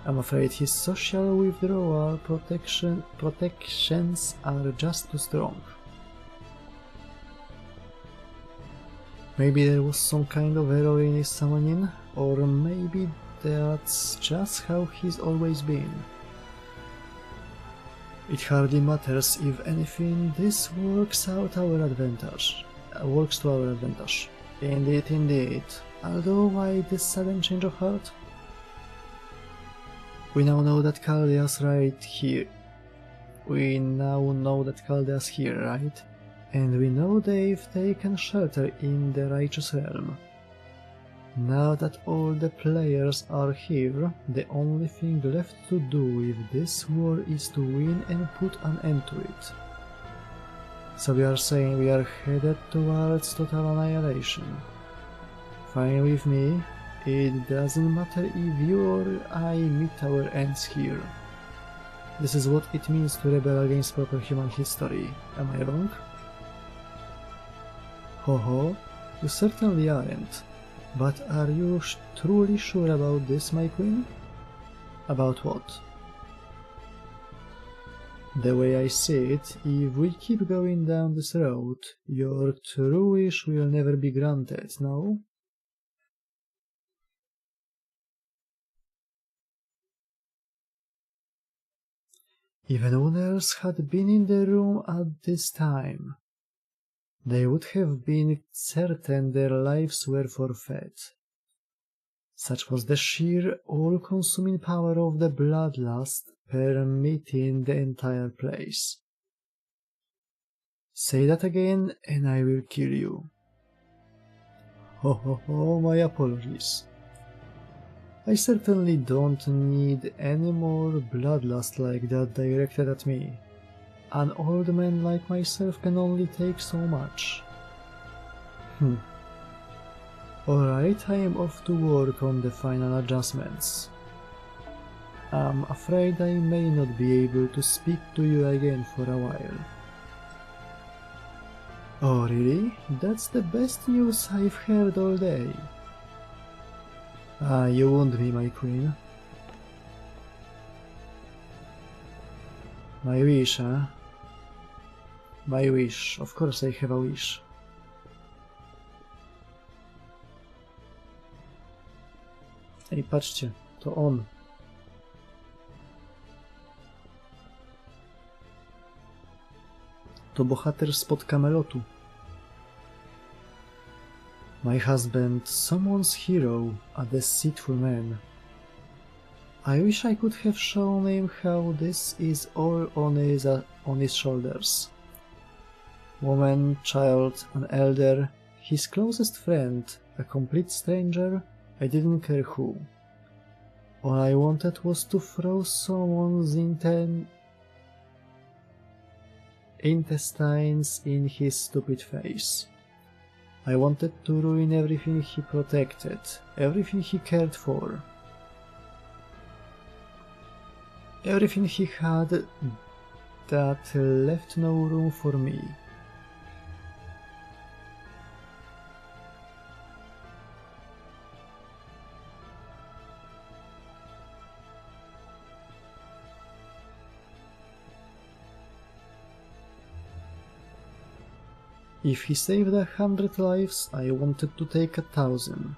I'm afraid his social withdrawal protections are just too strong. Maybe there was some kind of error in his summoning, or maybe that's just how he's always been. It hardly matters if anything, this works to our advantage. Indeed. Although why this sudden change of heart? We now know that Chaldea's here, right? And we know they've taken shelter in the righteous realm. Now that all the players are here, the only thing left to do with this war is to win and put an end to it. So we are saying we are headed towards total annihilation. Fine with me, it doesn't matter if you or I meet our ends here. This is what it means to rebel against proper human history. Am I wrong? Ho ho, you certainly aren't. But are you truly sure about this, my queen? About what? The way I see it, if we keep going down this road, your true wish will never be granted, no? If anyone else had been in the room at this time, they would have been certain their lives were forfeit. Such was the sheer, all-consuming power of the bloodlust permeating the entire place. Say that again and I will kill you. Ho ho ho, my apologies. I certainly don't need any more bloodlust like that directed at me. An old man like myself can only take so much. Alright, I am off to work on the final adjustments. I'm afraid I may not be able to speak to you again for a while. Oh really? That's the best news I've heard all day. You wound me, my queen. My wish, huh? My wish. Of course I have a wish. Ej, patrzcie, to on. To bohater spod Kamelotu. My husband, someone's hero, a deceitful man. I wish I could have shown him how this is all on his shoulders. Woman, child, an elder, his closest friend, a complete stranger, I didn't care who. All I wanted was to throw someone's intestines in his stupid face. I wanted to ruin everything he protected, everything he cared for. Everything he had that left no room for me. If he saved 100 lives, I wanted to take 1,000.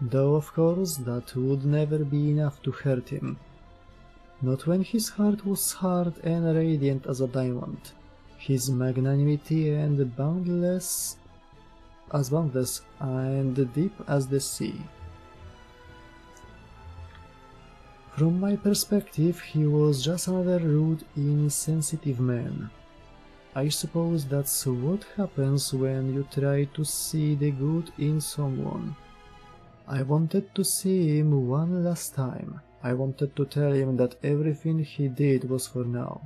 Though of course that would never be enough to hurt him. Not when his heart was hard and radiant as a diamond, his magnanimity and boundless and deep as the sea. From my perspective, he was just another rude, insensitive man. I suppose that's what happens when you try to see the good in someone. I wanted to see him one last time. I wanted to tell him that everything he did was for now.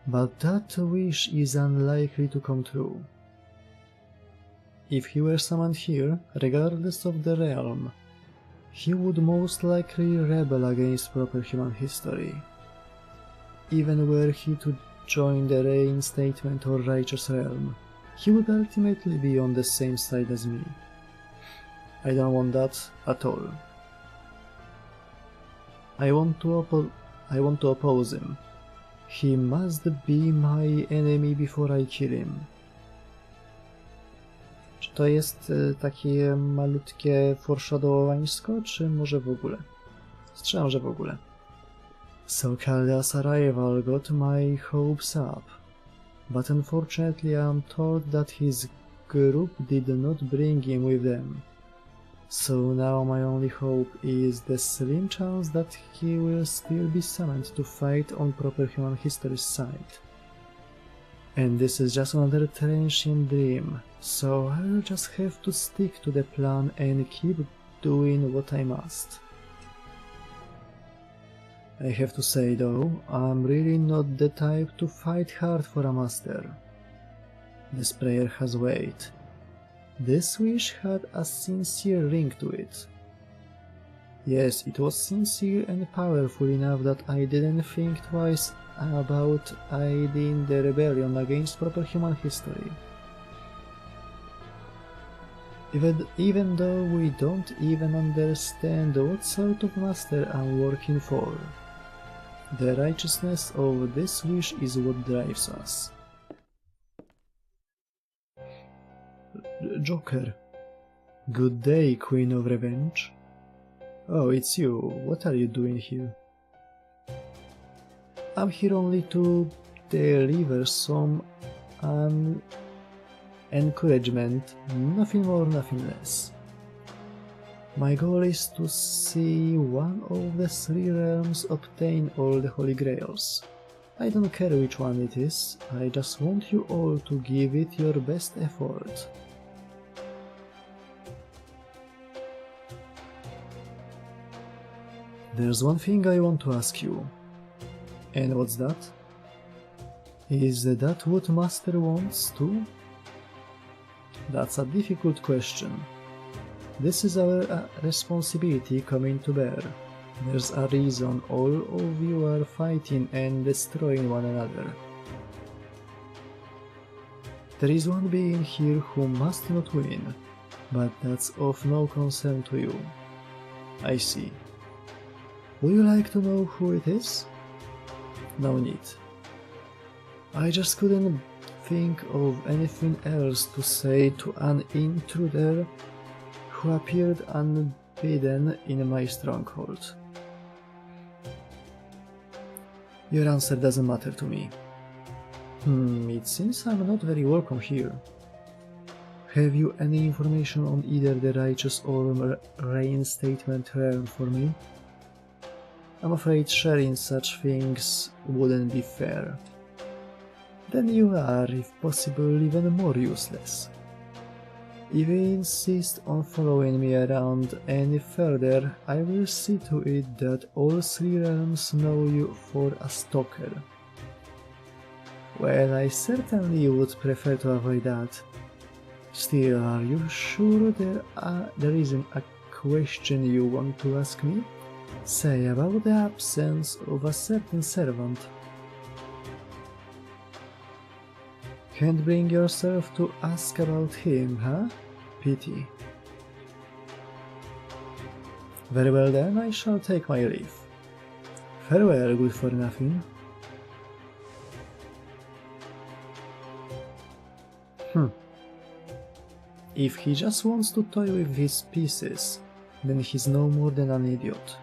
But that wish is unlikely to come true. If he were summoned here, regardless of the realm, he would most likely rebel against proper human history. Even were he to join the reinstatement or righteous realm, he would ultimately be on the same side as me. I don't want that at all. I want to oppose him. He must be my enemy before I kill him. Czy to jest takie malutkie foreshadowowańsko, czy może w ogóle? Strzelam, że w ogóle. So Kalda's arrival got my hopes up, but unfortunately I'm told that his group did not bring him with them. So now my only hope is the slim chance that he will still be summoned to fight on proper human history's side. And this is just another transient dream, so I'll just have to stick to the plan and keep doing what I must. I have to say though, I'm really not the type to fight hard for a master. This prayer has weight. This wish had a sincere ring to it. Yes, it was sincere and powerful enough that I didn't think twice about aiding the rebellion against proper human history. Even though we don't even understand what sort of master I'm working for. The righteousness of this wish is what drives us. Joker. Good day, Queen of Revenge. Oh, it's you. What are you doing here? I'm here only to deliver some encouragement, nothing more, nothing less. My goal is to see one of the three realms obtain all the Holy Grails. I don't care which one it is, I just want you all to give it your best effort. There's one thing I want to ask you. And what's that? Is that what Master wants too? That's a difficult question. This is our responsibility coming to bear. There's a reason all of you are fighting and destroying one another. There is one being here who must not win, but that's of no concern to you. I see. Would you like to know who it is? No need. I just couldn't think of anything else to say to an intruder who appeared unbidden in my stronghold. Your answer doesn't matter to me. It seems I'm not very welcome here. Have you any information on either the righteous or reinstatement realm for me? I'm afraid sharing such things wouldn't be fair. Then you are, if possible, even more useless. If you insist on following me around any further, I will see to it that all three realms know you for a stalker. Well, I certainly would prefer to avoid that. Still, are you sure there isn't a question you want to ask me? Say about the absence of a certain servant. Can't bring yourself to ask about him, huh? Pity. Very well then, I shall take my leave. Farewell, good for nothing. If he just wants to toy with his pieces, then he's no more than an idiot.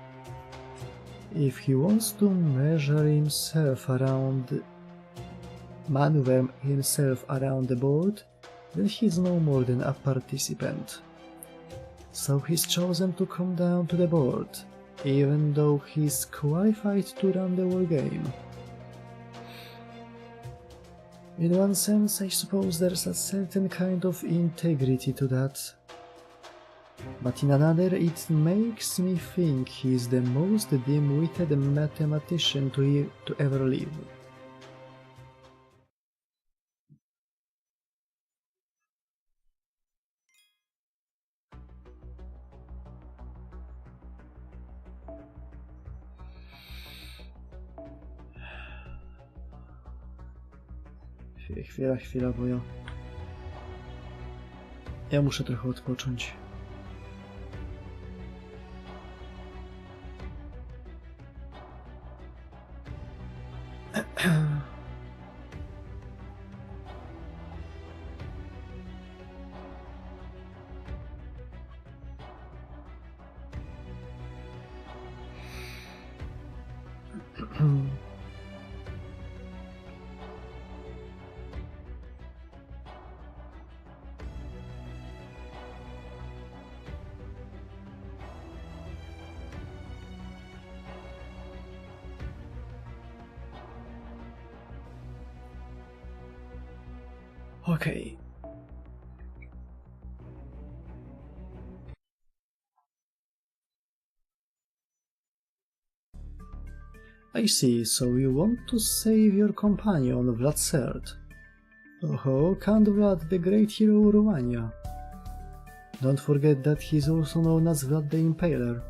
If he wants to maneuver himself around the board, then he's no more than a participant. So he's chosen to come down to the board, even though he's qualified to run the whole game. In one sense, I suppose there's a certain kind of integrity to that. But in another, it makes me think he's the most dim-witted mathematician to ever live. Chwila, bo ja muszę trochę odpocząć. Okay. I see, so you want to save your companion, Vlad Serd. Oh, Count Vlad, the great hero of Romania. Don't forget that he's also known as Vlad the Impaler.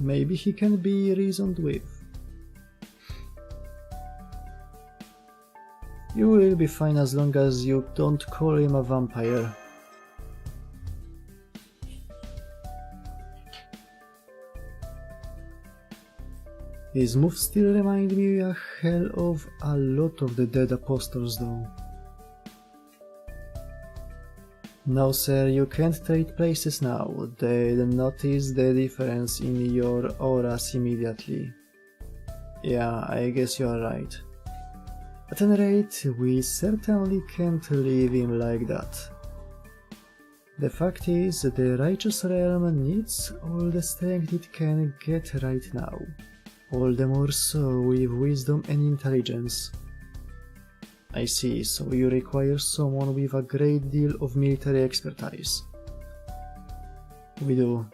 Maybe he can be reasoned with. You will be fine as long as you don't call him a vampire. His moves still remind me a hell of a lot of the dead apostles though. No sir, you can't trade places now. They'll notice the difference in your auras immediately. Yeah, I guess you're right. At any rate, we certainly can't leave him like that. The fact is, the righteous realm needs all the strength it can get right now. All the more so with wisdom and intelligence. I see, so you require someone with a great deal of military expertise. We do.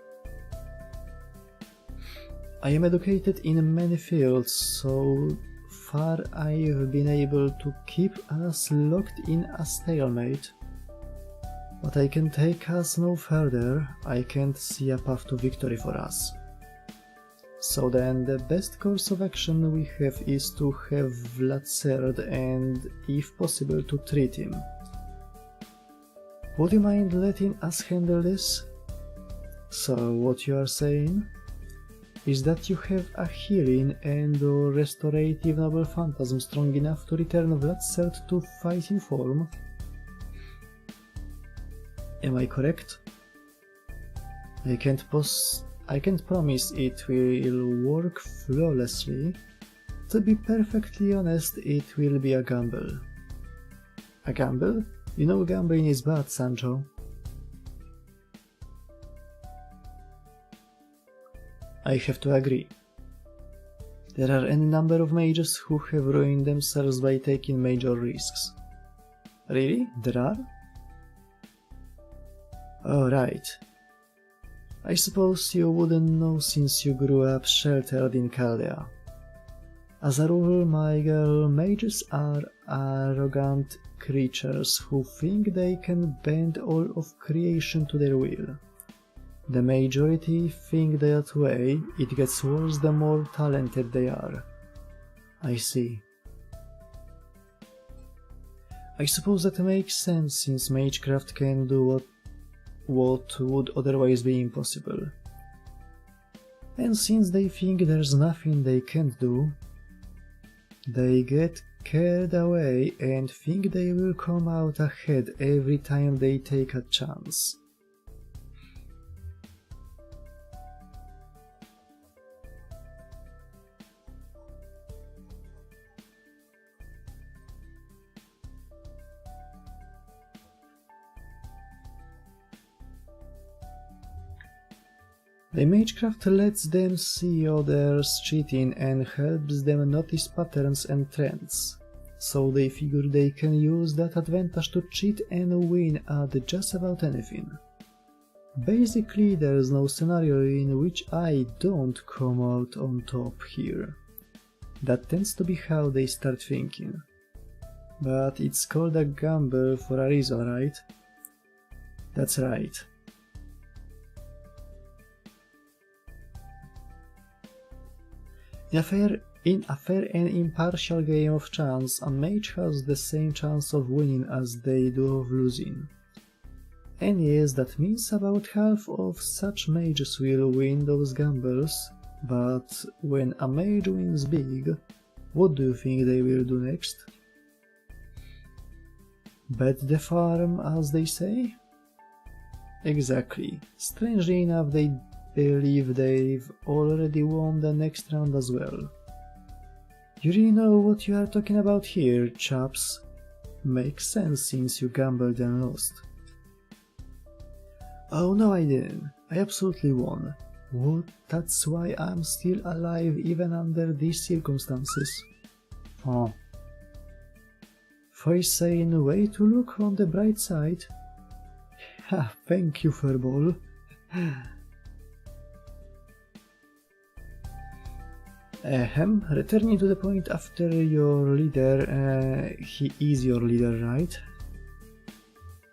I am educated in many fields, so far I've been able to keep us locked in a stalemate. But I can take us no further. I can't see a path to victory for us. So then the best course of action we have is to have Vlad Serd and, if possible, to treat him. Would you mind letting us handle this? So what you are saying is that you have a healing and or restorative noble phantasm strong enough to return Vlad Serd to fighting form? Am I correct? I can't promise it will work flawlessly. To be perfectly honest, it will be a gamble. A gamble? You know gambling is bad, Sancho. I have to agree. There are any number of mages who have ruined themselves by taking major risks. Really? There are? Oh, right. I suppose you wouldn't know since you grew up sheltered in Chaldea. As a rule, my girl, mages are arrogant creatures who think they can bend all of creation to their will. The majority think that way. It gets worse the more talented they are. I see. I suppose that makes sense since magecraft can do what would otherwise be impossible. And since they think there's nothing they can't do, they get carried away and think they will come out ahead every time they take a chance. The magecraft lets them see others cheating and helps them notice patterns and trends, so they figure they can use that advantage to cheat and win at just about anything. Basically, there's no scenario in which I don't come out on top here. That tends to be how they start thinking. But it's called a gamble for a reason, right? That's right. In a fair and impartial game of chance, a mage has the same chance of winning as they do of losing. And yes, that means about half of such mages will win those gambles, but when a mage wins big, what do you think they will do next? Bet the farm, as they say? Exactly. Strangely enough, they believe they've already won the next round as well. You really know what you are talking about here, chaps. Makes sense since you gambled and lost. Oh no, I didn't. I absolutely won. What? That's why I'm still alive even under these circumstances. Oh. Voice saying way to look on the bright side. Ha, thank you, Furball. Returning to the point after your leader, he is your leader, right?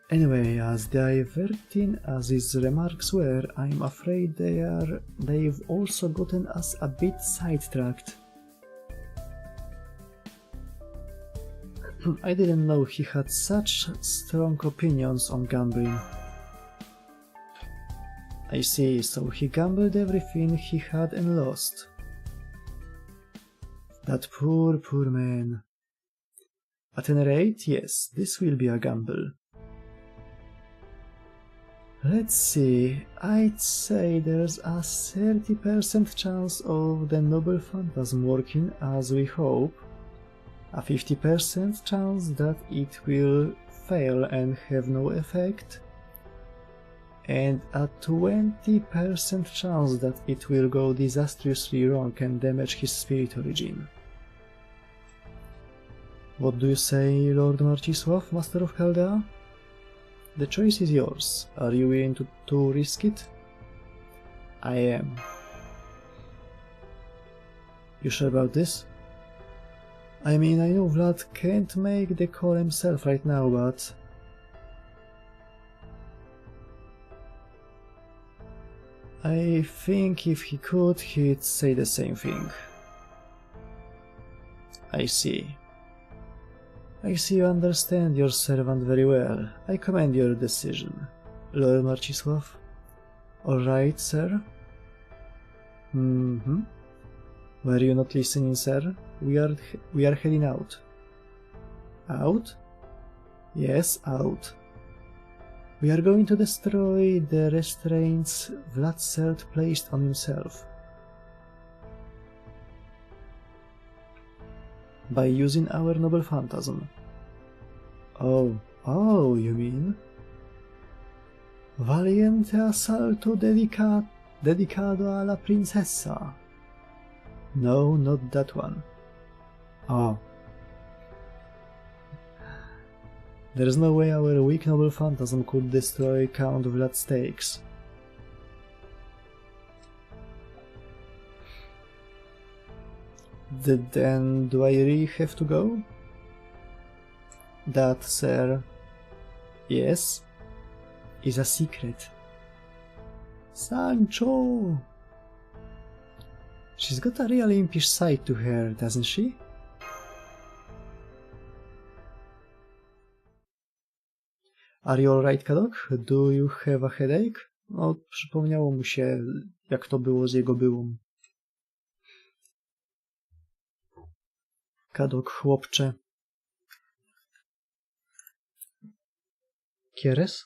Anyway, as diverting as his remarks were, I'm afraid they've also gotten us a bit sidetracked. I didn't know he had such strong opinions on gambling. I see, so he gambled everything he had and lost. That poor man. At any rate, yes, this will be a gamble. Let's see, I'd say there's a 30% chance of the noble phantasm working as we hope, a 50% chance that it will fail and have no effect, and a 20% chance that it will go disastrously wrong and damage his spirit origin. What do you say, Lord Marcisław, Master of Chaldea? The choice is yours. Are you willing to risk it? I am. You sure about this? I mean, I know Vlad can't make the call himself right now, but... I think if he could, he'd say the same thing. I see. I see you understand your servant very well. I commend your decision. Lord Marcisław? Alright, sir? Were you not listening, sir? We are heading out. Out? Yes, out. We are going to destroy the restraints Vlad Celt placed on himself. By using our noble phantasm. Oh, you mean? Valiente assalto dedicado a la princesa. No, not that one. Oh. There's no way our weak noble phantasm could destroy Count Vlad's stakes. Then do I really have to go? That, sir, yes, is a secret. Sancho! She's got a real impish side to her, doesn't she? Are you alright, Kadok? Do you have a headache? No, przypomniało mu się, jak to było z jego byłą. Kadok, chłopcze. Kieres?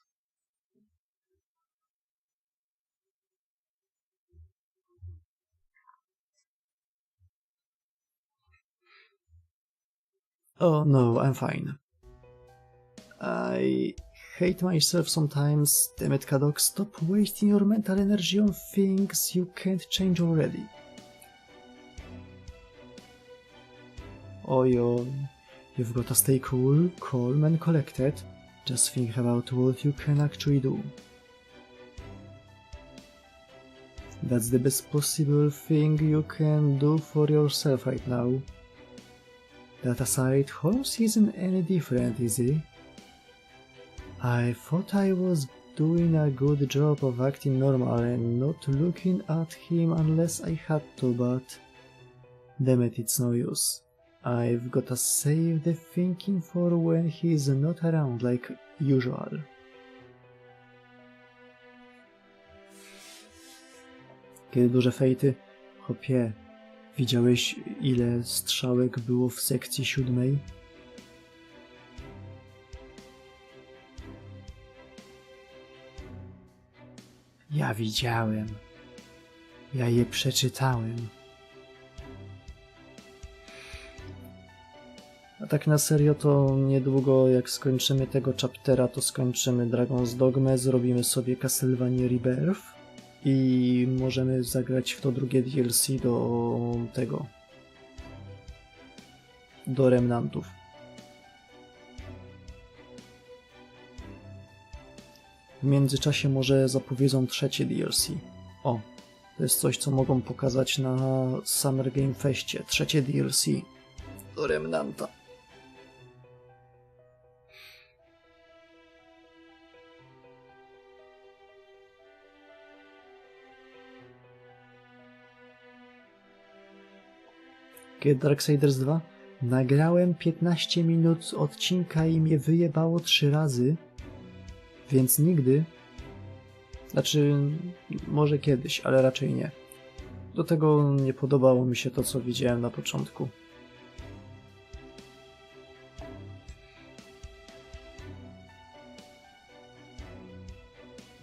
Oh no, I'm fine. I hate myself sometimes. Damn it, Kadok, stop wasting your mental energy on things you can't change already. Oi, you've got to stay cool, calm and collected. Just think about what you can actually do. That's the best possible thing you can do for yourself right now. That aside, Holmes isn't any different, is he? I thought I was doing a good job of acting normal and not looking at him unless I had to, but... damn it, it's no use. I've gotta save the thinking for when he's not around like usual. Kiedy duże fejty? Chłopie, widziałeś ile strzałek było w sekcji 7? Ja widziałem. Ja je przeczytałem. tak na serio to niedługo jak skończymy tego chaptera, to skończymy Dragon's Dogmę, zrobimy sobie Castlevania Rebirth i możemy zagrać w to drugie DLC do tego, do Remnantów. W międzyczasie może zapowiedzą trzecie DLC. O, to jest coś, co mogą pokazać na Summer Game Festie. Trzecie DLC do Remnanta. Kiedy Darksiders 2? Nagrałem 15 minut odcinka i mnie wyjebało 3 razy, więc nigdy, znaczy może kiedyś, ale raczej nie. Do tego nie podobało mi się to, co widziałem na początku.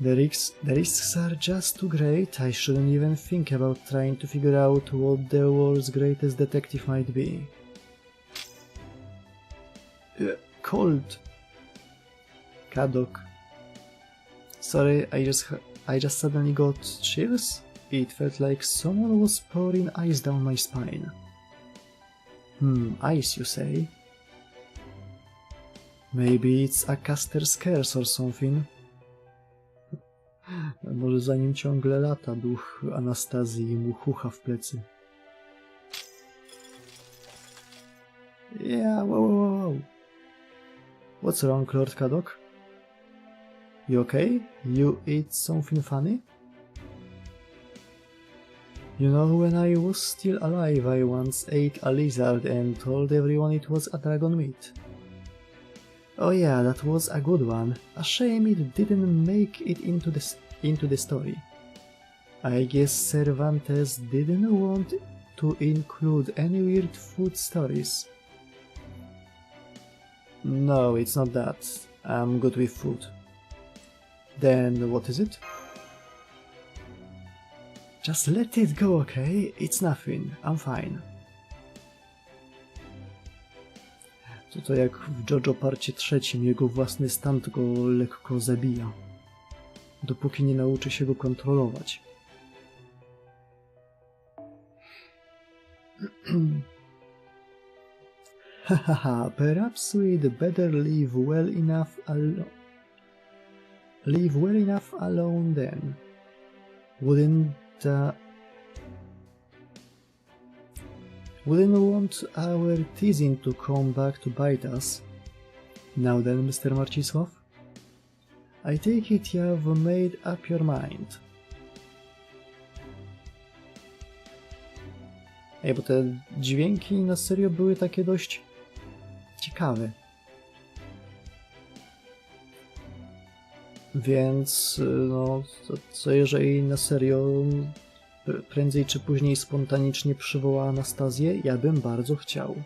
The risks are just too great. I shouldn't even think about trying to figure out what the world's greatest detective might be. Cold. Kadok. Sorry, I just suddenly got chills. It felt like someone was pouring ice down my spine. Ice, you say? Maybe it's a caster's curse or something. Może za nim ciągle lata duch Anastazji i mu chucha w plecy. Yeah, wow. What's wrong, Lord Kadok? You okay? You eat something funny? You know, when I was still alive, I once ate a lizard and told everyone it was a dragon meat. Oh yeah, that was a good one. A shame it didn't make it into the story. I guess Cervantes didn't want to include any weird food stories. No, it's not that. I'm good with food. Then what is it? Just let it go, okay? It's nothing. I'm fine. To jak w JoJo parcie 3, jego własny stan go lekko zabija. Dopóki nie nauczy się go kontrolować. Hahaha, perhaps we'd better leave well enough alone then. Wouldn't want our teasing to come back to bite us. Now then, Mr. Marcisław? I take it you've made up your mind. Ej, bo te dźwięki na serio były takie dość ciekawe. Więc, no, co jeżeli na serio prędzej czy później spontanicznie przywoła Anastazję, ja bym bardzo chciał.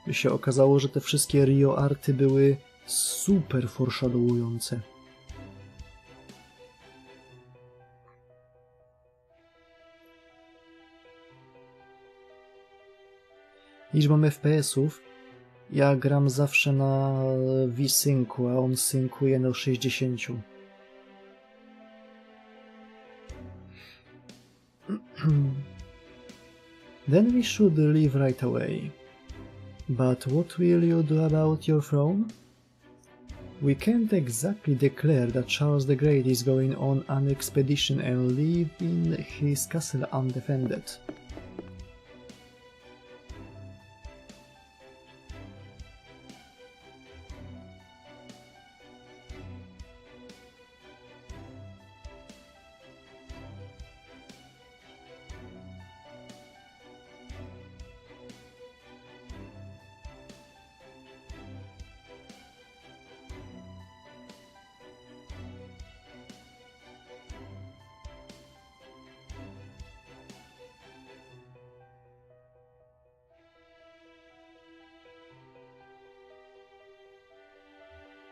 By się okazało, że te wszystkie Rio arty były super foreshadowujące. Liczbą FPS-ów ja gram zawsze na V-Syncu, a on synkuje na 60. Then we should leave right away. But what will you do about your throne? We can't exactly declare that Charles the Great is going on an expedition and leave in his castle undefended.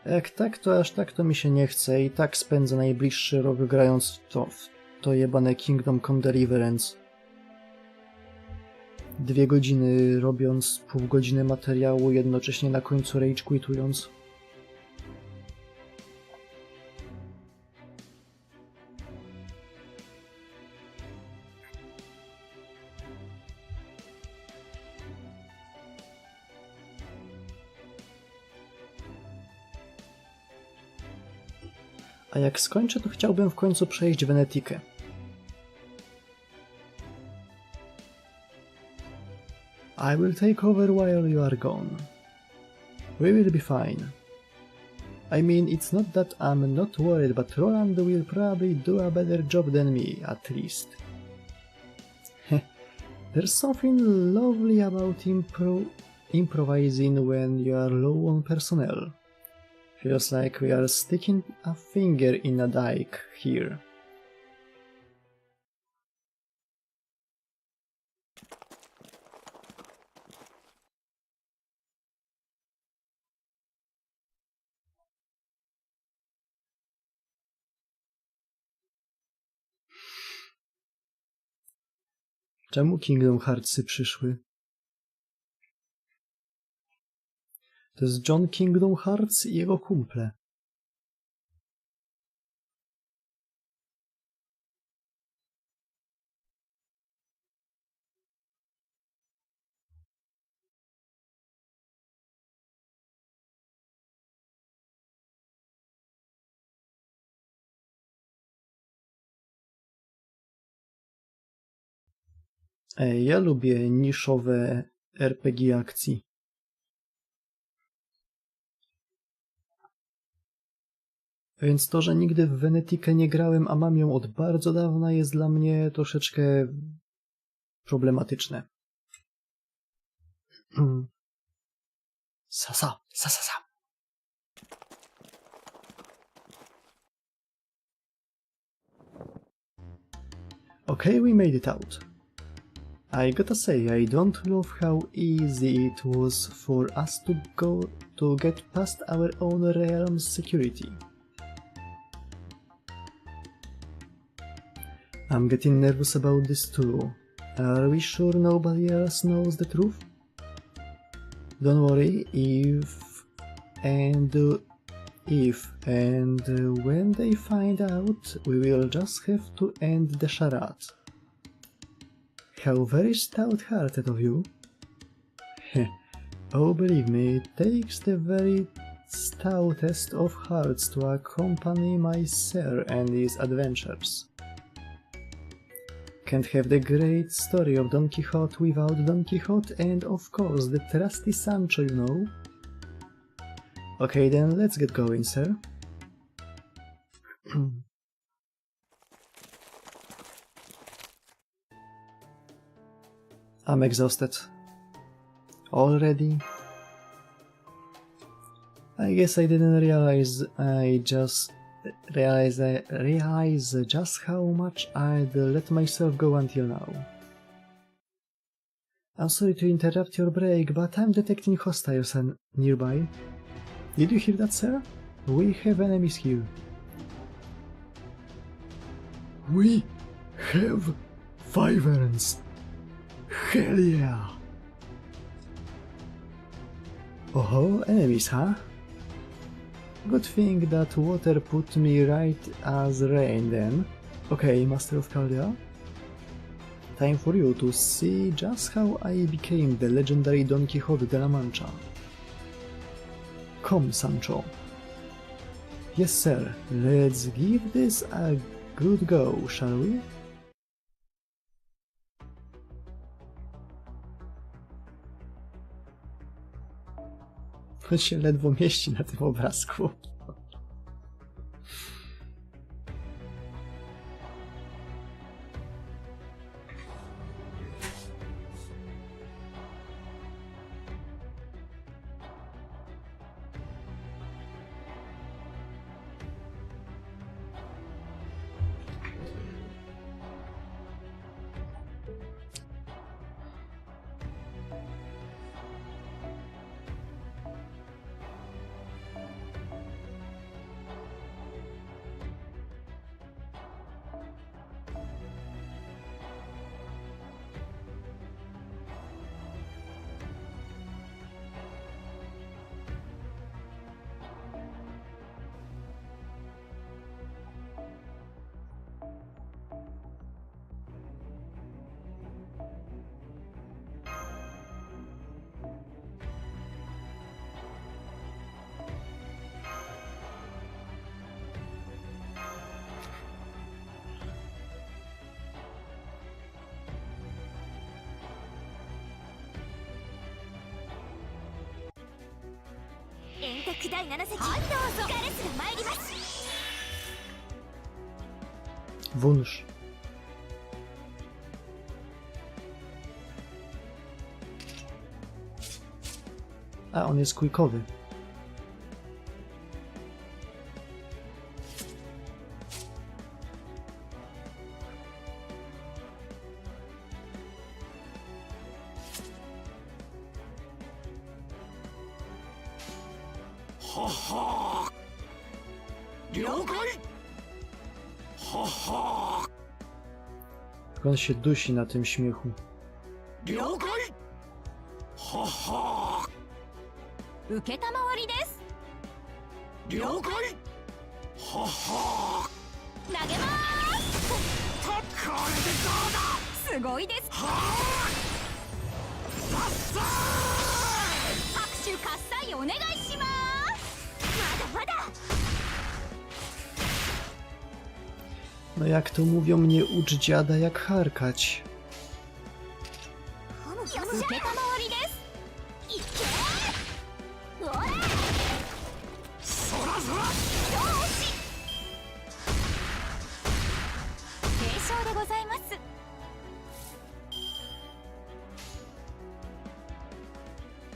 Jak tak, to aż tak to mi się nie chce i tak spędzę najbliższy rok grając w to jebane Kingdom Come Deliverance. 2 godziny robiąc pół godziny materiału, jednocześnie na końcu rage quitując. A jak skończę, to chciałbym w końcu przejść Wenetikę. I will take over while you are gone. We will be fine. I mean, it's not that I'm not worried, but Roland will probably do a better job than me, at least. There's something lovely about improvising when you are low on personnel. Feels like we are sticking a finger in a dike here. Czemu Kingdom Heartsy przyszły? To jest John Kingdom Hearts i jego kumple. Ja lubię niszowe RPG akcji. Więc to, że nigdy w Wenetikę nie grałem, a mam ją od bardzo dawna, jest dla mnie troszeczkę problematyczne. Sa. Okay, we made it out. I gotta say, I don't love how easy it was for us to get past our own realm's security. I'm getting nervous about this too. Are we sure nobody else knows the truth? Don't worry, if and when they find out, we will just have to end the charade. How very stout-hearted of you. Oh, believe me, it takes the very stoutest of hearts to accompany my sir and his adventures. Can't have the great story of Don Quixote without Don Quixote and, of course, the trusty Sancho, you know. Okay then, let's get going, sir. I'm exhausted. Already? I guess I didn't realize just how much I'd let myself go until now. I'm sorry to interrupt your break, but I'm detecting hostiles nearby. Did you hear that, sir? We have enemies here. We have wyverns. Hell yeah! Oh, enemies, huh? Good thing that water put me right as rain then. Okay, Master of Caldia. Time for you to see just how I became the legendary Don Quixote de la Mancha. Come, Sancho. Yes, sir. Let's give this a good go, shall we? On się ledwo mieści na tym obrazku. 択第7席、はいどうぞ。ガレスが参ります。 Wunsch. A, on jest quickowy. Ha ha! 了解 Ha ha! Jak on się dusi na tym śmiechu. 了解 Ha ha! 受けたまわりです。了解 Ha ha! 投げまーす。これでどうだすごいです。はあさっさ拍手喝采お願いします。まだまだ。 No jak to mówią, nie ucz dziada jak harkać. 受けたまわりです。いけー。おらそらそらよし。軽傷でございます。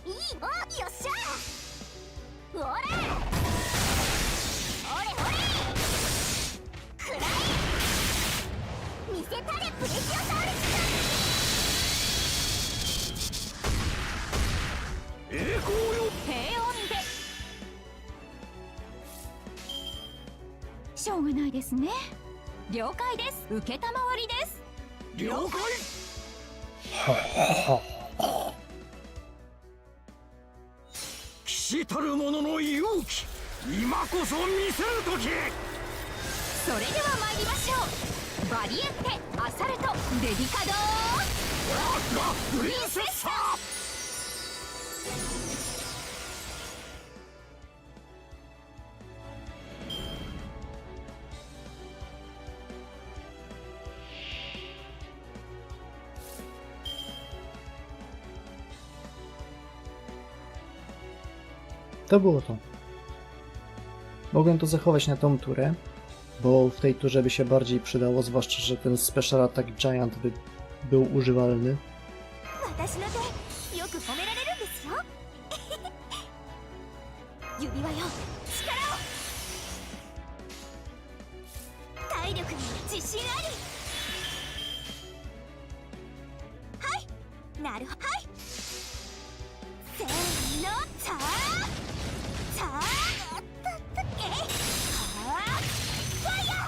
いいおよっしゃ。おらおれおれくらえ見せたれプレシオサウルス。栄光よ平穏でしょうがないですね。了解です。受けたまわりです。了解騎士たる者の勇気今こそ見せる時それでは参りましょう。バリエンテアサルトデディカドープリンセッサ To było to. Mogłem to zachować na tą turę, bo w tej turze by się bardziej przydało, zwłaszcza, że ten Special Attack Giant by był używalny. 私の手よく褒められるんですよ。指輪よ力を。体力に自信あり。はいなるほど。はいせーのさあさあえいはあファイヤー。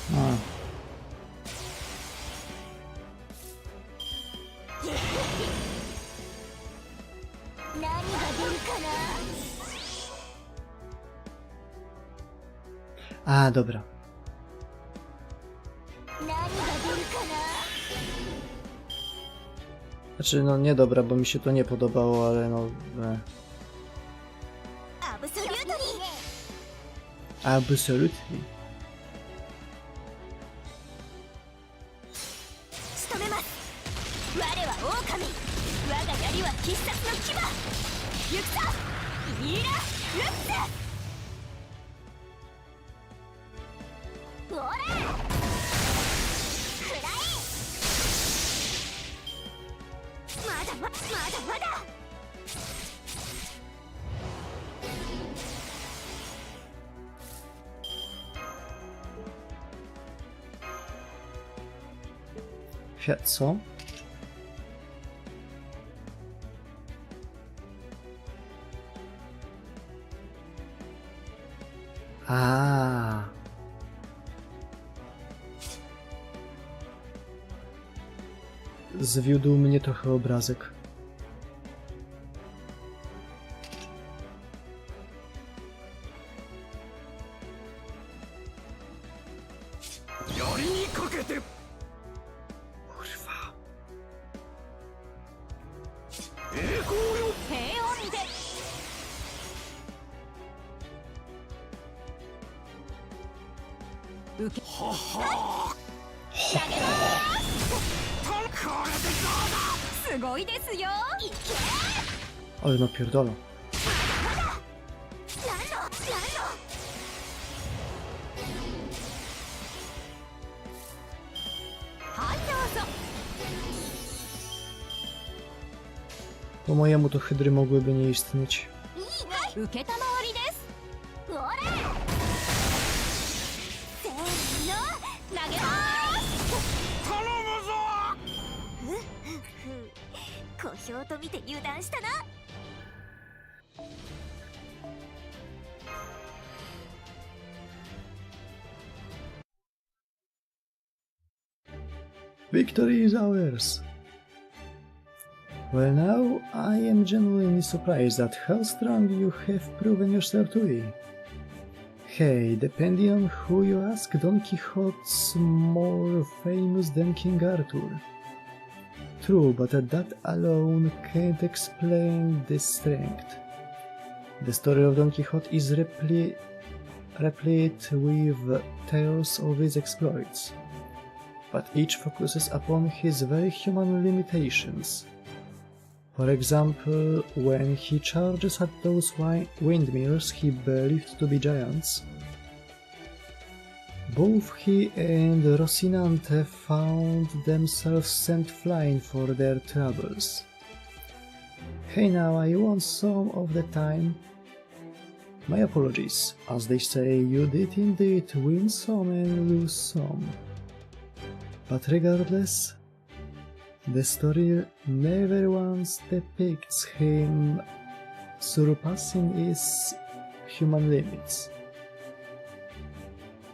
A, 何が出るかな。 dobra. 何が出るかな。 Znaczy, no nie dobra, bo mi się to nie podobało, ale no... アブソリュートに Absolutely. 仕留めます。我は狼。我が槍は必殺の牙。行くぞイーラ・ルッツ。おらくらえ。まだまだまだ。 Co? A. Zwiódł mnie trochę obrazek. Kurwa. 平穏で受けはは投げます。これでどうだすすごいですよ。いけ。 Ale napierdala. はいどうぞ。 Po mojemu to hydry mogłyby nie istnieć. 受けたまわりです。ほら。せーの、投げまーす。頼むぞ。小兵と見て油断したな。 Victory is ours! Well now, I am genuinely surprised at how strong you have proven yourself to be. Hey, depending on who you ask, Don Quixote's more famous than King Arthur. True, but that alone can't explain this strength. The story of Don Quixote is replete with tales of his exploits, but each focuses upon his very human limitations. For example, when he charges at those windmills he believed to be giants, both he and Rocinante found themselves sent flying for their troubles. Hey now, I won some of the time. My apologies, as they say, you did indeed win some and lose some. But regardless, the story never once depicts him surpassing his human limits.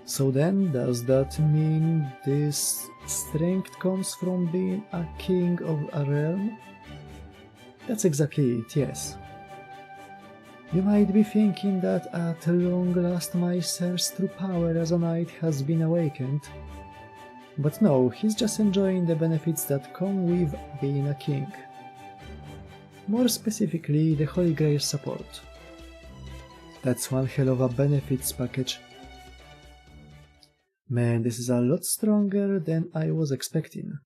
So then, does that mean this strength comes from being a king of a realm? That's exactly it, yes. You might be thinking that at long last my thirst through power as a knight has been awakened. But no, he's just enjoying the benefits that come with being a king. More specifically, the Holy Grail support. That's one hell of a benefits package. Man, this is a lot stronger than I was expecting.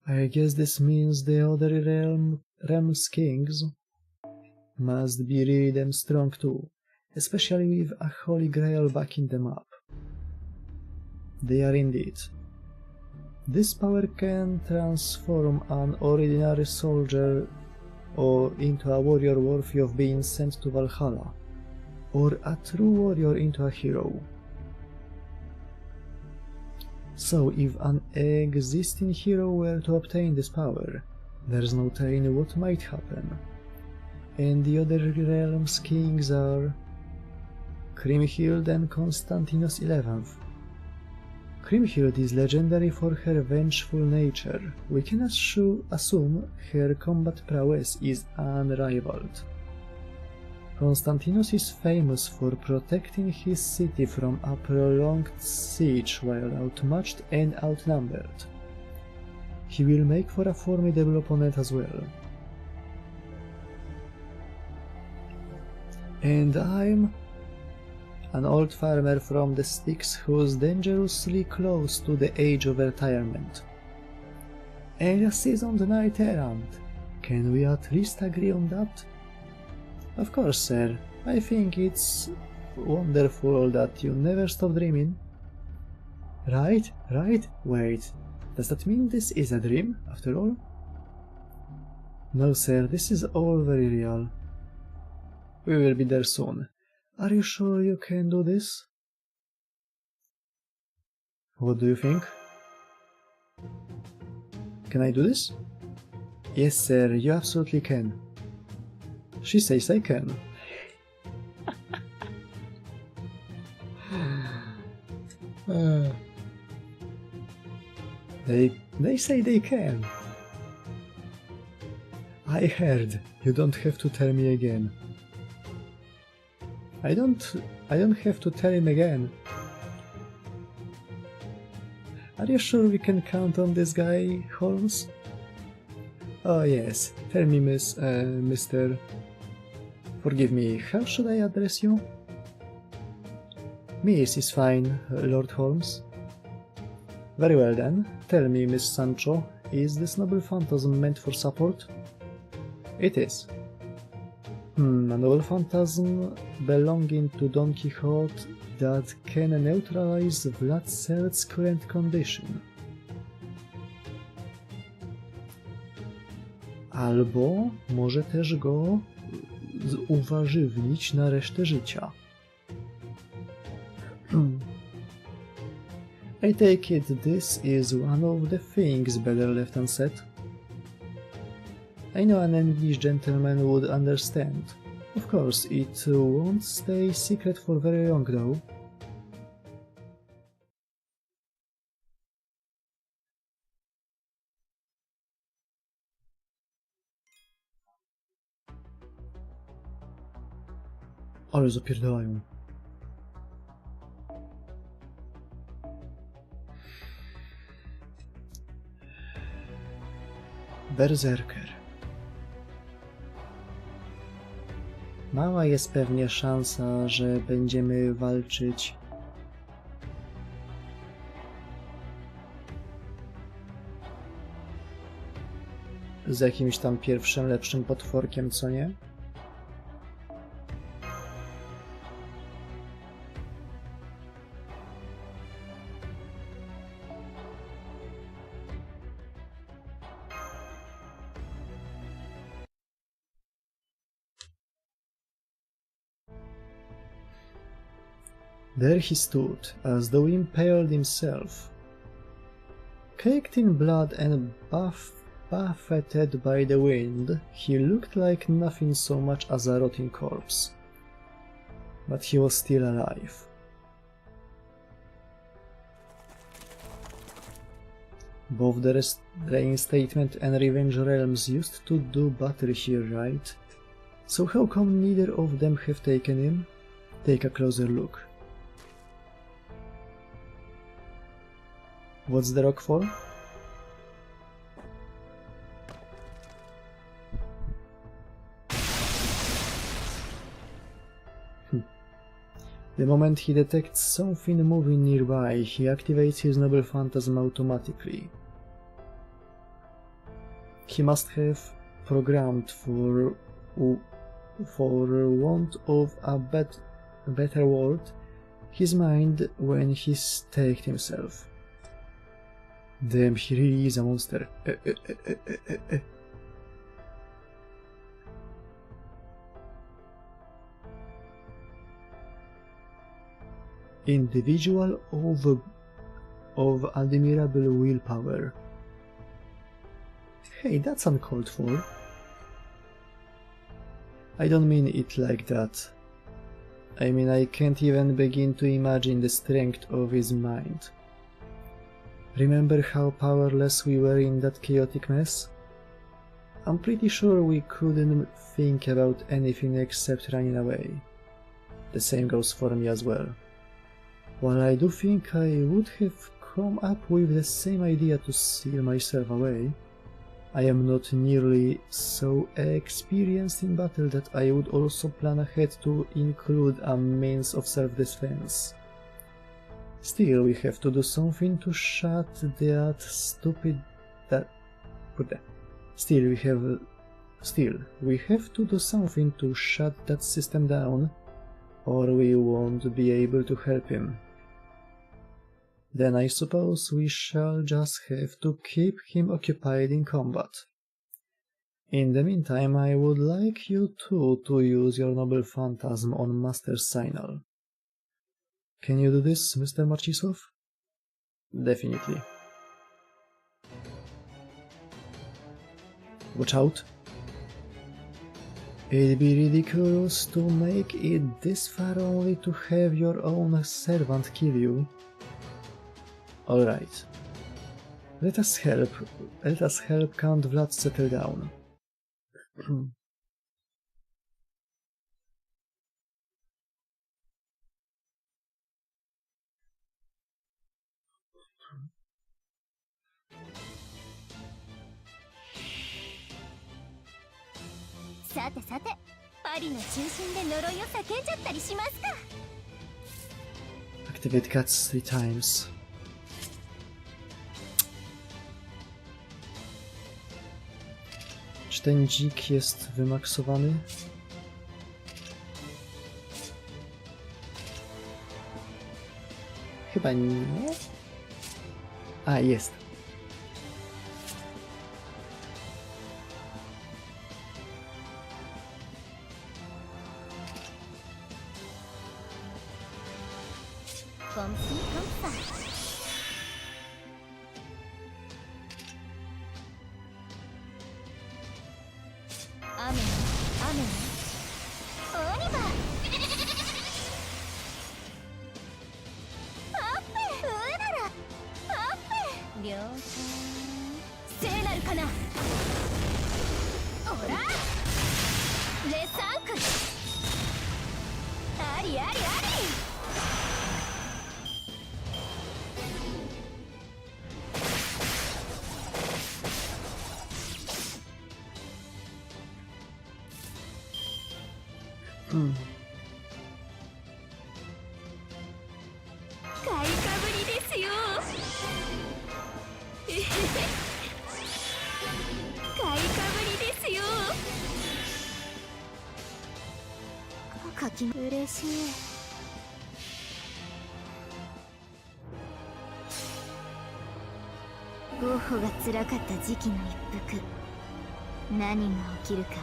I guess this means the other realms kings must be really damn strong too, especially with a Holy Grail backing them up. They are indeed. This power can transform an ordinary soldier or into a warrior worthy of being sent to Valhalla, or a true warrior into a hero. So if an existing hero were to obtain this power, there's no telling what might happen. And the other realms kings are Kriemhild and Constantinos XI. Kriemhild is legendary for her vengeful nature. We can assume her combat prowess is unrivaled. Constantinos is famous for protecting his city from a prolonged siege while outmatched and outnumbered. He will make for a formidable opponent as well. And I'm an old farmer from the sticks who's dangerously close to the age of retirement. And a seasoned knight errant. Can we at least agree on that? Of course, sir. I think it's wonderful that you never stop dreaming. Right? Wait, does that mean this is a dream, after all? No, sir, this is all very real. We will be there soon. Are you sure you can do this? What do you think? Can I do this? Yes, sir, you absolutely can. She says I can. They say they can. I heard. You don't have to tell me again. I don't have to tell him again. Are you sure we can count on this guy, Holmes? Oh yes, tell me, Mr. Forgive me, how should I address you? Miss is fine, Lord Holmes. Very well then, tell me, Miss Sancho, Is this noble phantasm meant for support? It is. A noble phantasm belonging to Don Quixote that can neutralize Vladser's current condition. Albo może też go uwarzywnić na resztę życia. I take it this is one of the things better left unsaid. I know an English gentleman would understand. Of course, it won't stay secret for very long though. Ale zapierdalają. Berserker. Mała jest pewnie szansa, że będziemy walczyć z jakimś tam pierwszym, lepszym potworkiem, co nie? There he stood, as though impaled himself. Caked in blood and buffeted by the wind, he looked like nothing so much as a rotting corpse. But he was still alive. Both the reinstatement and revenge realms used to do battle here, right? So how come neither of them have taken him? Take a closer look. What's the rock for? The moment he detects something moving nearby, he activates his noble phantasm automatically. He must have programmed for want of a better word, his mind when he staked himself. Damn, he really is a monster. Individual of admirable willpower. Hey, that's uncalled for. I don't mean it like that. I mean, I can't even begin to imagine the strength of his mind. Remember how powerless we were in that chaotic mess? I'm pretty sure we couldn't think about anything except running away. The same goes for me as well. While I do think I would have come up with the same idea to seal myself away, I am not nearly so experienced in battle that I would also plan ahead to include a means of self-defense. Still, we have to do something to shut that stupid... Still, we have to do something to shut that system down, or we won't be able to help him. Then I suppose we shall just have to keep him occupied in combat. In the meantime, I would like you two to use your noble phantasm on Master Signal. Can you do this, Mr. Marcisław? Definitely. Watch out. It'd be ridiculous to make it this far only to have your own servant kill you. Alright. Let us help Count Vlad settle down. Activate cuts 3 times. Czy ten dzik jest wymaksowany? Chyba nie. A, jest.ゴッホが辛かった時期の一服。何が起きるかは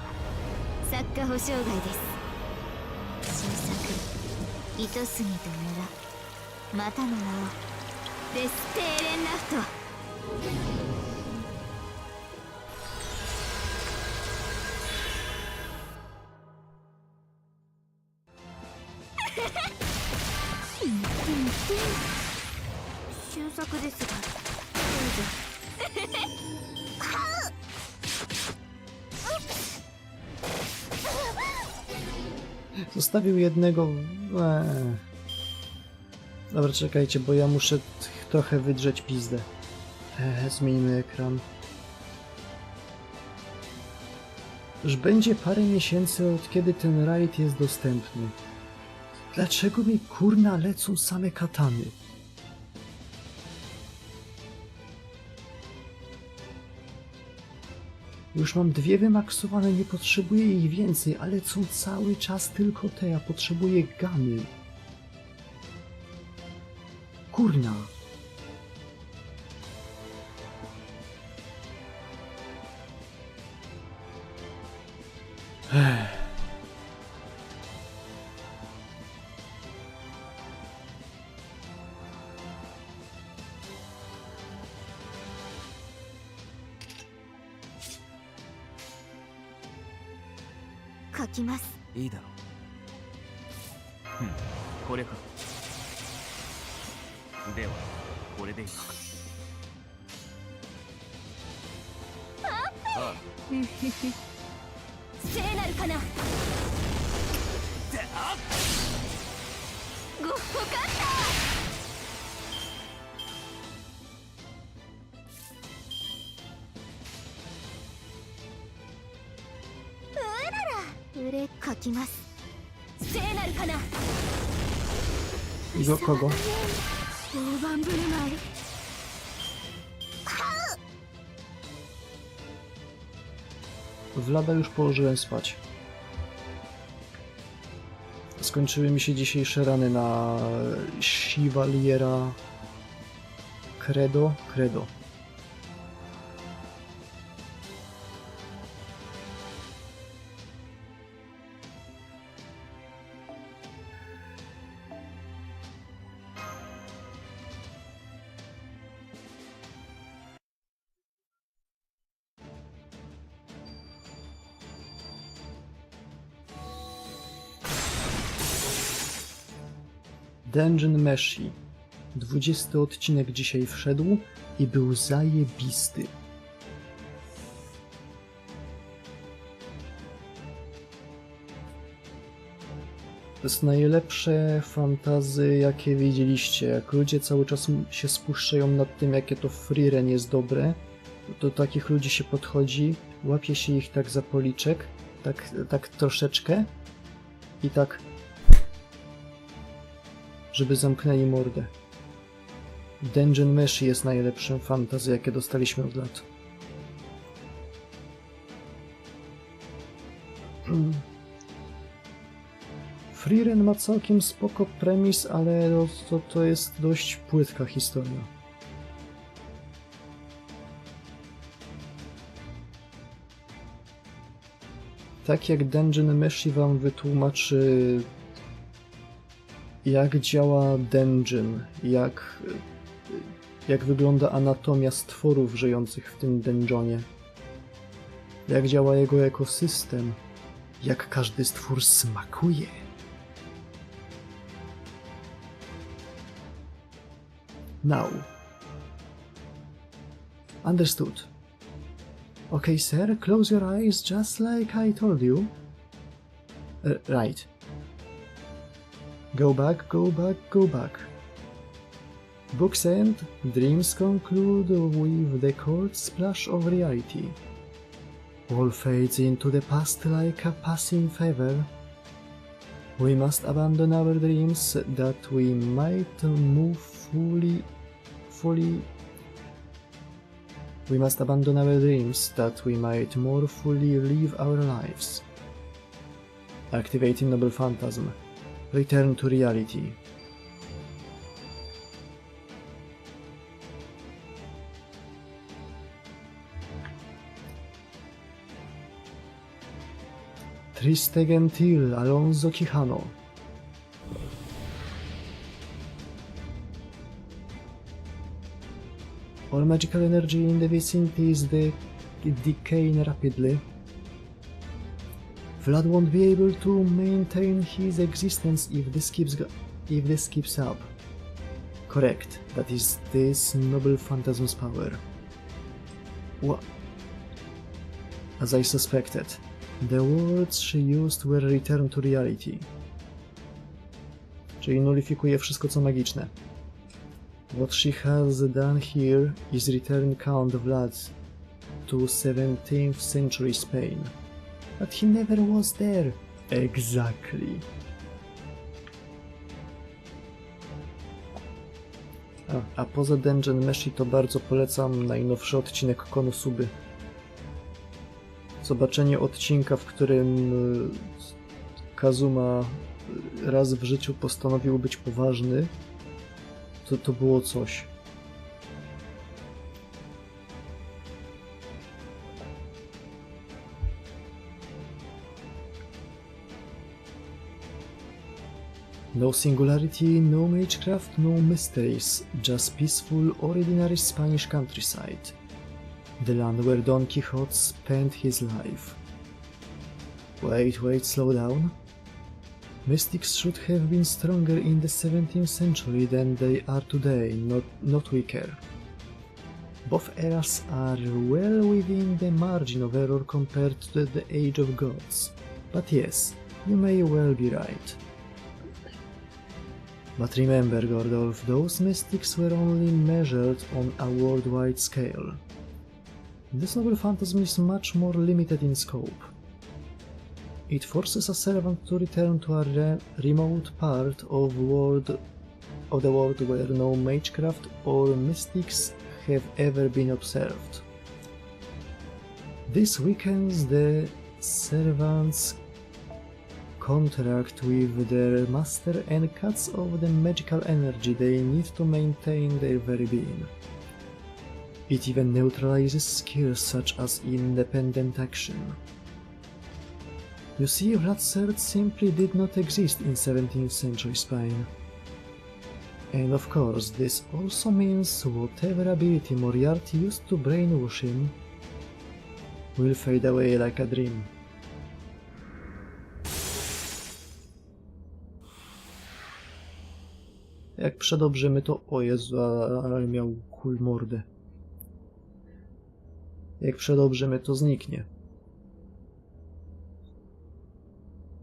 作家保証外です。新作糸杉と村、またの名をデス・テーレンラフト。新作ですが、どうぞ。Zostawił jednego... Dobra, czekajcie, bo ja muszę trochę wydrzeć pizdę. Zmieńmy ekran. Już będzie parę miesięcy, od kiedy ten raid jest dostępny. Dlaczego mi kurna lecą same katany? Już mam 2 wymaksowane, nie potrzebuję ich więcej, ale są cały czas tylko te, ja potrzebuję gamy. Kurna.いいだろう。これか。ではこれでいくか。ああ。聖なるかな。ごほかった。書きます。聖なるかな。Kogo? 大盤振る舞い。Vlada już położyłem spać. Skończyły mi się dzisiejsze rany na Chevaliera Credo. Dungeon Meshi. 20 odcinek dzisiaj wszedł i był zajebisty. To jest najlepsze fantasy, jakie widzieliście. Jak ludzie cały czas się spuszczają nad tym, jakie to freeren jest dobre, to do takich ludzi się podchodzi, łapie się ich tak za policzek, tak troszeczkę i tak, żeby zamknęli mordę. Dungeon Meshi jest najlepszym fantasy, jakie dostaliśmy od lat. Freeren ma całkiem spoko premis, ale to jest dość płytka historia. Tak jak Dungeon Meshi wam wytłumaczy, jak działa dungeon, jak wygląda anatomia stworów żyjących w tym dungeonie, jak działa jego ekosystem, jak każdy stwór smakuje. Now. Understood. Okay, sir, close your eyes just like I told you. Right. Go back, go back, go back. Books end, dreams conclude with the cold splash of reality. All fades into the past like a passing fever. We must abandon our dreams that we might move fully. We must abandon our dreams that we might more fully live our lives. Activating Noble Phantasm. Return to reality. Triste Gentil, Alonso Quijano. All magical energy in the vicinity is decaying rapidly. Vlad won't be able to maintain his existence if this keeps up. Correct, that is this Noble Phantasm's power. What? As I suspected, the words she used were return to reality. Czyli nullifikuje wszystko co magiczne. What she has done here is return Count Vlad to 17th century Spain. But he never was there. Exactly. A poza Dungeon Meshi to bardzo polecam najnowszy odcinek Konosuby. Zobaczenie odcinka, w którym Kazuma raz w życiu postanowił być poważny, to było coś. No singularity, no magecraft, no mysteries, just peaceful, ordinary Spanish countryside. The land where Don Quixote spent his life. Wait, slow down. Mystics should have been stronger in the 17th century than they are today, not weaker. Both eras are well within the margin of error compared to the Age of Gods. But yes, you may well be right. But remember, Gordolf, those mystics were only measured on a worldwide scale. This Noble Phantasm is much more limited in scope. It forces a servant to return to a remote part of the world where no magecraft or mystics have ever been observed. This weakens the servant's contract with their master and cuts off the magical energy they need to maintain their very being. It even neutralizes skills such as independent action. You see, Vlad's sword simply did not exist in 17th century Spain. And of course, this also means whatever ability Moriarty used to brainwash him will fade away like a dream. Jak przedobrzymy to... O Jezu, ale miał chuj mordę. Jak przedobrzymy to zniknie.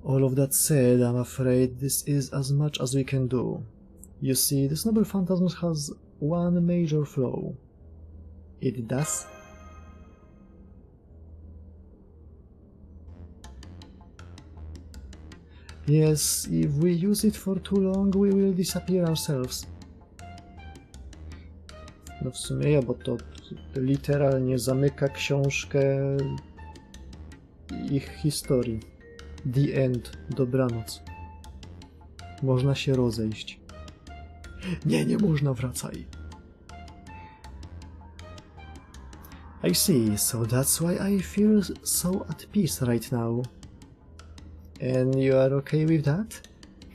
All of that said, I'm afraid this is as much as we can do. You see, this Noble Phantasm has one major flaw. It does. Yes, if we use it for too long, we will disappear ourselves. No w sumie ja, bo to literalnie zamyka książkę ich historii. The end. Dobranoc. Można się rozejść. Nie, nie można, wracaj. I see, so that's why I feel so at peace right now. And you are okay with that?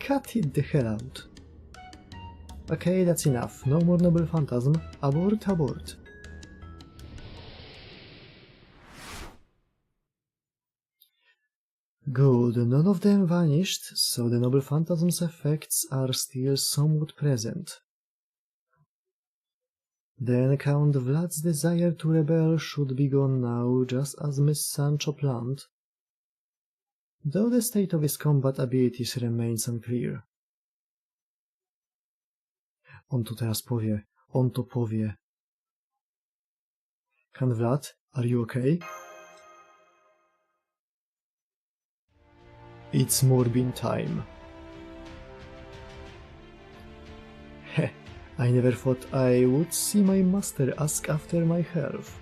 Cut it the hell out. Okay, that's enough. No more noble phantasm. Abort, abort. Good, none of them vanished, so the noble phantasm's effects are still somewhat present. Then Count Vlad's desire to rebel should be gone now, just as Miss Sancho planned, though the state of his combat abilities remains unclear. On to teraz powie, on to powie. Count Vlad, are you okay? It's Morbin time. Heh, I never thought I would see my master ask after my health.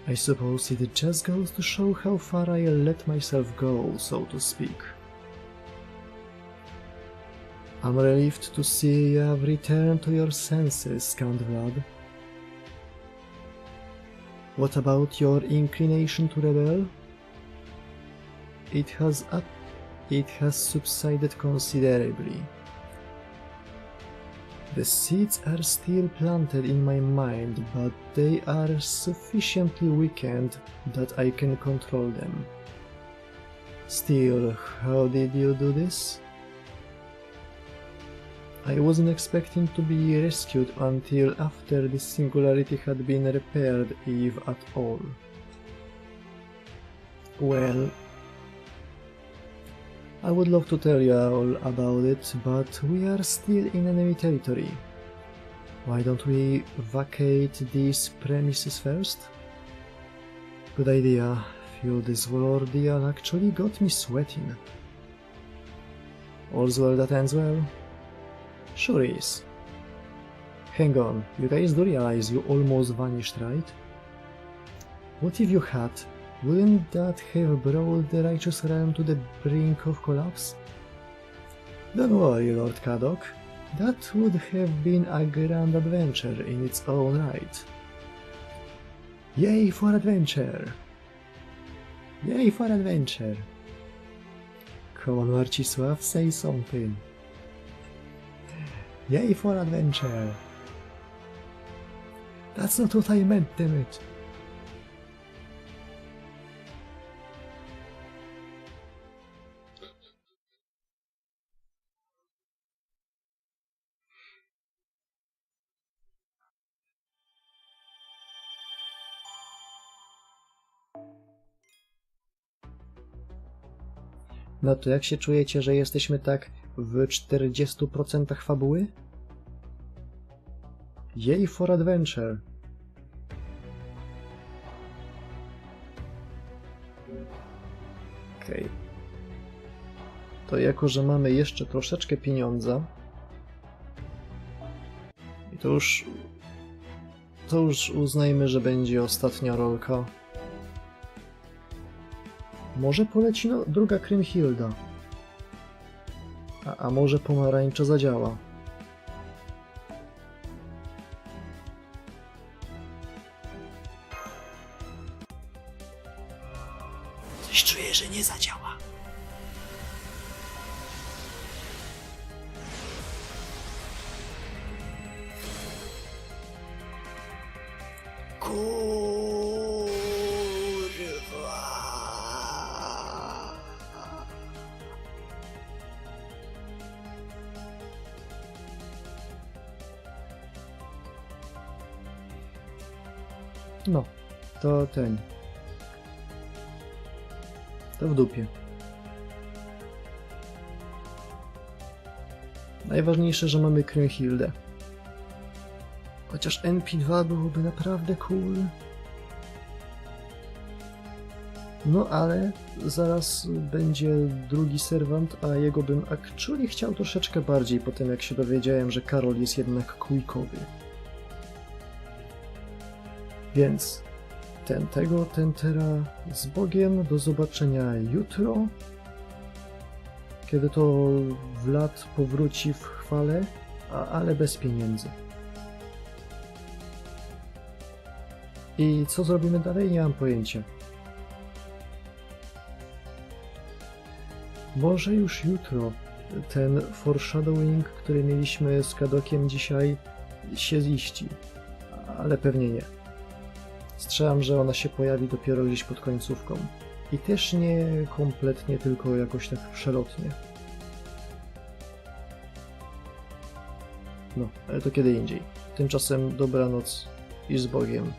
I suppose it just goes to show how far I let myself go, so to speak. I'm relieved to see you have returned to your senses, Count Vlad. What about your inclination to rebel? It has subsided considerably. The seeds are still planted in my mind, but they are sufficiently weakened that I can control them. Still, how did you do this? I wasn't expecting to be rescued until after the singularity had been repaired, if at all. Well, I would love to tell you all about it, but we are still in enemy territory. Why don't we vacate these premises first? Good idea. Phew, this whole ordeal actually got me sweating. All's well that ends well? Sure is. Hang on, you guys do realize you almost vanished, right? What if you had? Wouldn't that have brought the righteous realm to the brink of collapse? Don't worry, Lord Kadok. That would have been a grand adventure in its own right. Yay for adventure! Yay for adventure! Come on, Marcisław, say something. Yay for adventure! That's not what I meant, damn it! No to jak się czujecie, że jesteśmy tak w 40% fabuły? Yay for adventure! Okej. To jako, że mamy jeszcze troszeczkę pieniądza i to już uznajmy, że będzie ostatnia rolka. Może poleci druga Krymhilda. A może pomarańcza zadziała. Coś czuję, że nie zadziała. No, to ten. To w dupie. Najważniejsze, że mamy Krymhildę. Chociaż NP2 byłoby naprawdę cool. No ale zaraz będzie drugi serwant, a jego bym actually chciał troszeczkę bardziej po tym, jak się dowiedziałem, że Karol jest jednak kujkowy. Więc ten teraz z Bogiem, do zobaczenia jutro. kiedy to Vlad powróci w chwale, ale bez pieniędzy. I co zrobimy dalej? Nie mam pojęcia. Może już jutro ten foreshadowing, który mieliśmy z Kadokiem dzisiaj, się ziści, ale pewnie nie. Strzelam, że ona się pojawi dopiero gdzieś pod końcówką. I też nie kompletnie, tylko jakoś tak przelotnie. No, ale to kiedy indziej. Tymczasem dobranoc i z Bogiem.